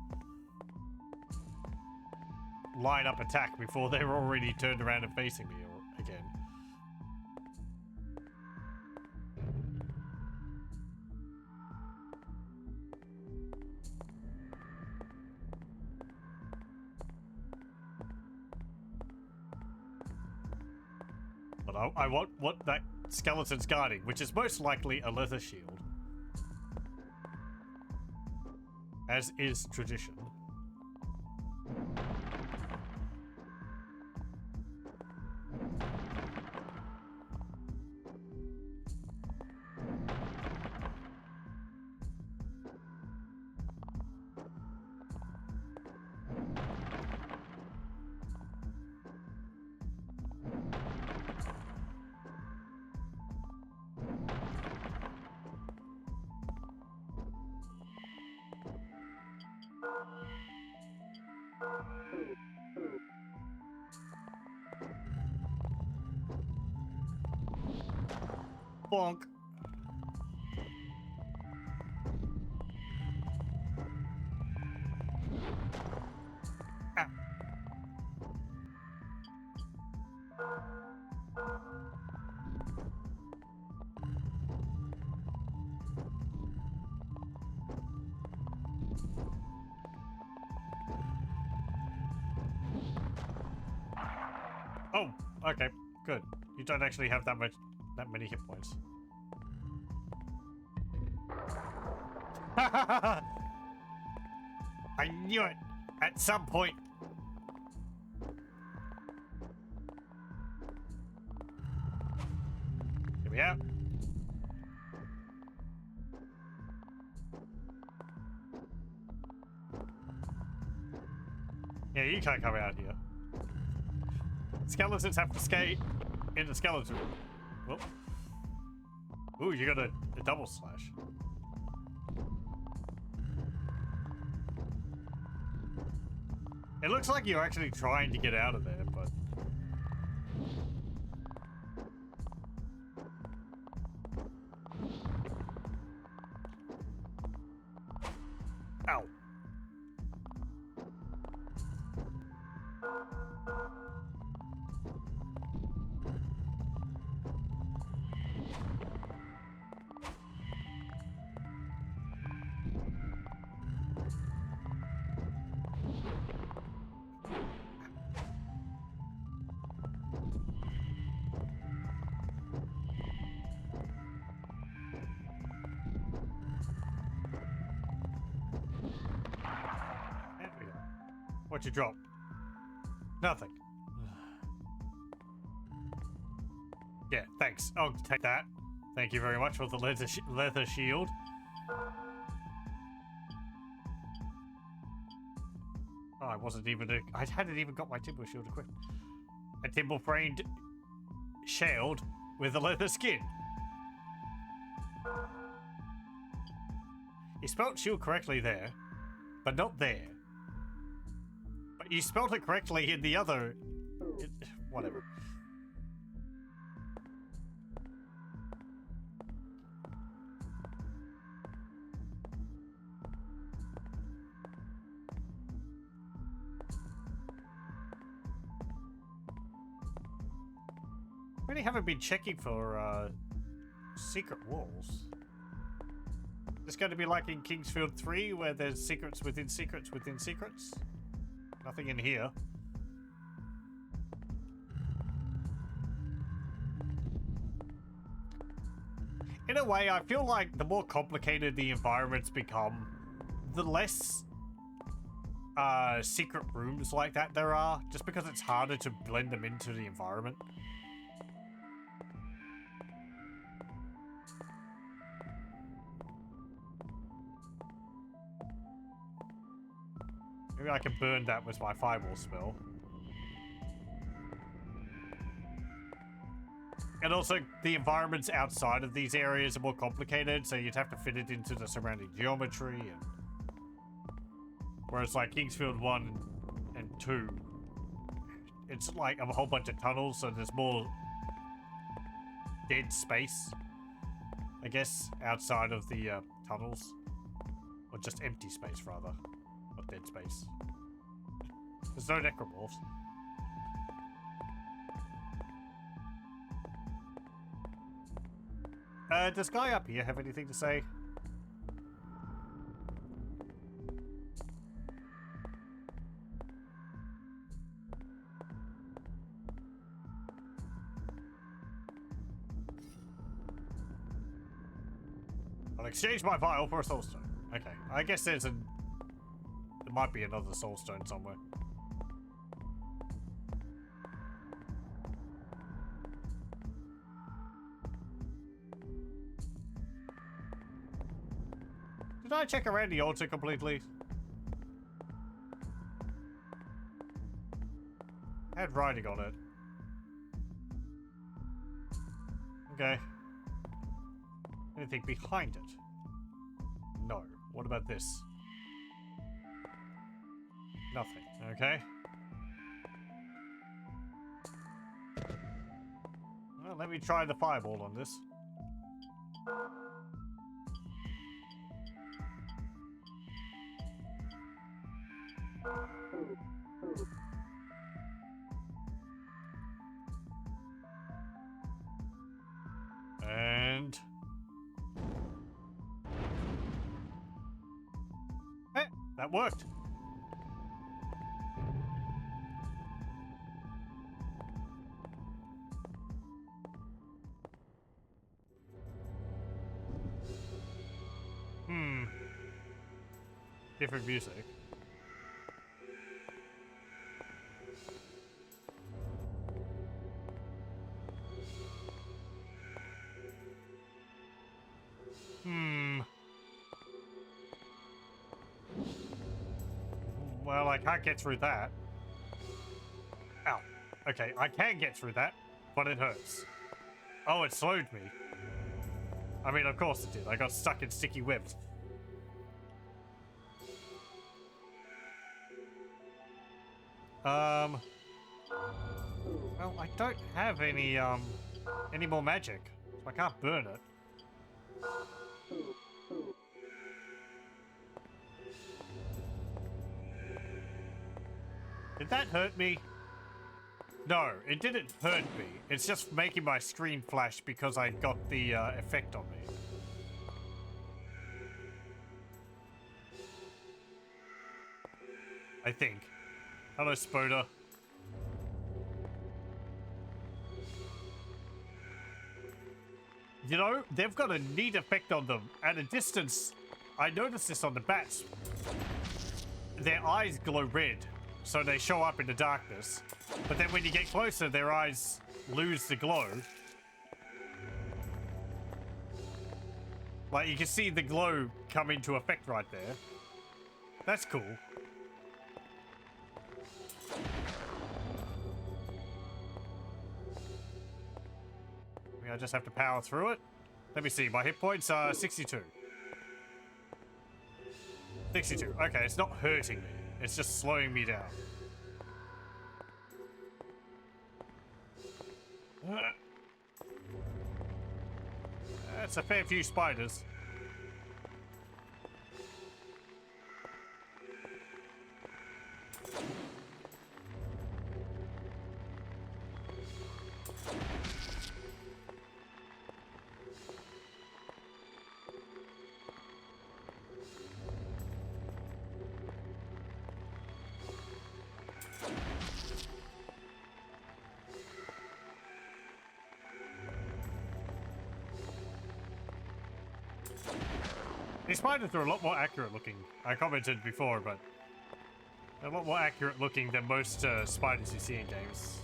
line up attack before they're already turned around and facing me again. But I want what that skeleton's guarding, which is most likely a leather shield. As is tradition. Bonk. okay, good. You don't actually have that many hit points. I knew it! At some point. Here we are. Yeah, you can't come out here. Skeletons have to skate in the skeleton room. Oh. Ooh, you got a double slash. It looks like you're actually trying to get out of there, but... Ow. What'd you drop? Nothing. Yeah, thanks. I'll take that. Thank you very much for the leather shield. Oh, I wasn't even... I hadn't even got my timber shield equipped. A timber-framed shield with a leather skin. You spelled shield correctly there, but not there. But you spelled it correctly in the other... whatever. Really haven't been checking for secret walls. It's going to be like in Kingsfield 3 where there's secrets within secrets within secrets. Nothing in here. In a way, I feel like the more complicated the environments become, the less secret rooms like that there are, just because it's harder to blend them into the environment. Maybe I can burn that with my fireball spell. And also, the environments outside of these areas are more complicated, so you'd have to fit it into the surrounding geometry. And... whereas, like, Kingsfield 1 and 2, it's like a whole bunch of tunnels, so there's more dead space, I guess, outside of the tunnels. Or just empty space, rather. Not dead space. There's no necromorphs. Does guy up here have anything to say? I'll exchange my vial for a soulstone. Okay, I guess there might be another soulstone somewhere. Did I check around the altar completely? I had writing on it. Okay. Anything behind it? No. What about this? Nothing. Okay. Well, let me try the fireball on this. And... hey, that worked. different music. Well, I can't get through that. Ow. Okay, I can get through that, but it hurts. Oh, it slowed me. I mean, of course it did. I got stuck in sticky webs. Well, I don't have any more magic, so I can't burn it. Did that hurt me? No, it didn't hurt me. It's just making my screen flash because I got the effect on me. I think. Hello, Spoda. You know, they've got a neat effect on them. At a distance, I noticed this on the bats. Their eyes glow red, so they show up in the darkness. But then when you get closer, their eyes lose the glow. Like, you can see the glow come into effect right there. That's cool. I just have to power through it. Let me see, my hit points are 62. 62. Okay, it's not hurting me. It's just slowing me down. That's a fair few spiders. These spiders are a lot more accurate looking. I commented before, but they're a lot more accurate looking than most spiders you see in games.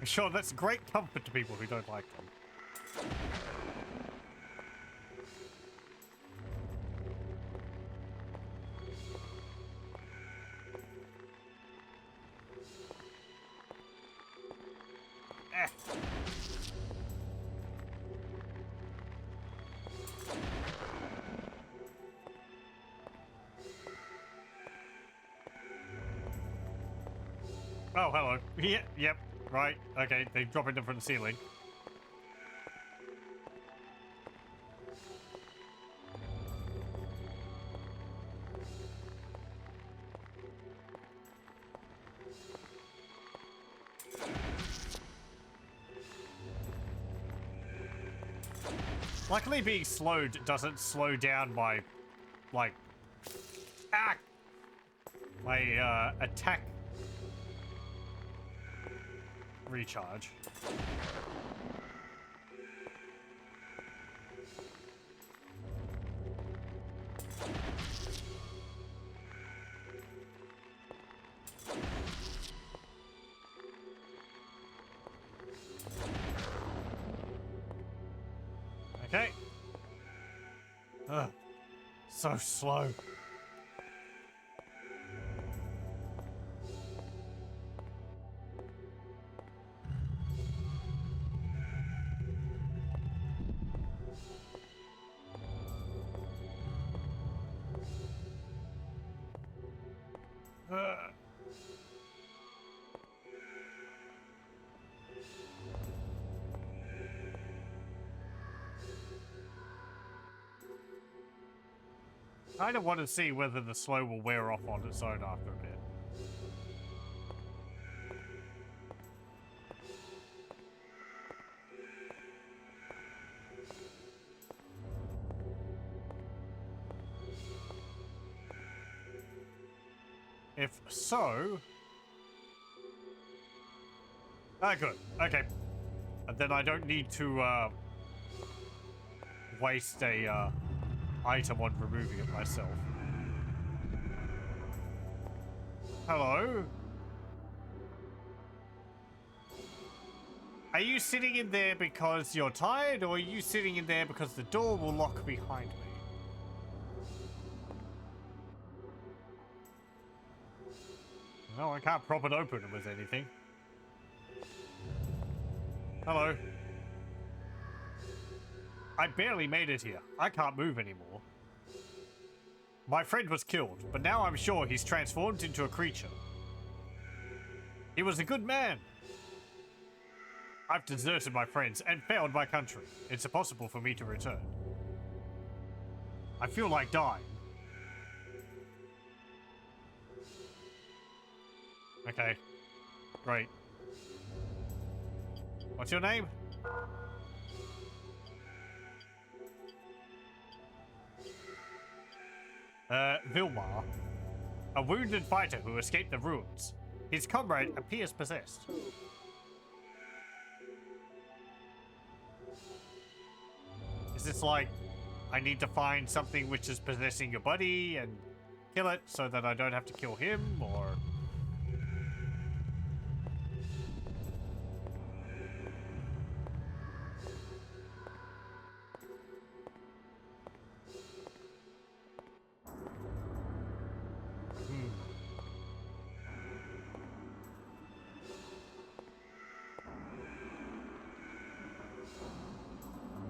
Sure, that's great comfort to people who don't like them. Eh. Oh, hello. Yeah, yep. Right, okay, they drop it from the ceiling. Luckily being slowed doesn't slow down my, like, my attack recharge. Okay. Ugh. So slow. I kind of want to see whether the slow will wear off on its own after a bit. If so... Ah, good. Okay. And then I don't need to, waste a, item on removing it myself. Hello? Are you sitting in there because you're tired, or are you sitting in there because the door will lock behind me? No, I can't prop it open with anything. Hello. I barely made it here. I can't move anymore. My friend was killed, but now I'm sure he's transformed into a creature. He was a good man. I've deserted my friends and failed my country. It's impossible for me to return. I feel like dying. Okay. Great. What's your name? Vilmar. A wounded fighter who escaped the ruins. His comrade appears possessed. Is this like, I need to find something which is possessing your buddy and kill it so that I don't have to kill him, or...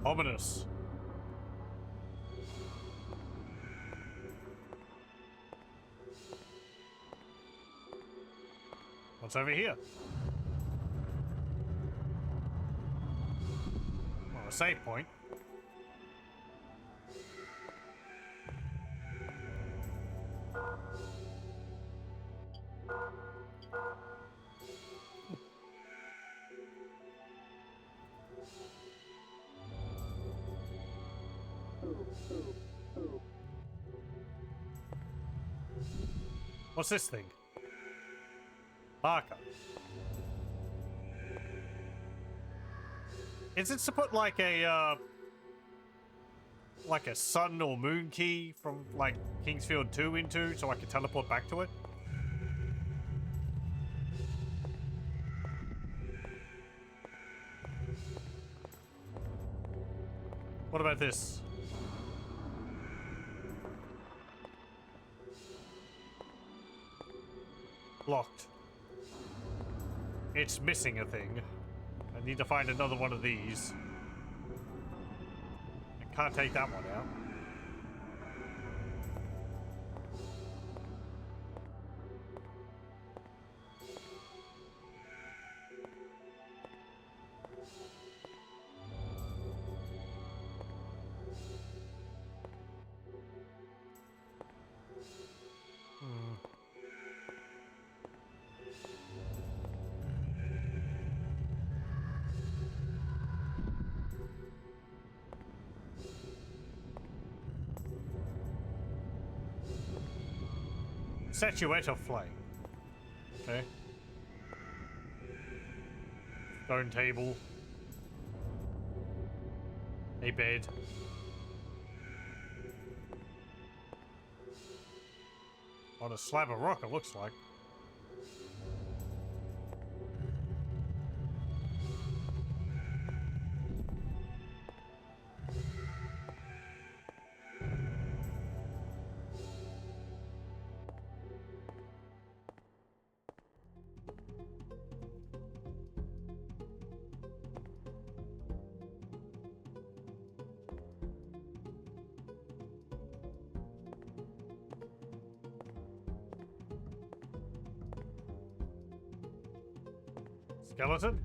Ominous. What's over here? Well, a save point. What's this thing? Marker. Is it to put like a sun or moon key from like Kingsfield 2 into so I can teleport back to it? What about this? Locked. It's missing a thing. I need to find another one of these. I can't take that one out. Statuette of flame. Okay. Stone table. A bed. On a slab of rock, it looks like. Skeleton?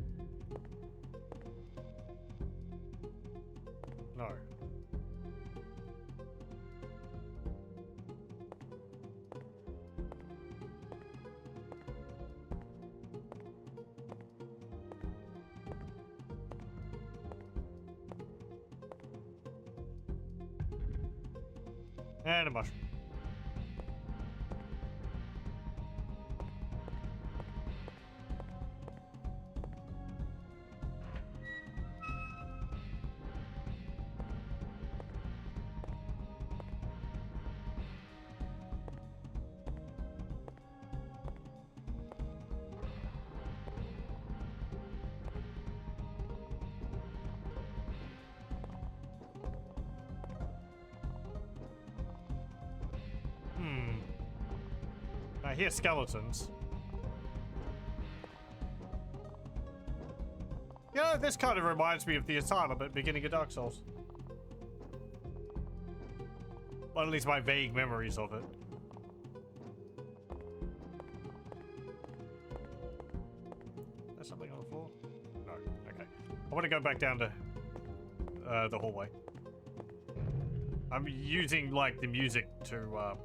No. And a mushroom. hear skeletons. You know, this kind of reminds me of the asylum at beginning of Dark Souls. Or at least my vague memories of it. There's something on the floor? No. Okay. I want to go back down to the hallway. I'm using, like, the music to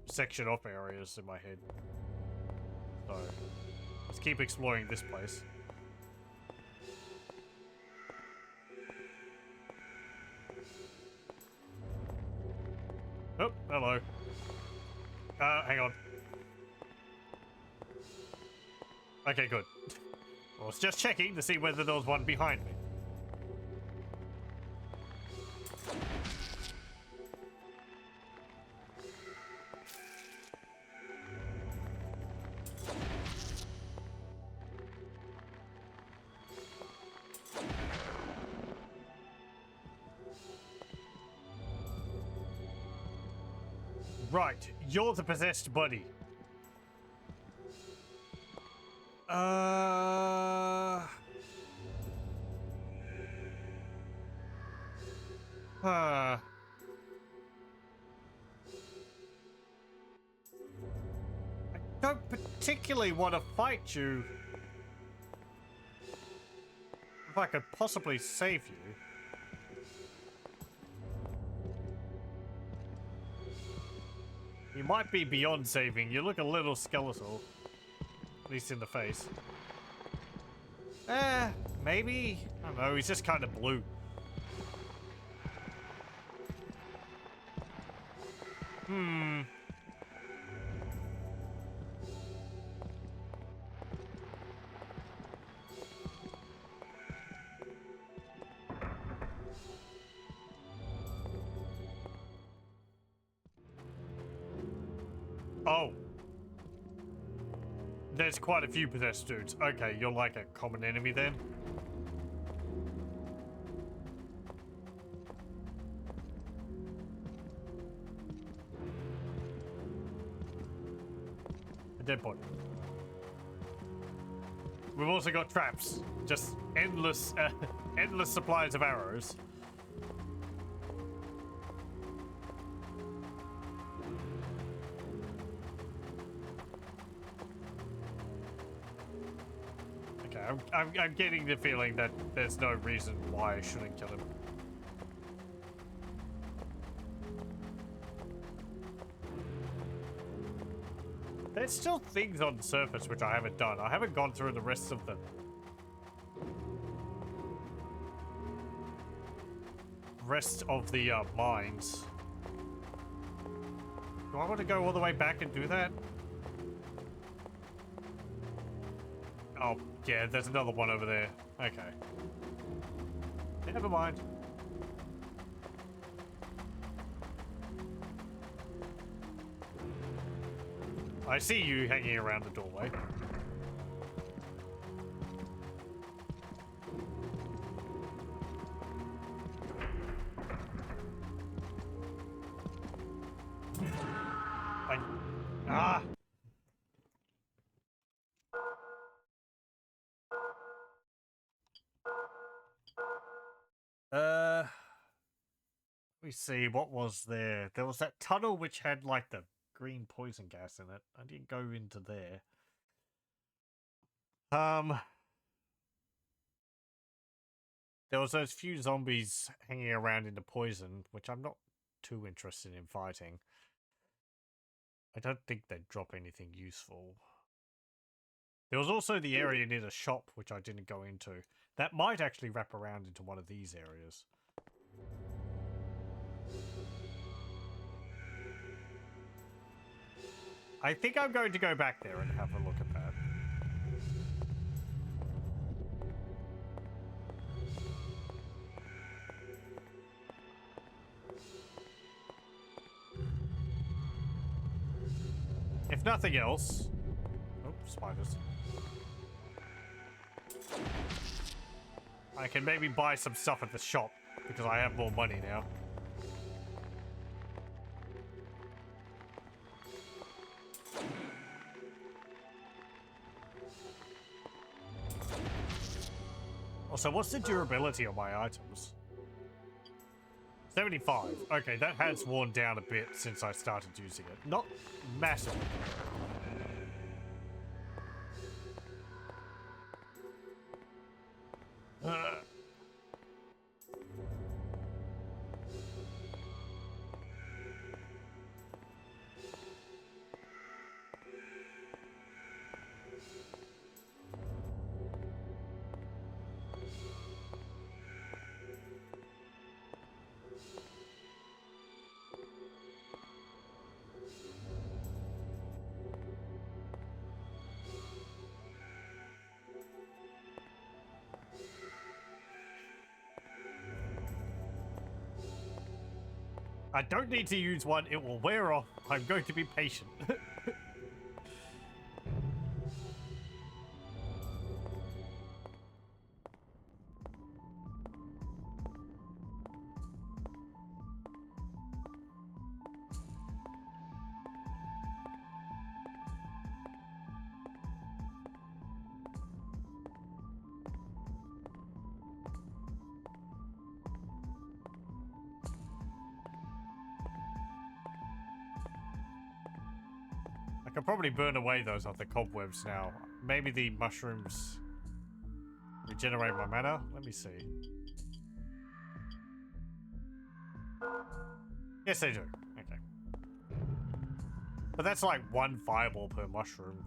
section off areas in my head. So, let's keep exploring this place. Oh, hello. Hang on. Okay, good. I was just checking to see whether there was one behind me. Right, you're the possessed buddy. I don't particularly want to fight you. If I could possibly save you. You might be beyond saving. You look a little skeletal. At least in the face. Maybe? I don't know, he's just kind of blue. Oh. There's quite a few possessed dudes. Okay, you're like a common enemy then? A dead body. We've also got traps. Just endless, endless supplies of arrows. I'm getting the feeling that there's no reason why I shouldn't kill him. There's still things on the surface which I haven't done. I haven't gone through the rest of the mines. Do I want to go all the way back and do that? Oh, yeah, there's another one over there. Okay. Never mind. I see you hanging around the doorway. Ah! Let me see, what was there? There was that tunnel which had like the green poison gas in it. I didn't go into there. There was those few zombies hanging around in the poison, which I'm not too interested in fighting. I don't think they'd drop anything useful. There was also the area near the shop, which I didn't go into. That might actually wrap around into one of these areas. I think I'm going to go back there and have a look at that. If nothing else... Oh, spiders. I can maybe buy some stuff at the shop, because I have more money now. So what's the durability of my items? 75. Okay, that has worn down a bit since I started using it. Not massive. I don't need to use one, it will wear off. I'm going to be patient. I can probably burn away those other cobwebs now. Maybe the mushrooms regenerate my mana? Let me see. Yes, they do. Okay. But that's like one fireball per mushroom.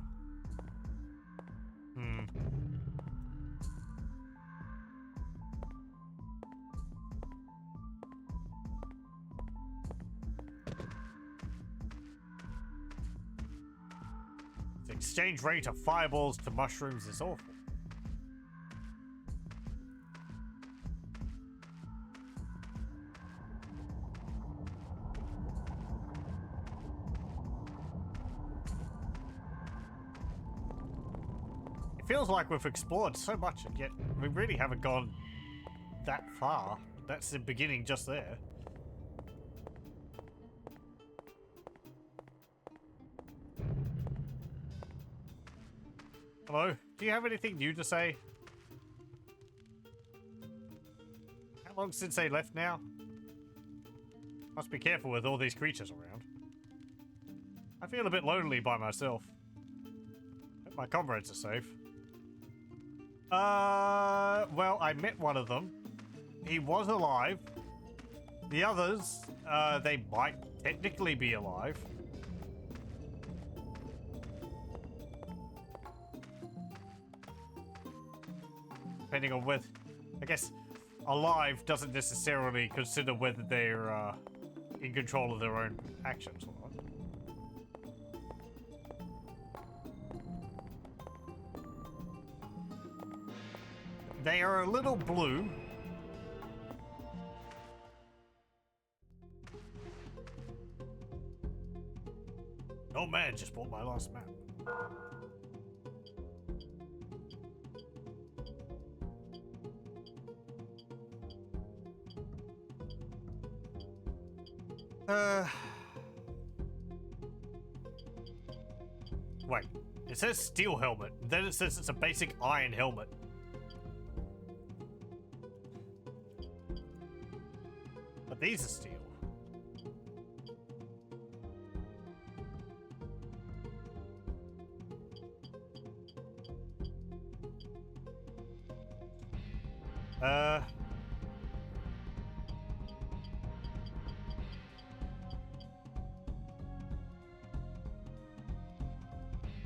The exchange rate of fireballs to mushrooms is awful. It feels like we've explored so much and yet we really haven't gone that far. That's the beginning just there. Hello? Do you have anything new to say? How long since they left now? Must be careful with all these creatures around. I feel a bit lonely by myself. Hope my comrades are safe. Well, I met one of them. He was alive. The others, they might technically be alive. Depending on whether, I guess, alive doesn't necessarily consider whether they're in control of their own actions or not. They are a little blue. Oh man, just bought my last map. Wait, it says steel helmet, then it says it's a basic iron helmet. But these are steel.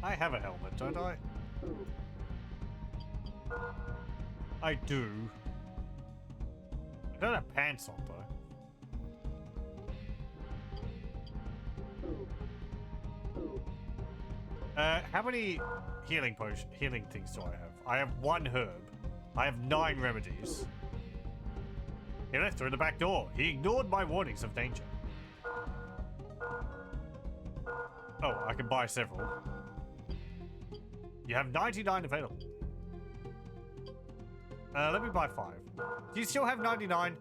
I have a helmet, don't I? I do. I don't have pants on, though. How many healing things do I have? I have 1 herb. I have 9 remedies. He left through the back door. He ignored my warnings of danger. Oh, I can buy several. You have 99 available. Let me buy 5. Do you still have 99?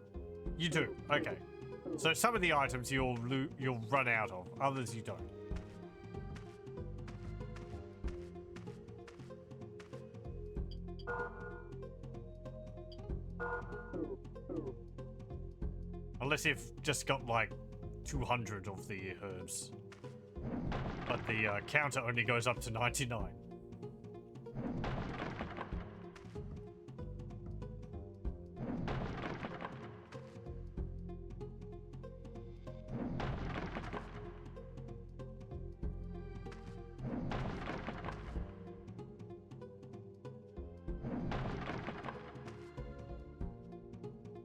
You do. Okay. So some of the items you'll run out of. Others you don't. Unless you've just got like 200 of the herbs. But the counter only goes up to 99.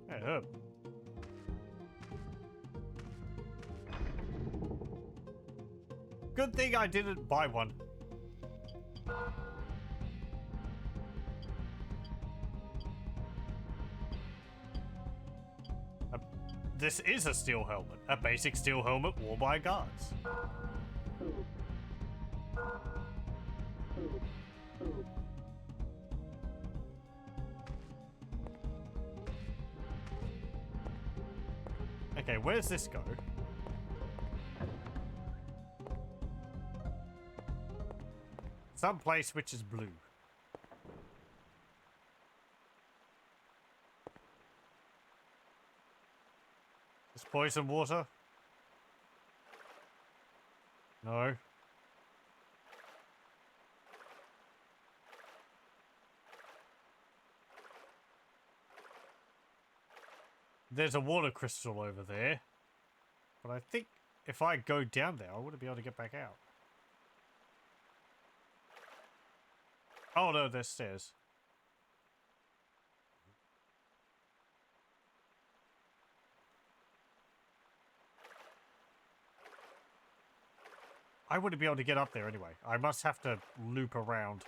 Hey, herb. Good thing I didn't buy one. This is a steel helmet. A basic steel helmet worn by guards. Okay, where's this go? Some place which is blue. Is poison water? No. There's a water crystal over there. But I think if I go down there, I wouldn't be able to get back out. Oh no, there's stairs. I wouldn't be able to get up there anyway. I must have to loop around.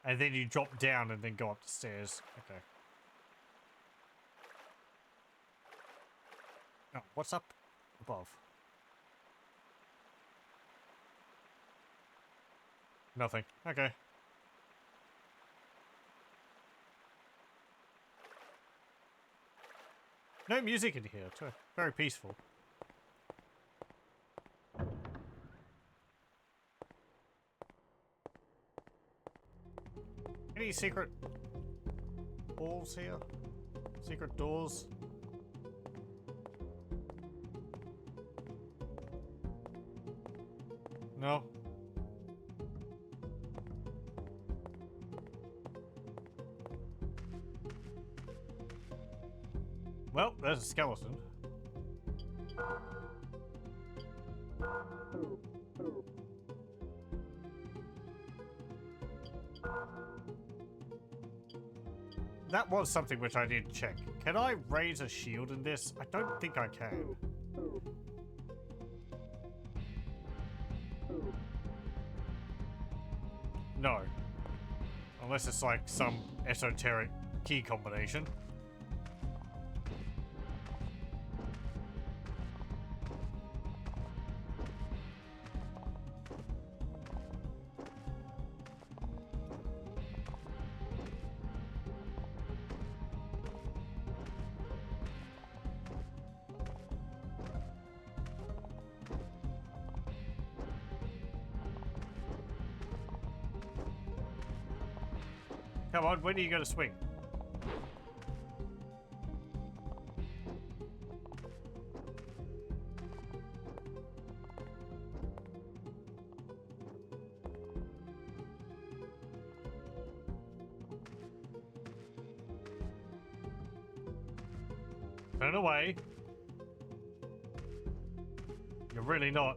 And then you drop down and then go up the stairs. Okay. Oh, what's up above? Nothing. Okay. No music in here, too. Very peaceful. Any secret walls here? Secret doors? No. Well, there's a skeleton. That was something which I did check. Can I raise a shield in this? I don't think I can. No. Unless it's like some esoteric key combination. Come on, when are you going to swing? Turn away. You're really not.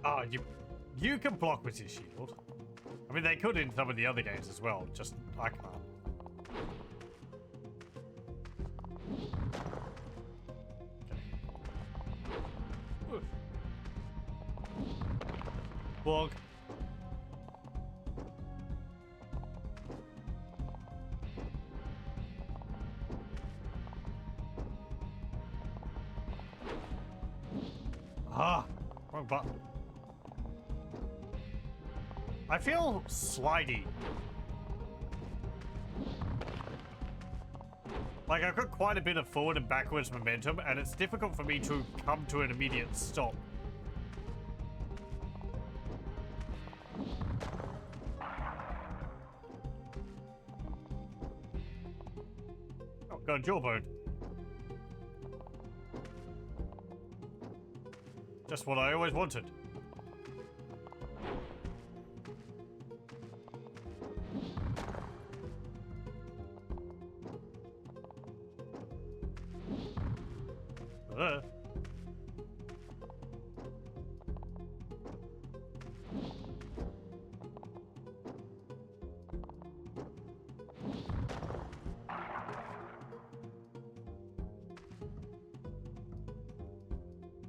Ah, you can block with your shield. I mean, they could in some of the other games as well, just I can't. Okay. Bog. Ah, wrong button. I feel slidey. Like, I've got quite a bit of forward and backwards momentum, and it's difficult for me to come to an immediate stop. Oh, got a jawbone. Just what I always wanted.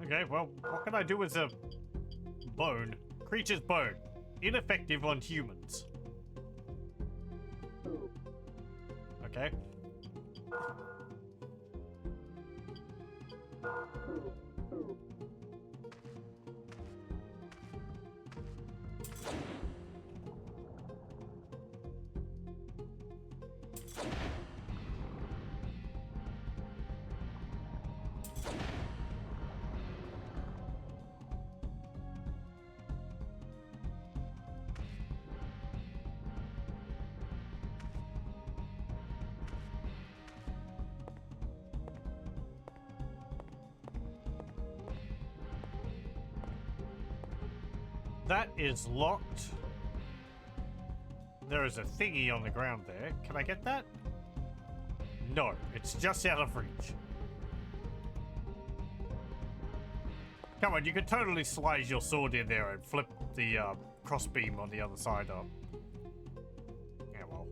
Okay, well, what can I do with a bone? Creature's bone. Ineffective on humans. Okay. That is locked. There is a thingy on the ground there. Can I get that? No, it's just out of reach. Come on, you could totally slide your sword in there and flip the crossbeam on the other side up. Yeah, well.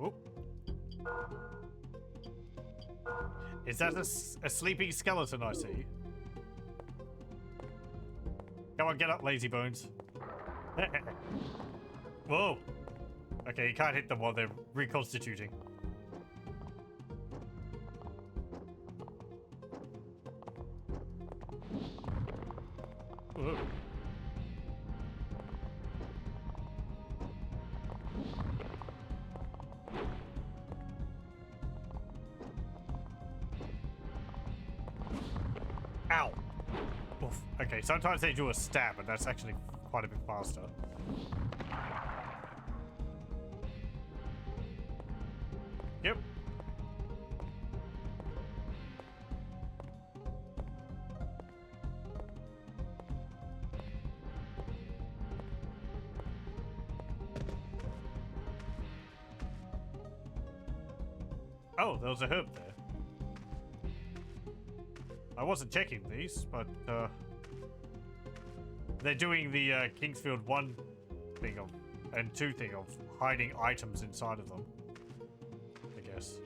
Oh. Is that a sleeping skeleton I see? Come on, get up, lazy bones. Whoa. Okay, you can't hit them while they're reconstituting. Whoa. Ow. Oof. Okay, sometimes they do a stab, and that's actually quite a bit faster. Yep. Oh, there was a herb there. I wasn't checking these, but they're doing the Kingsfield 1 thing of, and 2 thing of hiding items inside of them, I guess.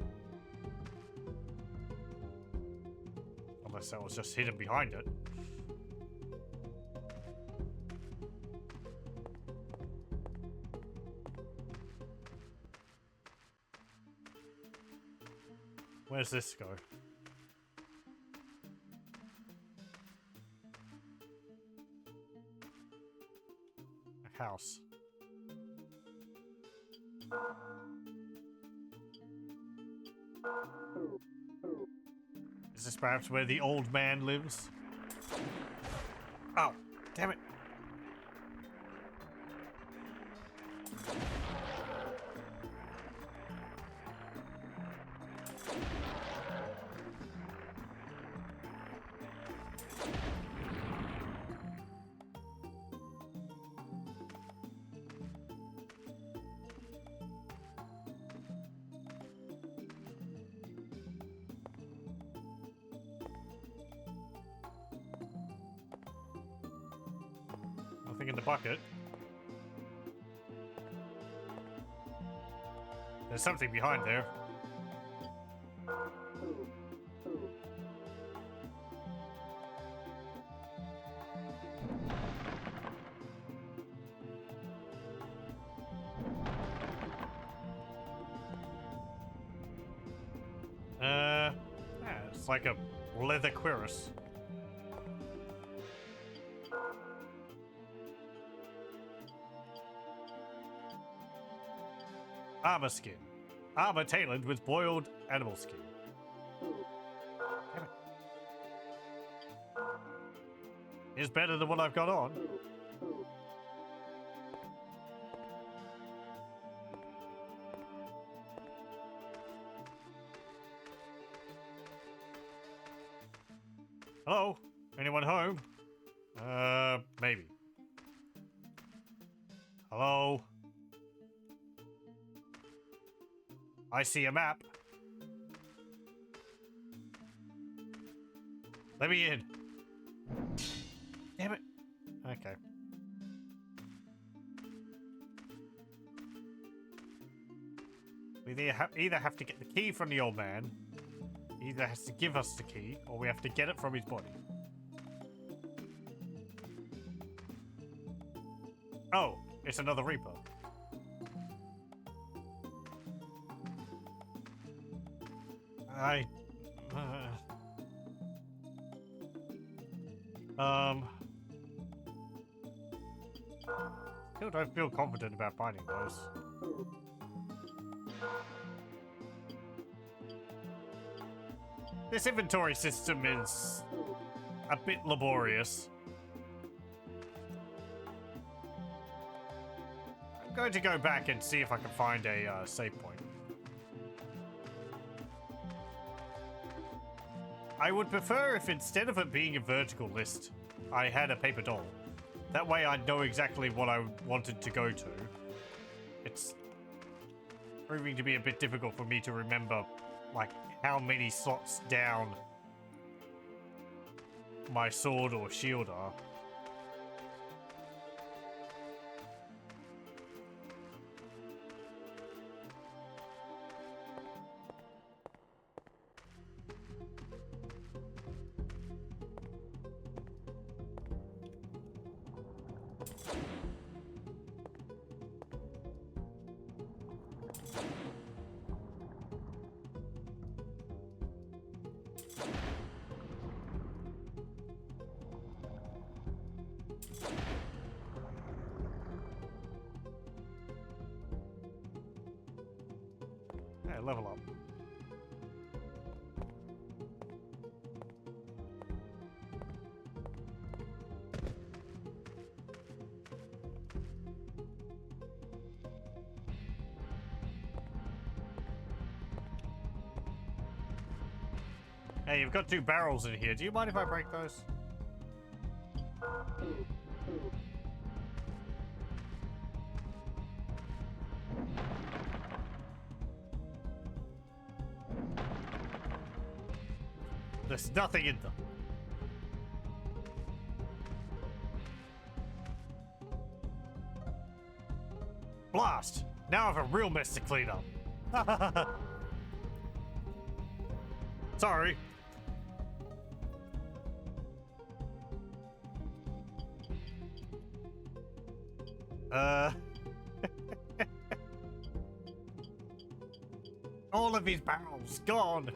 Unless that was just hidden behind it. Where's this go? A house. Is this perhaps where the old man lives? Oh, damn it. nothing in the bucket. There's something behind there. Yeah, it's like a leather cuirass. Armor skin. Armor tailored with boiled animal skin. Damn it. Is better than what I've got on. Hello? Anyone home? Maybe. Hello? I see a map. Let me in. Damn it. Okay. We either have to get the key from the old man, he either has to give us the key, or we have to get it from his body. Oh, it's another Reaper. Still don't feel confident about finding those. This inventory system is a bit laborious. I'm going to go back and see if I can find a save point. I would prefer if instead of it being a vertical list, I had a paper doll. That way I know exactly what I wanted to go to. It's proving to be a bit difficult for me to remember, like, how many slots down my sword or shield are. Yeah, level up. Hey, you've got 2 barrels in here. Do you mind if I break those? There's nothing in them. Blast! Now I have a real mess to clean up. Sorry. All of his barrels gone.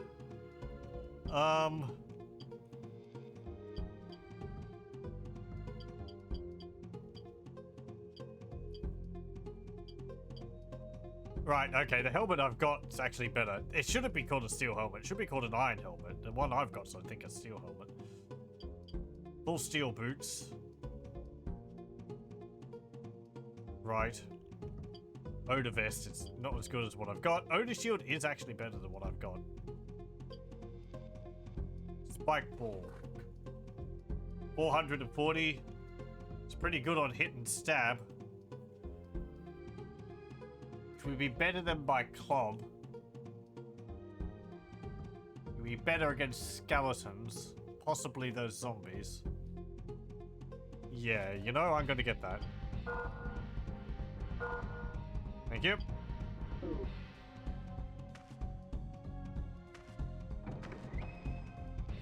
Right, okay, the helmet I've got is actually better. It shouldn't be called a steel helmet. It should be called an iron helmet. The one I've got is, I think, a steel helmet. Full steel boots. Right. Odor vest, it's not as good as what I've got. Odor shield is actually better than what I've got. Spike ball. 440. It's pretty good on hit and stab. Which would be better than my club. It would be better against skeletons. Possibly those zombies. Yeah, you know I'm gonna get that. Thank you.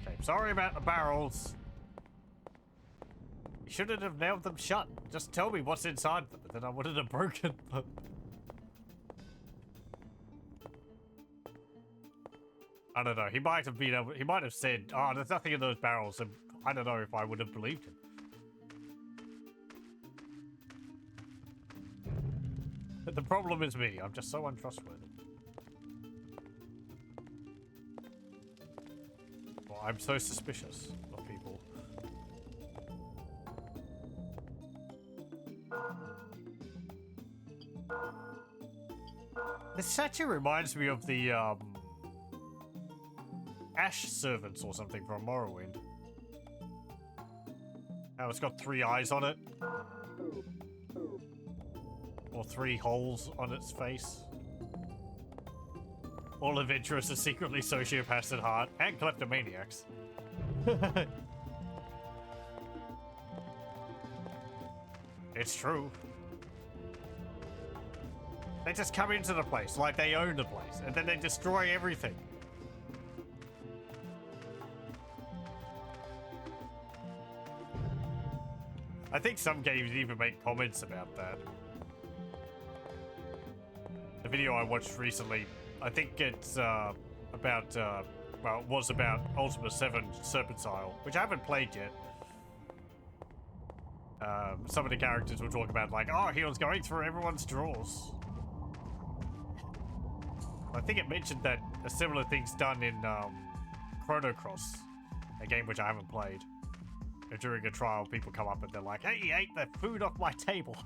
Okay, sorry about the barrels. You shouldn't have nailed them shut. Just tell me what's inside them, and then I wouldn't have broken them. I don't know. He might have been able. He might have said, "Oh, there's nothing in those barrels," and I don't know if I would have believed him. But the problem is me. I'm just so untrustworthy. Well, I'm so suspicious of people. This statue reminds me of the Ash servants or something from Morrowind. How it's got 3 eyes on it. Or 3 holes on its face. All adventurers are secretly sociopaths at heart and kleptomaniacs. It's true. They just come into the place like they own the place, and then they destroy everything. I think some games even make comments about that. The video I watched recently, I think it's about, well, it was about Ultima 7 Serpent's Isle, which I haven't played yet. Some of the characters will talk about, like, oh, he was going through everyone's drawers. I think it mentioned that a similar thing's done in Chrono Cross, a game which I haven't played. And during a trial, people come up and they're like, hey, he ate the food off my table.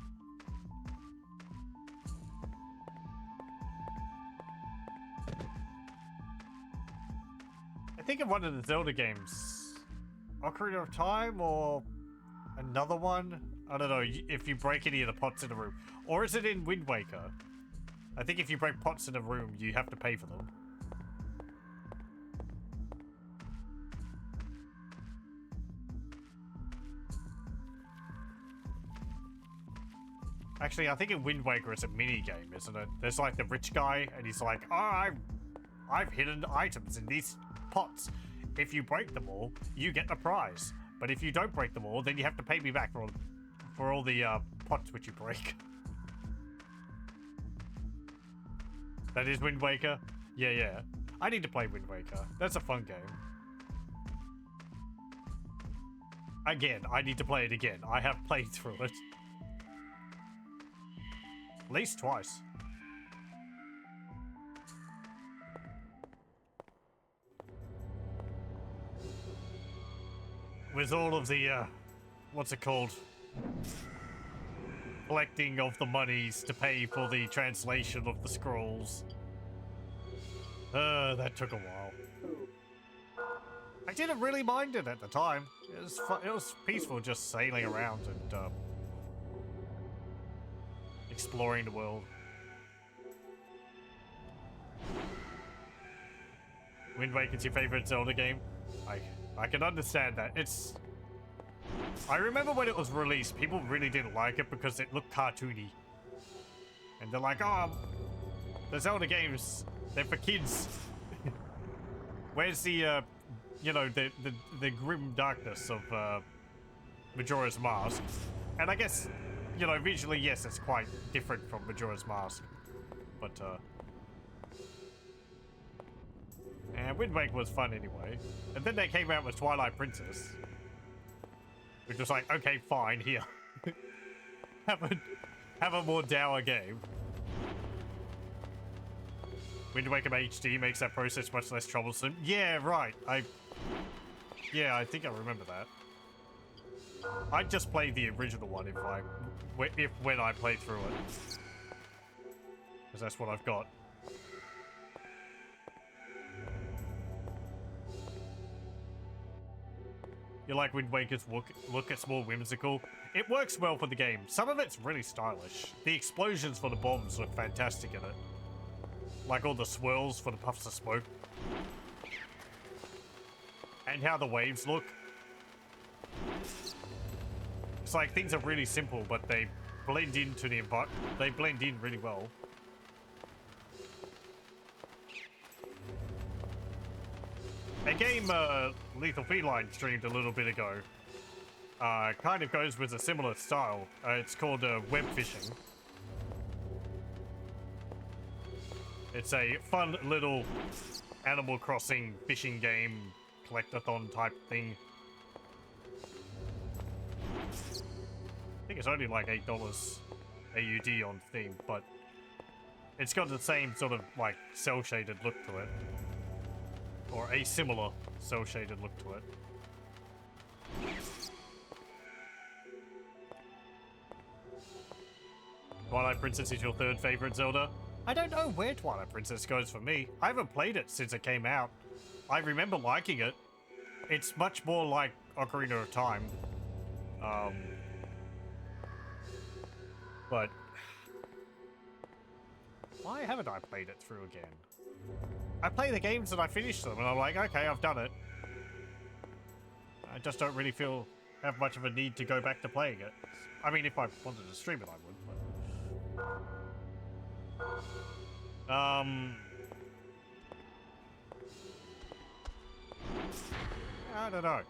I think in one of the Zelda games, Ocarina of Time or another one, I don't know, if you break any of the pots in the room. Or is it in Wind Waker? I think if you break pots in a room, you have to pay for them. Actually, I think in Wind Waker it's a mini game, isn't it? There's like the rich guy, and he's like, oh, I've hidden items in these pots. If you break them all, you get the prize. But if you don't break them all, then you have to pay me back for all the pots which you break. That is Wind Waker? Yeah. I need to play Wind Waker. That's a fun game. Again, I need to play it again. I have played through it. At least twice. With all of the, what's it called? Collecting of the monies to pay for the translation of the scrolls. That took a while. I didn't really mind it at the time. It was peaceful just sailing around and exploring the world. Wind Waker's your favorite Zelda game? I can understand that. I remember when it was released, people really didn't like it because it looked cartoony. And they're like, oh, the Zelda games, they're for kids. Where's the, you know, the grim darkness of Majora's Mask? And I guess, you know, visually, yes, it's quite different from Majora's Mask. But, and Wind Waker was fun anyway. And then they came out with Twilight Princess. Which was like, okay, fine, here. have a more dour game. Wind Waker HD makes that process much less troublesome. Yeah, right. I think I remember that. I'd just play the original one when I play through it. Because that's what I've got. You like Wind Waker's look, it's more whimsical. It works well for the game. Some of it's really stylish. The explosions for the bombs look fantastic in it. Like all the swirls for the puffs of smoke. And how the waves look. It's like things are really simple, but they blend into the environment. They blend in really well. A game Lethal Feline streamed a little bit ago kind of goes with a similar style. It's called web fishing. It's a fun little Animal Crossing fishing game, collectathon type thing. I think it's only like $8 AUD on Steam, but it's got the same sort of like cel-shaded look to it. Or a similar cel-shaded look to it. Twilight Princess is your third favorite Zelda? I don't know where Twilight Princess goes for me. I haven't played it since it came out. I remember liking it. It's much more like Ocarina of Time. But why haven't I played it through again? I play the games and I finish them and I'm like, okay, I've done it. I just don't really have much of a need to go back to playing it. I mean, if I wanted to stream it, I would, but... I don't know.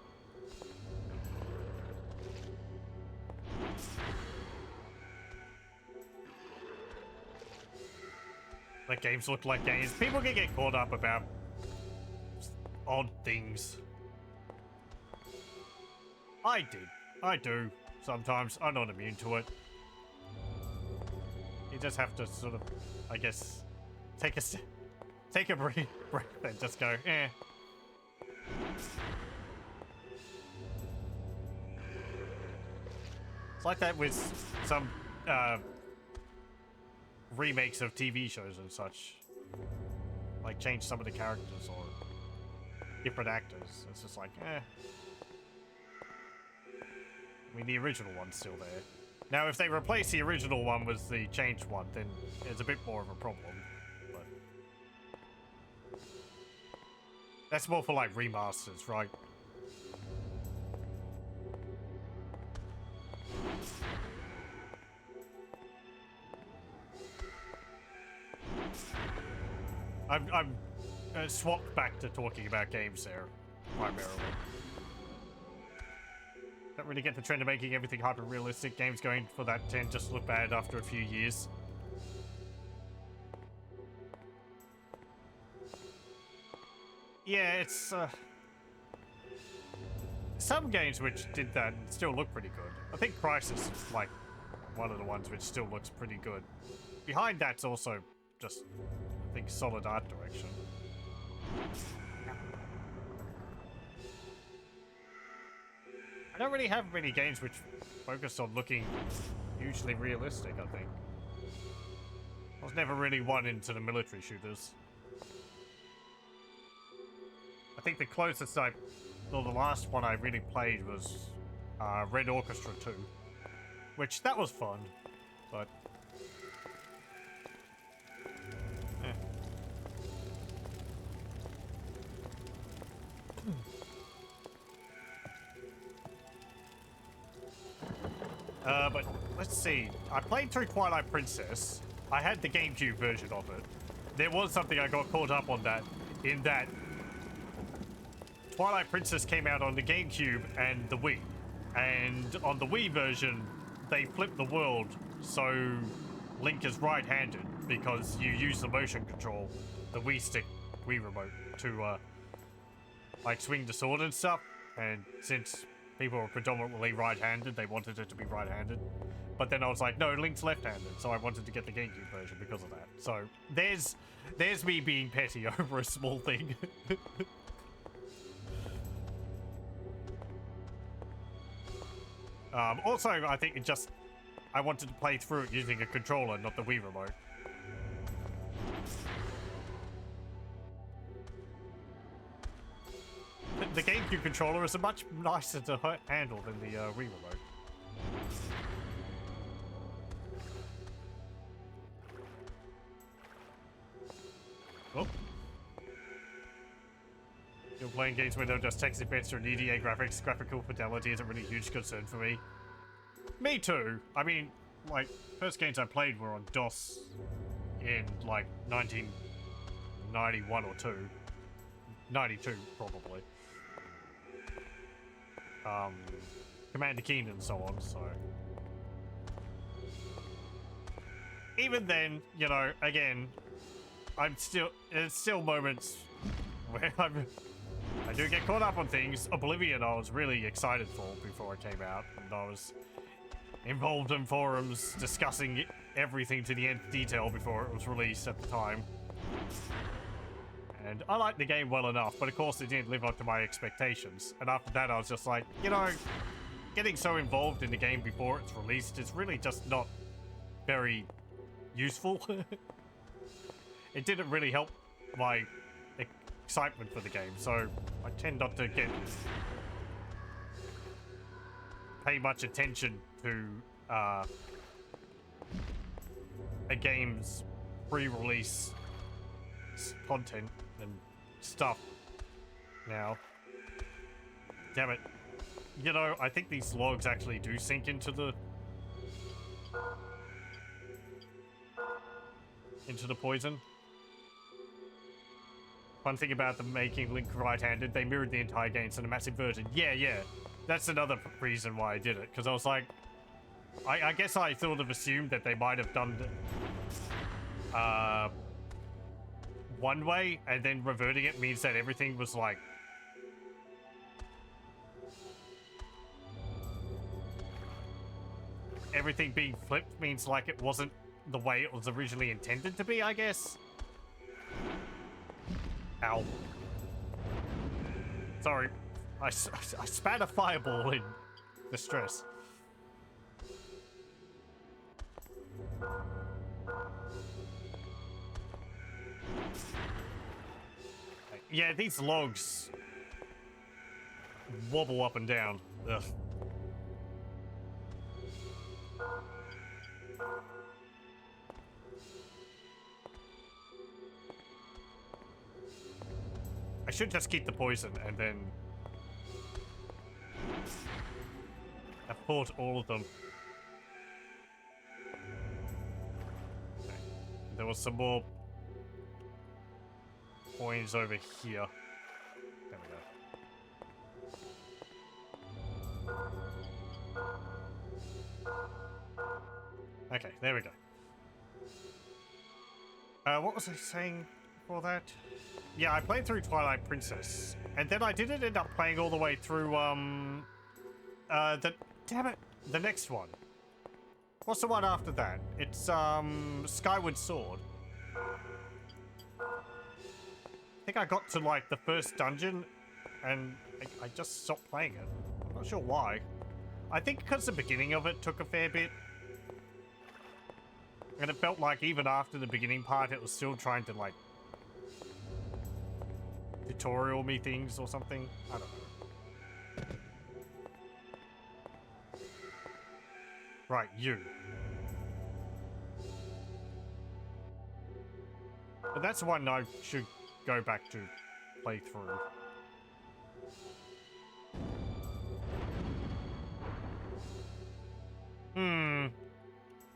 Let games look like games. People can get caught up about odd things. I do. Sometimes. I'm not immune to it. You just have to sort of, I guess, take a breath and just go, eh. It's like that with some remakes of TV shows and such. Like change some of the characters or different actors. It's just like, eh. I mean, the original one's still there. Now, if they replace the original one with the changed one, then it's a bit more of a problem. But that's more for like remasters, right? I'm swapped back to talking about games there, primarily. Don't really get the trend of making everything hyper-realistic. Games going for that tend just look bad after a few years. Yeah, it's some games which did that and still look pretty good. I think Crysis is like one of the ones which still looks pretty good. Behind that's also just, I think, solid art direction. I don't really have many games which focus on looking hugely realistic, I think. I was never really one into the military shooters. I think the closest well, the last one I really played was Red Orchestra 2. Which, that was fun, but... But let's see. I played through Twilight Princess. I had the GameCube version of it. There was something I got caught up on that, in that Twilight Princess came out on the GameCube and the Wii. And on the Wii version, they flipped the world so Link is right-handed because you use the motion control, the Wii stick, Wii remote, to like swing the sword and stuff. And since people were predominantly right-handed, they wanted it to be right-handed. But then I was like, no, Link's left-handed, so I wanted to get the GameCube version because of that. So there's me being petty over a small thing. Also, I think I wanted to play through it using a controller, not the Wii remote. The GameCube controller is much nicer to handle than the Wii remote. Oh. You're playing games where they're just text effects or EDA graphics. Graphical fidelity isn't really a huge concern for me. Me too. I mean, like, first games I played were on DOS in, like, 1991 or 2. 92, probably. Commander Keen and so on, so... Even then, you know, again, there's still moments where I do get caught up on things. Oblivion I was really excited for before it came out, and I was involved in forums discussing everything to the nth detail before it was released at the time. And I liked the game well enough, but of course it didn't live up to my expectations. And after that I was just like, you know, getting so involved in the game before it's released is really just not very useful. It didn't really help my excitement for the game, so I tend not to pay much attention to a game's pre-release content and stuff now. Damn it. You know, I think these logs actually do sink into the poison. Fun thing about them making Link right-handed, they mirrored the entire game, so a massive version. Yeah, that's another reason why I did it, because I was like, I guess I sort of assumed that they might have done it one way, and then reverting it means that everything was like everything being flipped means like it wasn't the way it was originally intended to be, I guess. Ow. Sorry. I spat a fireball in distress. Yeah, these logs wobble up and down. Ugh. I should just keep the poison and then I fought all of them. Okay. There was some more coins over here. There we go. Okay, there we go. What was I saying before that? Yeah, I played through Twilight Princess, and then I didn't end up playing all the way through, damn it, the next one. What's the one after that? It's, Skyward Sword. I think I got to, like, the first dungeon, and I just stopped playing it. I'm not sure why. I think because the beginning of it took a fair bit. And it felt like even after the beginning part, it was still trying to, like, tutorial me things or something. I don't know. Right, you. But that's one I should go back to play through.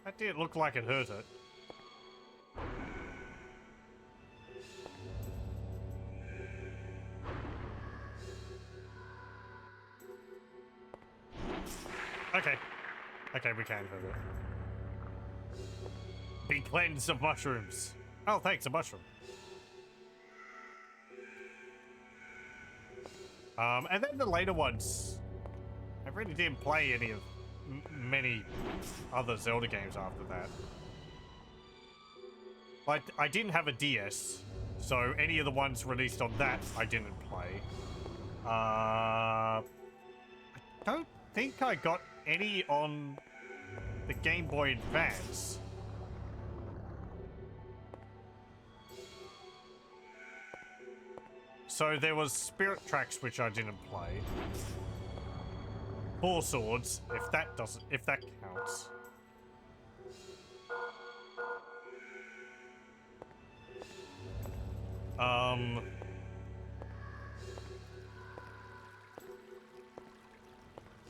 That didn't look like it hurt it. Okay. Okay, we can hurt it. Be cleansed of mushrooms. Oh, thanks, a mushroom. And then the later ones, I really didn't play any of many other Zelda games after that. Like, I didn't have a DS, so any of the ones released on that I didn't play. I don't think I got any on the Game Boy Advance. So there was Spirit Tracks, which I didn't play. Four Swords, if that counts.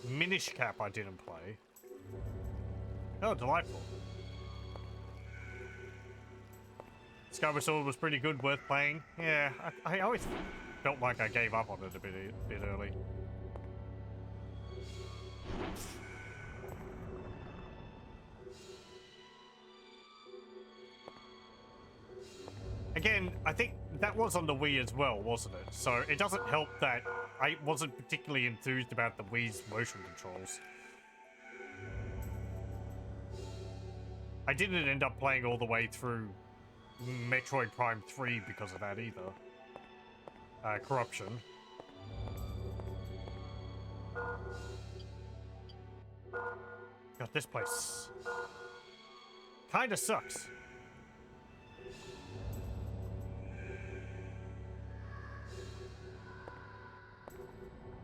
Minish Cap I didn't play. Oh, delightful. Skyward Sword was pretty good, worth playing. Yeah, I always felt like I gave up on it a bit early. Again, I think that was on the Wii as well, wasn't it? So it doesn't help that I wasn't particularly enthused about the Wii's motion controls. I didn't end up playing all the way through Metroid Prime 3 because of that either. Corruption. God, this place kinda sucks.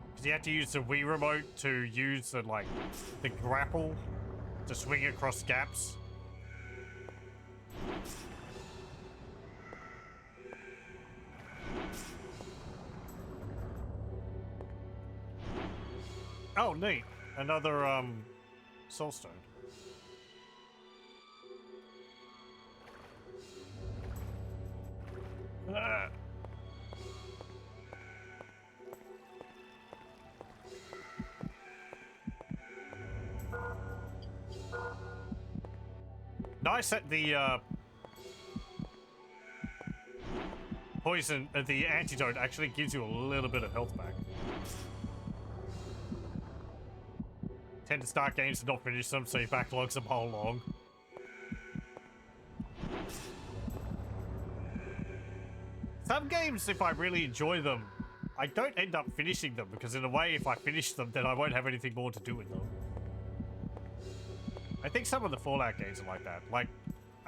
Because you have to use the Wii remote to use the, like, the grapple to swing across gaps. Oh, neat. Another, soulstone. Nice that the, poison, the antidote actually gives you a little bit of health back. Tend to start games and not finish them, so your backlogs a mile long. Some games, if I really enjoy them, I don't end up finishing them, because in a way, if I finish them, then I won't have anything more to do with them. I think some of the Fallout games are like that. Like,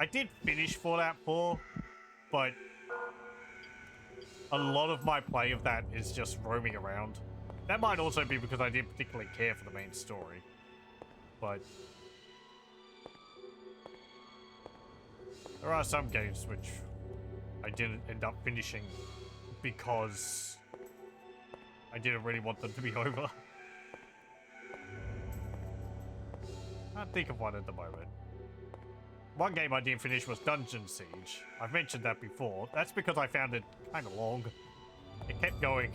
I did finish Fallout 4, but a lot of my play of that is just roaming around. That might also be because I didn't particularly care for the main story. But there are some games which I didn't end up finishing because I didn't really want them to be over. I can't think of one at the moment. One game I didn't finish was Dungeon Siege. I've mentioned that before. That's because I found it kind of long. It kept going.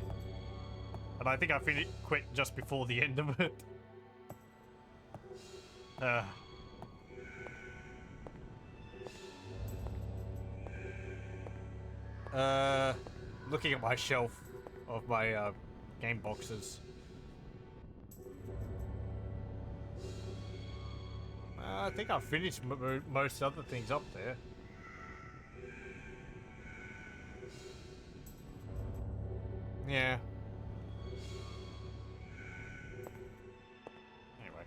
And I think I quit just before the end of it. Looking at my shelf of my game boxes. I think I've finished most other things up there. Yeah. Anyway.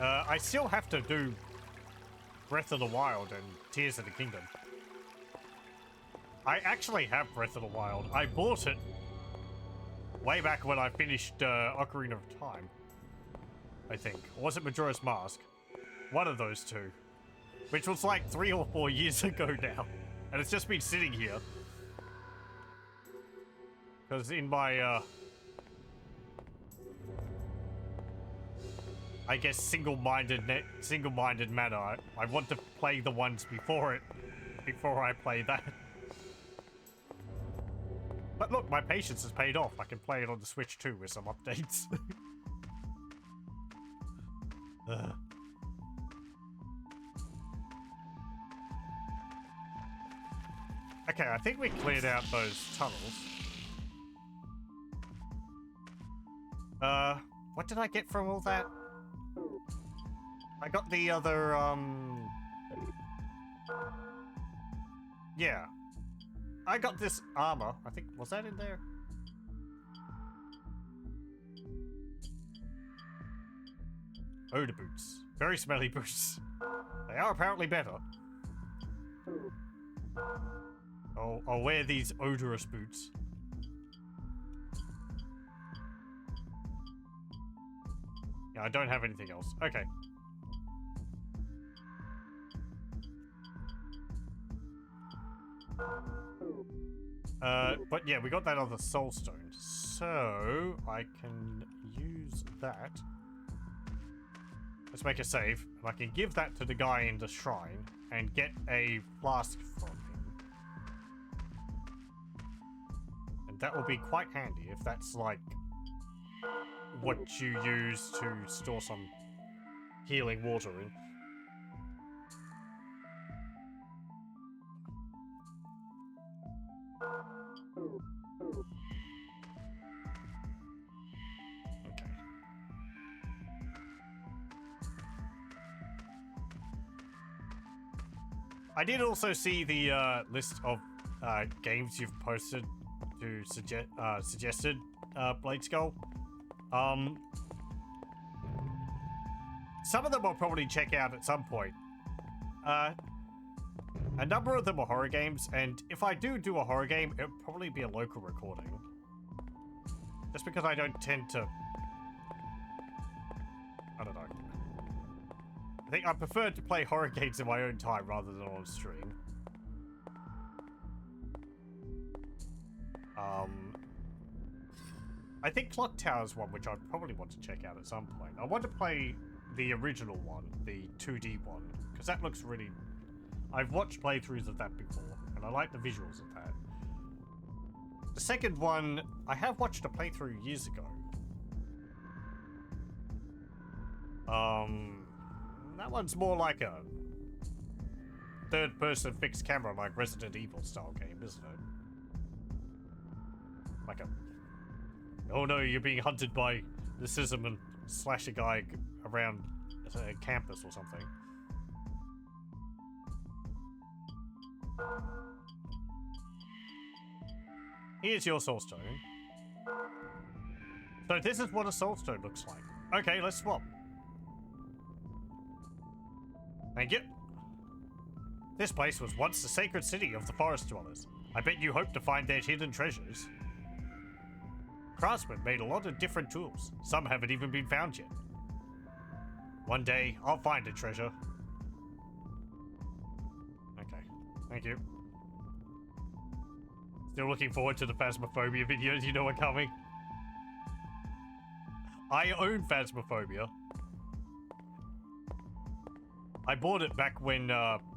I still have to do Breath of the Wild and Tears of the Kingdom. I actually have Breath of the Wild. I bought it way back when I finished Ocarina of Time, I think. Or was it Majora's Mask? One of those two. Which was like 3 or 4 years ago now. And it's just been sitting here. Because in my, I guess single-minded manner, I want to play the ones before I play that. But look, my patience has paid off. I can play it on the Switch too with some updates. Okay, I think we cleared out those tunnels. What did I get from all that? I got the other, yeah. I got this armor. I think, was that in there? Odor boots. Very smelly boots. They are apparently better. I'll wear these odorous boots. Yeah, I don't have anything else. Okay. But yeah, we got that other soul stone, so I can use that. Let's make a save, and I can give that to the guy in the shrine and get a flask from him. And that will be quite handy if that's like what you use to store some healing water in. Okay. I did also see the list of games you've posted to suggested Blade Skull. Some of them I'll probably check out at some point. A number of them are horror games, and if I do a horror game, it'll probably be a local recording. Just because I don't tend to... I don't know. I think I prefer to play horror games in my own time rather than on stream. I think Clock Tower is one which I'd probably want to check out at some point. I want to play the original one, the 2D one, because that looks really... I've watched playthroughs of that before, and I like the visuals of that. The second one, I have watched a playthrough years ago. That one's more like a third-person fixed camera, like Resident Evil style game, isn't it? Like a... Oh no, you're being hunted by the Scissorman and slash a guy around a campus or something. Here's your soulstone. So this is what a soulstone looks like. Okay, let's swap. Thank you. This place was once the sacred city of the forest dwellers. I bet you hope to find their hidden treasures. Craftsmen made a lot of different tools. Some haven't even been found yet. One day, I'll find a treasure. Okay, thank you. Still looking forward to the Phasmophobia videos, you know are coming. I own Phasmophobia. I bought it back when, back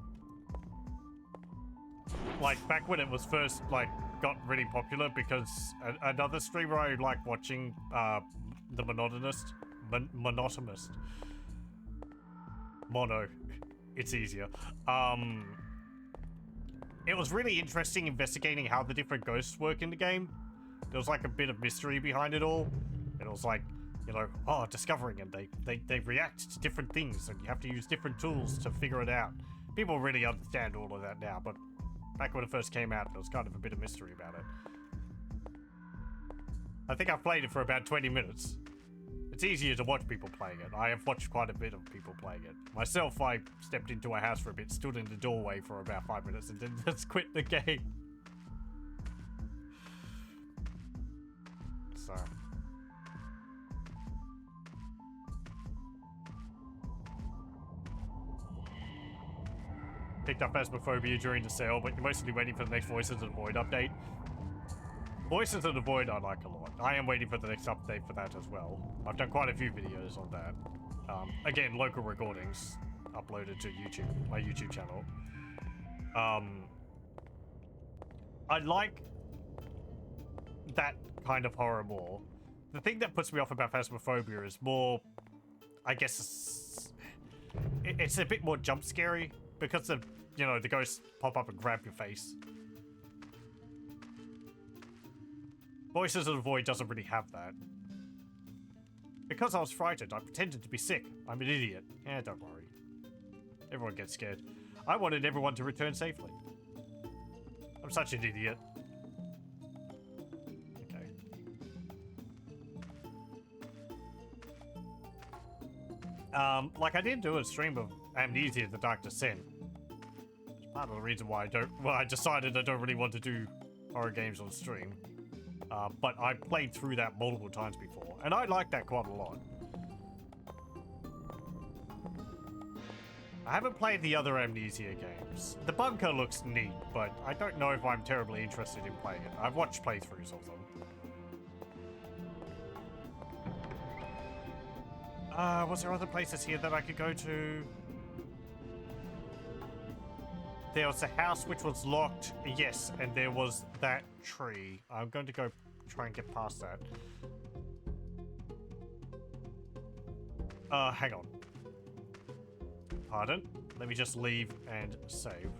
when it was first, got really popular because another streamer I like watching, the Monotonist, Mono, it's easier. It was really interesting investigating how the different ghosts work in the game. There was like a bit of mystery behind it all. And it was like, you know, discovering them. They react to different things and you have to use different tools to figure it out. People really understand all of that now, but back when it first came out, there was kind of a bit of mystery about it. I think I've played it for about 20 minutes. It's easier to watch people playing it. I have watched quite a bit of people playing it. Myself, I stepped into a house for a bit, stood in the doorway for about 5 minutes, and then just quit the game. So... picked up Phasmophobia during the sale, but you're mostly waiting for the next Voices of the Void update. Voices of the Void I like a lot. I am waiting for the next update for that as well. I've done quite a few videos on that. Again, local recordings uploaded to YouTube, my YouTube channel. I like that kind of horror more. The thing that puts me off about Phasmophobia is more, I guess, it's a bit more jump scary because of, you know, the ghosts pop up and grab your face. Voices of the Void doesn't really have that. Because I was frightened, I pretended to be sick. I'm an idiot. Yeah, don't worry. Everyone gets scared. I wanted everyone to return safely. I'm such an idiot. Okay. I did do a stream of Amnesia: The Dark Descent. It's part of the reason why I decided I don't really want to do horror games on stream. But I played through that multiple times before, and I like that quite a lot. I haven't played the other Amnesia games. The bunker looks neat, but I don't know if I'm terribly interested in playing it. I've watched playthroughs of them. Was there other places here that I could go to? There was a house which was locked, yes, and there was that tree. I'm going to go try and get past that. Hang on. Pardon? Let me just leave and save.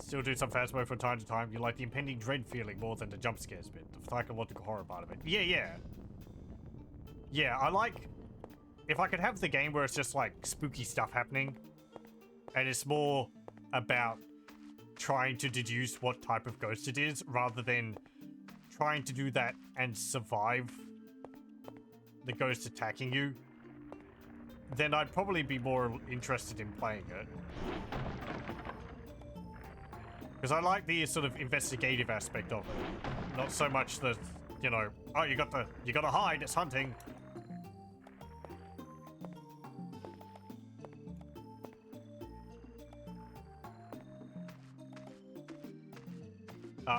Still do some fast mode from time to time. You like the impending dread feeling more than the jump scares bit, the psychological horror part of it. Yeah. Yeah, I like... If I could have the game where it's just like spooky stuff happening, and it's more about trying to deduce what type of ghost it is, rather than trying to do that and survive the ghost attacking you, then I'd probably be more interested in playing it. Because I like the sort of investigative aspect of it. Not so much the, you know, oh, you gotta hide, it's hunting.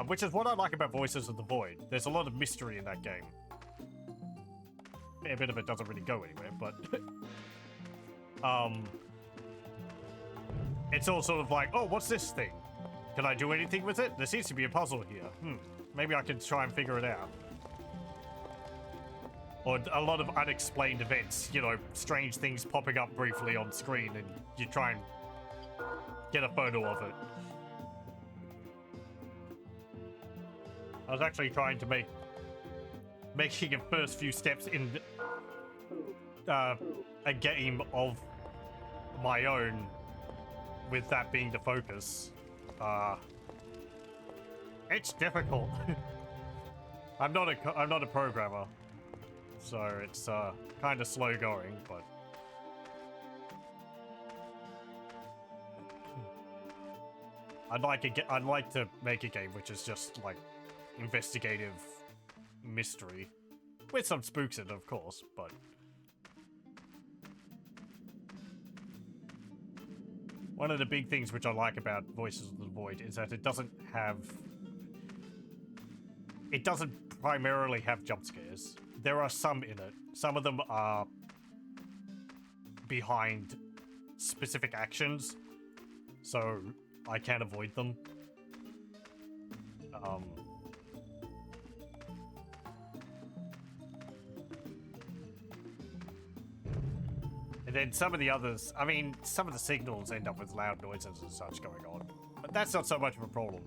Which is what I like about Voices of the Void. There's a lot of mystery in that game. A bit of it doesn't really go anywhere, but... it's all sort of like, oh, what's this thing? Can I do anything with it? There seems to be a puzzle here. Maybe I can try and figure it out. Or a lot of unexplained events, you know, strange things popping up briefly on screen, and you try and get a photo of it. I was actually trying to making a first few steps in a game of my own, with that being the focus. It's difficult. I'm not a programmer, so it's kind of slow going, but I'd like to make a game which is just like investigative mystery with some spooks in it, of course, but one of the big things which I like about Voices of the Void is that it doesn't primarily have jump scares. There are some in it. Some of them are behind specific actions, so I can avoid them. And then some of the others, I mean, some of the signals end up with loud noises and such going on. But that's not so much of a problem.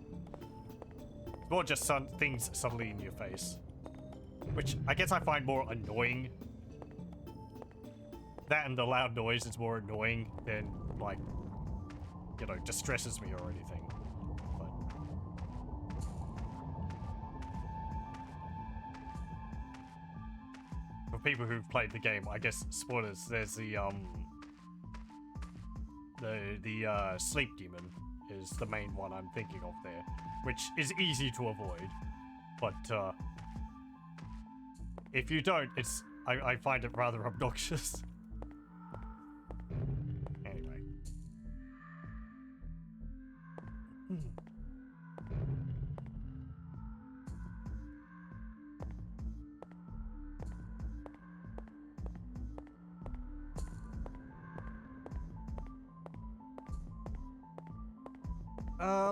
It's more just some things suddenly in your face. Which I guess I find more annoying. That and the loud noise is more annoying than, like, you know, distresses me or anything. But for people who've played the game, I guess, spoilers, there's the sleep demon is the main one I'm thinking of there, which is easy to avoid, but if you don't, I find it rather obnoxious. Anyway.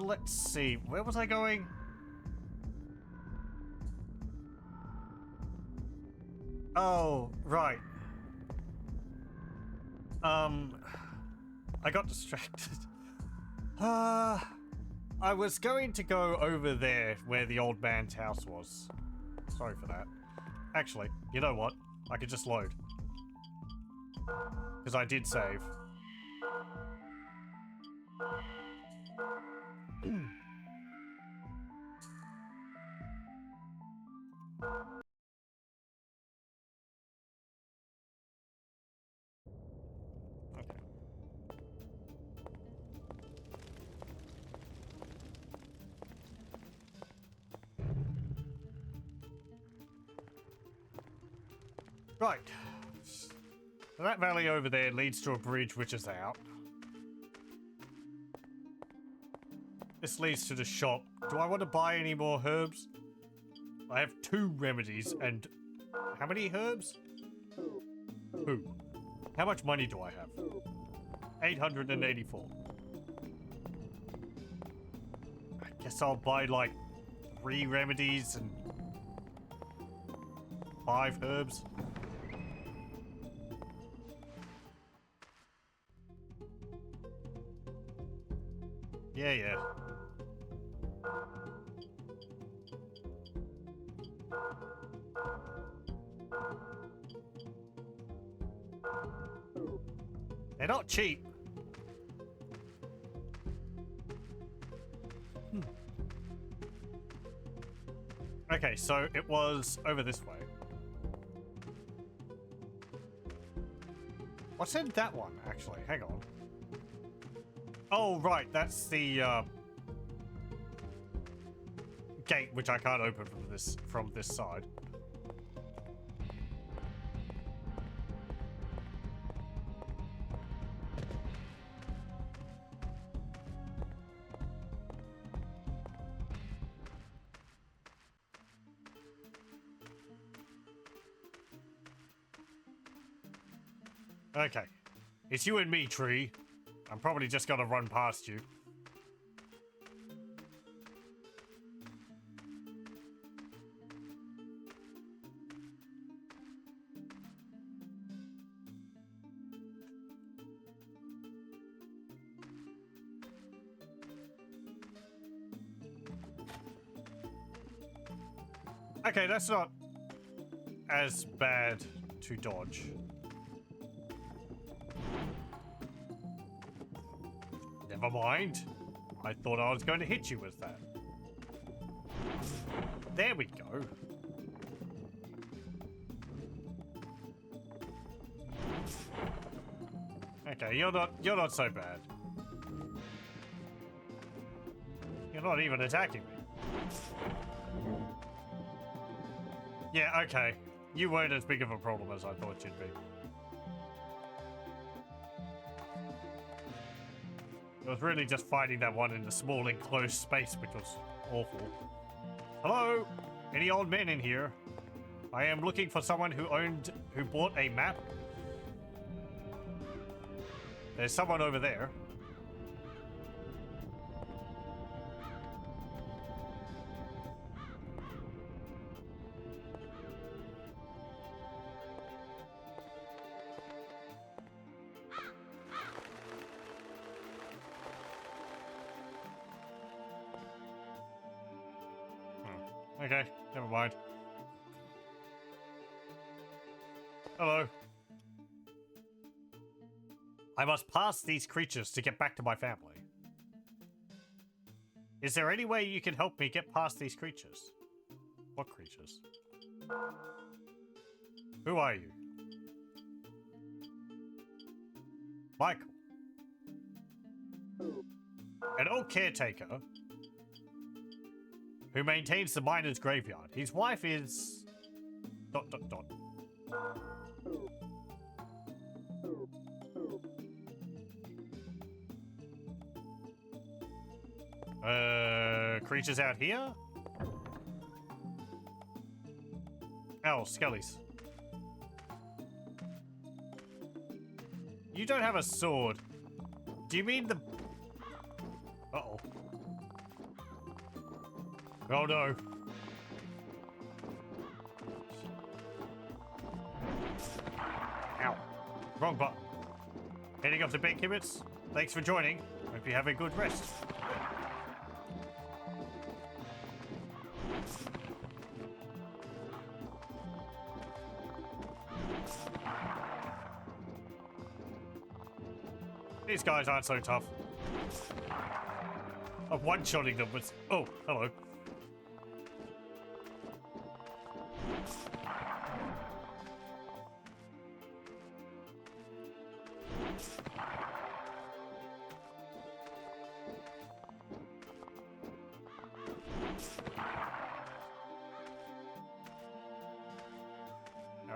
Let's see. Where was I going? Oh, right. I got distracted. I was going to go over there where the old man's house was. Sorry for that. Actually, you know what? I could just load. Because I did save. Right. So that valley over there leads to a bridge which is out. This leads to the shop. Do I want to buy any more herbs? I have 2 remedies and... How many herbs? 2. How much money do I have? 884. I guess I'll buy like 3 remedies and 5 herbs. Yeah. They're not cheap. Okay, so it was over this way. What's in that one, actually? Hang on. Oh, right, that's the gate, which I can't open from this side. Okay. It's you and me, tree. I'm probably just gonna run past you. Okay, that's not as bad to dodge. Never mind. I thought I was going to hit you with that. There we go. Okay, you're not so bad. You're not even attacking me. Yeah, okay. You weren't as big of a problem as I thought you'd be. I was really just fighting that one in the small enclosed space, which was awful. Hello? Any old men in here? I am looking for someone who bought a map. There's someone over there. Okay, never mind. Hello. I must pass these creatures to get back to my family. Is there any way you can help me get past these creatures? What creatures? Who are you? Michael. An old caretaker who maintains the miner's graveyard. His wife is... ... creatures out here? Oh, skellies. You don't have a sword. Do you mean the... Uh-oh. Oh no. Ow. Wrong button. Heading up to Big Kibbits. Thanks for joining. Hope you have a good rest. These guys aren't so tough. I'm one-shotting them with... Oh, hello.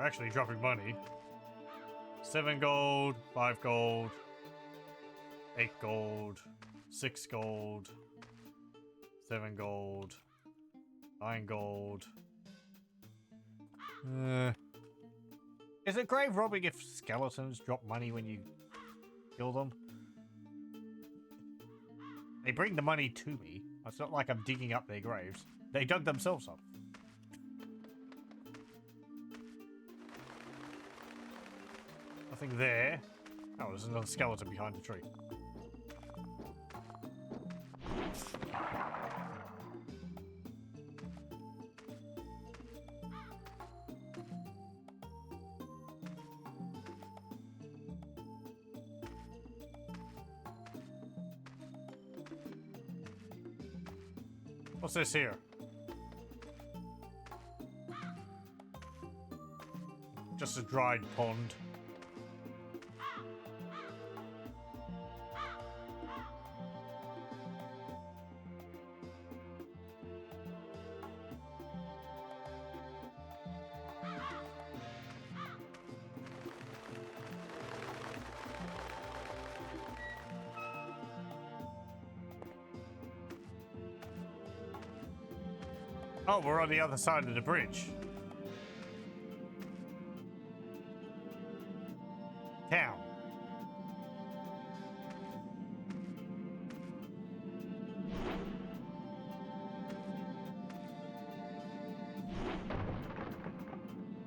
actually dropping money. 7 gold, 5 gold, 8 gold, 6 gold, 7 gold, 9 gold. Is it grave robbing if skeletons drop money when you kill them? They bring the money to me. It's not like I'm digging up their graves. They dug themselves up. Nothing there. Oh, there's another skeleton behind the tree. What's this here? Just a dried pond. Oh, we're on the other side of the bridge. Town.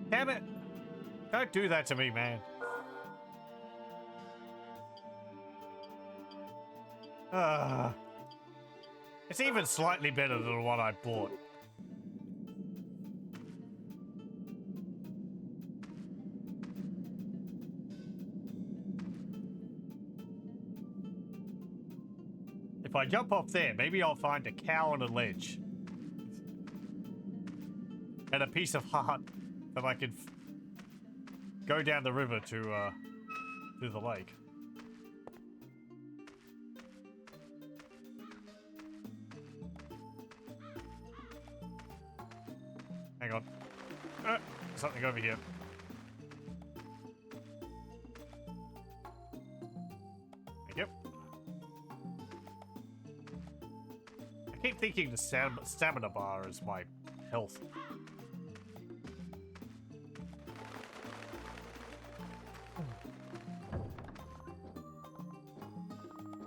Damn it! Don't do that to me, man. It's even slightly better than the one I bought. If I jump off there, maybe I'll find a cow on a ledge. And a piece of heart that I can go down the river to the lake. Hang on. Something over here. Yep. I keep thinking the stamina bar is my health.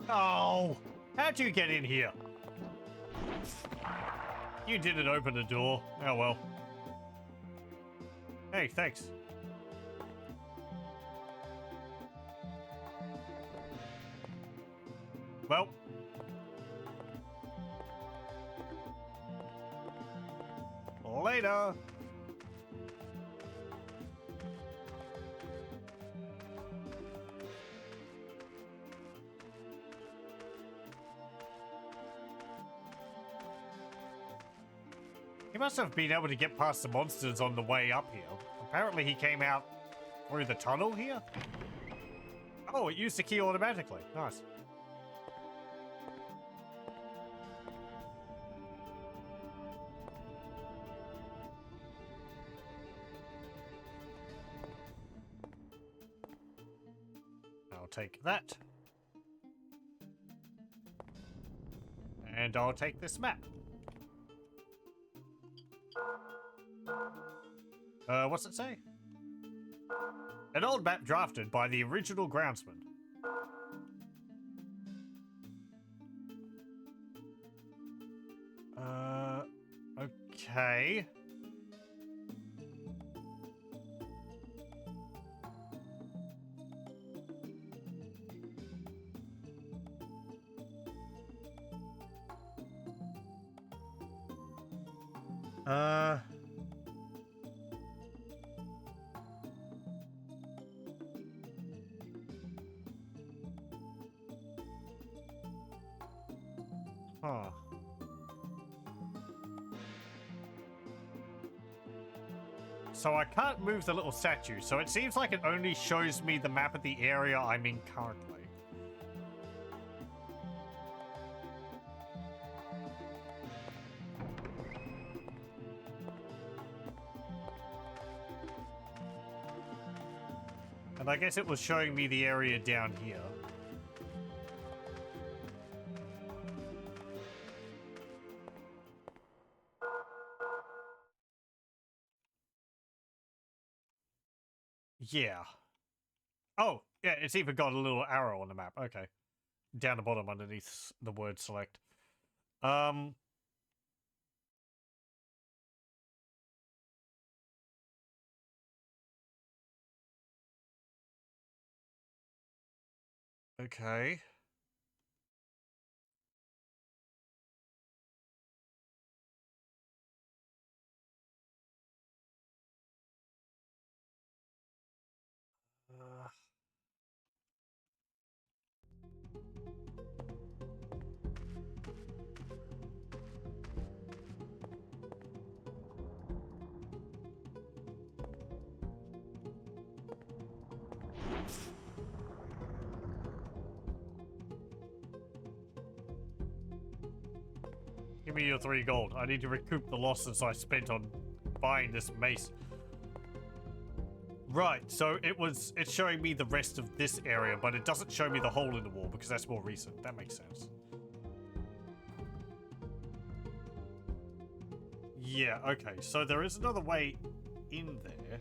Oh! How'd you get in here? You didn't open the door. Oh well. Hey, thanks. Well. Later. He must have been able to get past the monsters on the way up here. Apparently he came out through the tunnel here. Oh, it used the key automatically. Nice. I'll take that. And I'll take this map. What's it say? An old map drafted by the original groundsman. Okay. Huh. So I can't move the little statue, so it seems like it only shows me the map of the area I'm in currently. And I guess it was showing me the area down here. Yeah. Oh, yeah, it's even got a little arrow on the map. Okay. Down the bottom underneath the word select. Okay. Give me your 3 gold. I need to recoup the losses I spent on buying this mace. Right, so it's showing me the rest of this area, but it doesn't show me the hole in the wall because that's more recent. That makes sense. Yeah, okay. So there is another way in there.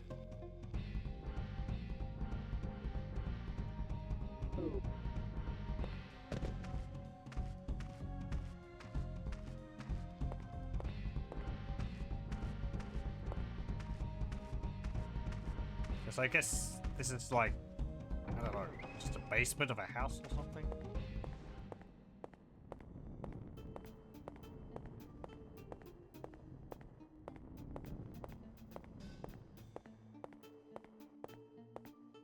So I guess this is like, I don't know, just a basement of a house or something?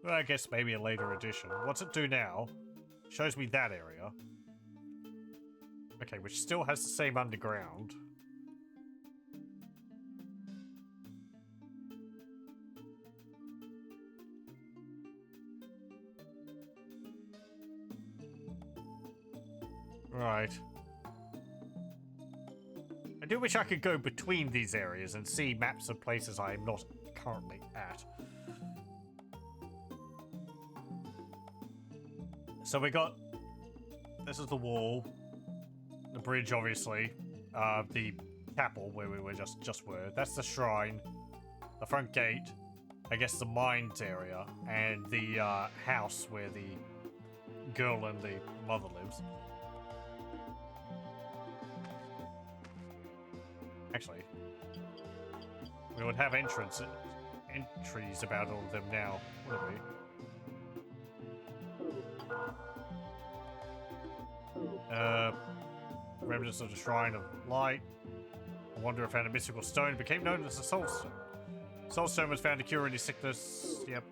Well, I guess maybe a later edition. What's it do now? Shows me that area. Okay, which still has the same underground. Right. I do wish I could go between these areas and see maps of places I am not currently at. So we got... This is the wall. The bridge, obviously. The chapel, where we were just were. That's the shrine. The front gate. I guess the mines area. And the house where the girl and the mother lives. Actually, we would have entries about all of them now, wouldn't we? Remnants of the Shrine of Light. A wanderer found a mystical stone, became known as the Soul Stone. Soul Stone was found to cure any sickness. Yep.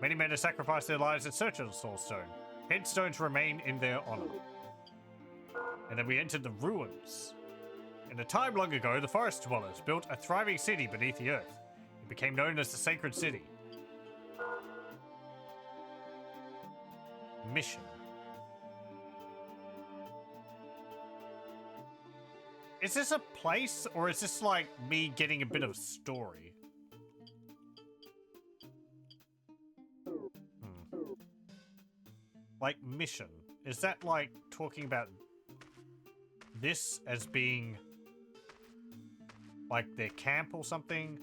Many men have sacrificed their lives in search of the Soul Stone. Headstones remain in their honor. And then we entered the ruins. In a time long ago, the forest dwellers built a thriving city beneath the earth. It became known as the Sacred City. Mission. Is this a place, or is this like me getting a bit of a story? Like mission. Is that like talking about this as being like their camp or something?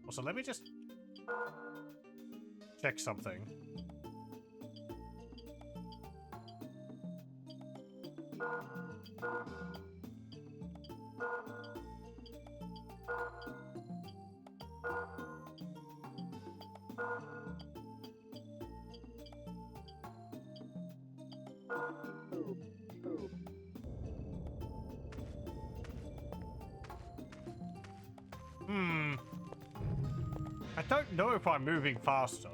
Also, let me just check something. I don't know if I'm moving faster.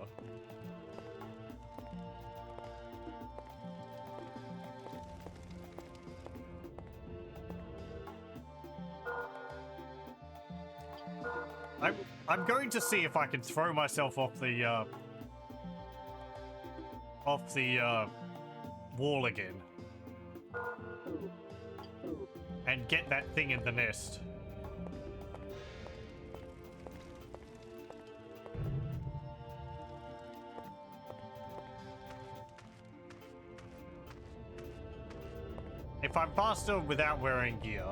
I'm going to see if I can throw myself off the wall again. and get that thing in the nest. If I'm faster without wearing gear,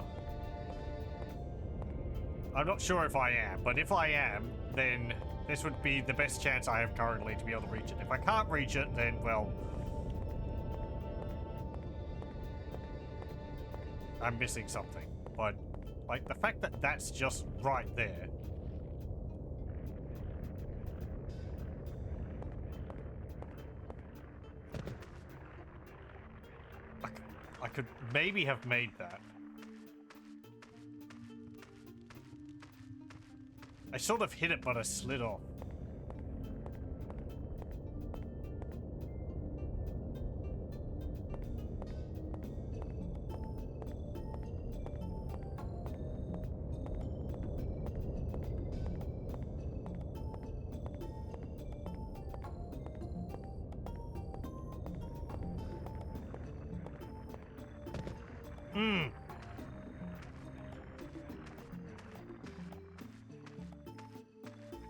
I'm not sure if I am, but if I am, then this would be the best chance I have currently to be able to reach it. If I can't reach it, then, well, I'm missing something. But, like, the fact that that's just right there. I could maybe have made that. I sort of hit it, but I slid off.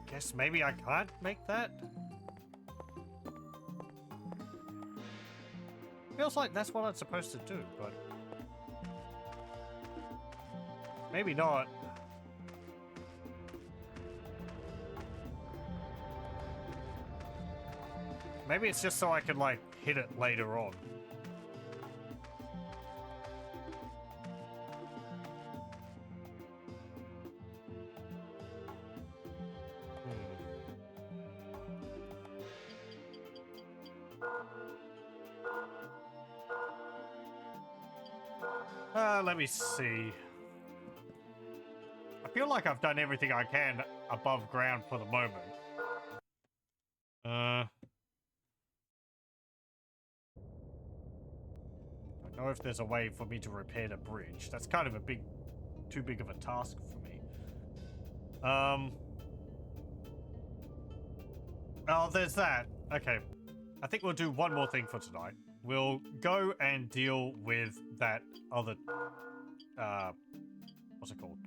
Guess maybe I can't make that? Feels like that's what I'm supposed to do, but maybe not. Maybe it's just so I can, like, hit it later on. Let me see. I feel like I've done everything I can above ground for the moment. I don't know if there's a way for me to repair the bridge. That's kind of too big of a task for me. Oh, there's that. Okay. I think we'll do one more thing for tonight. We'll go and deal with that other, what's it called?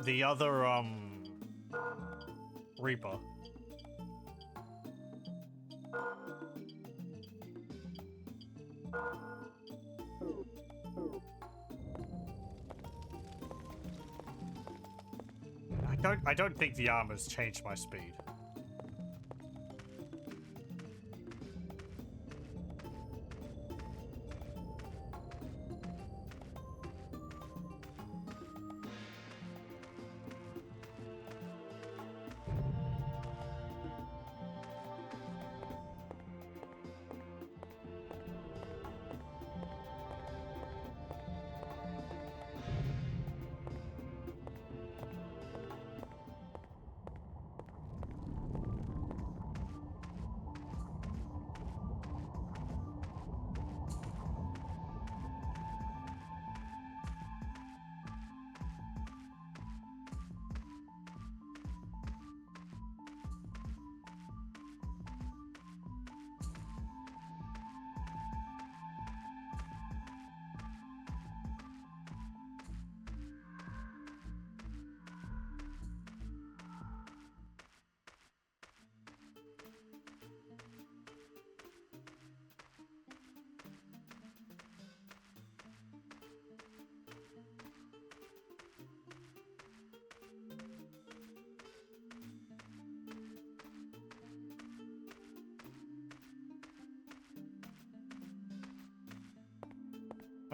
The other, Reaper. I don't think the armor's changed my speed.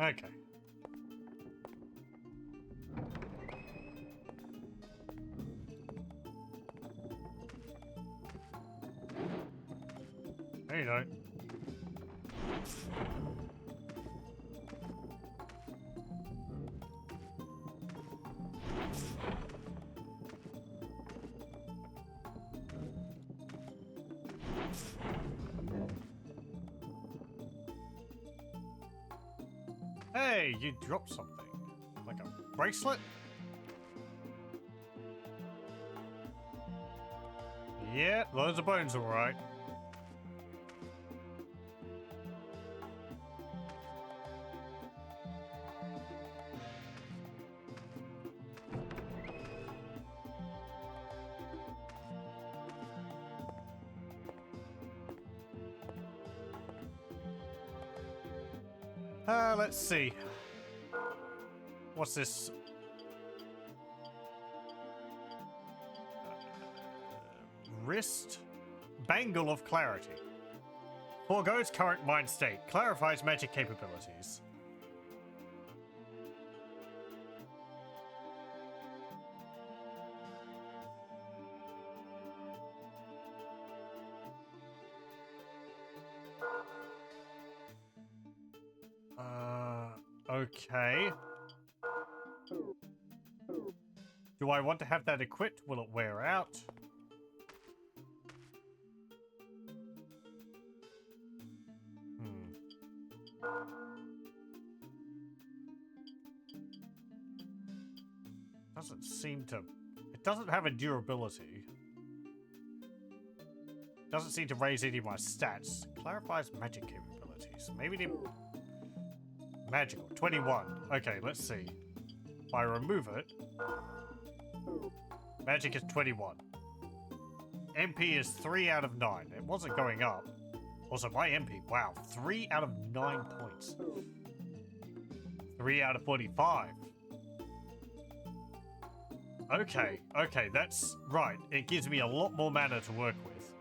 Okay. There you go. Hey, you dropped something. Like a bracelet? Yeah, those are bones, alright. Let's see. What's this? Wrist? Bangle of Clarity. Foregoes current mind state. Clarifies magic capabilities. Okay. Do I want to have that equipped? Will it wear out? Doesn't seem to... It doesn't have a durability. Doesn't seem to raise any of my stats. Clarifies magic capabilities. Maybe the... Magical. 21. Okay, let's see. If I remove it... Magic is 21. MP is 3 out of 9. It wasn't going up. Also, my MP, wow, 3 out of 9 points. 3 out of 45. Okay, okay, that's right. It gives me a lot more mana to work with.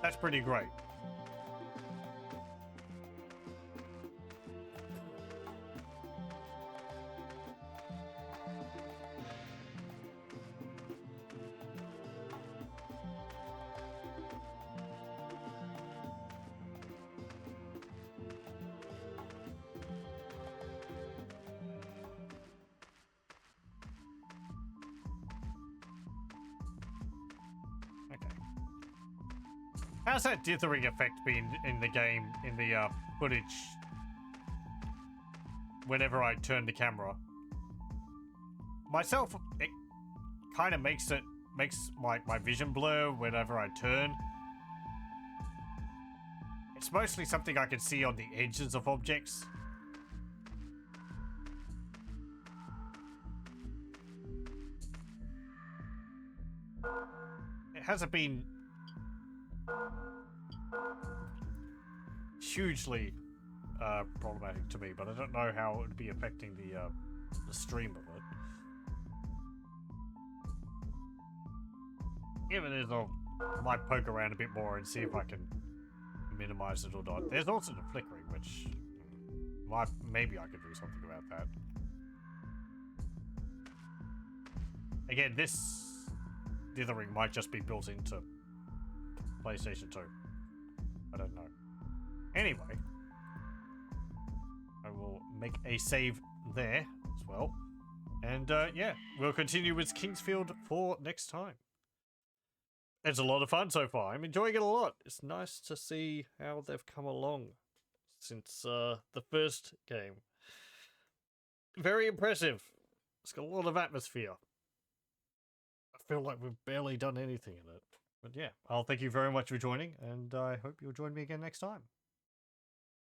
That's pretty great. How's that dithering effect been in the game, in the footage, whenever I turn the camera? Myself, it kind of makes my vision blur whenever I turn. It's mostly something I can see on the edges of objects. It hasn't been hugely problematic to me, but I don't know how it would be affecting the stream of it. If it is, I might poke around a bit more and see if I can minimize it or not. There's also the flickering, which maybe I could do something about that. Again, this dithering might just be built into PlayStation 2. I don't know. Anyway, I will make a save there as well. And yeah, we'll continue with Kingsfield for next time. It's a lot of fun so far. I'm enjoying it a lot. It's nice to see how they've come along since the first game. Very impressive. It's got a lot of atmosphere. I feel like we've barely done anything in it. But yeah, I'll thank you very much for joining, and I hope you'll join me again next time.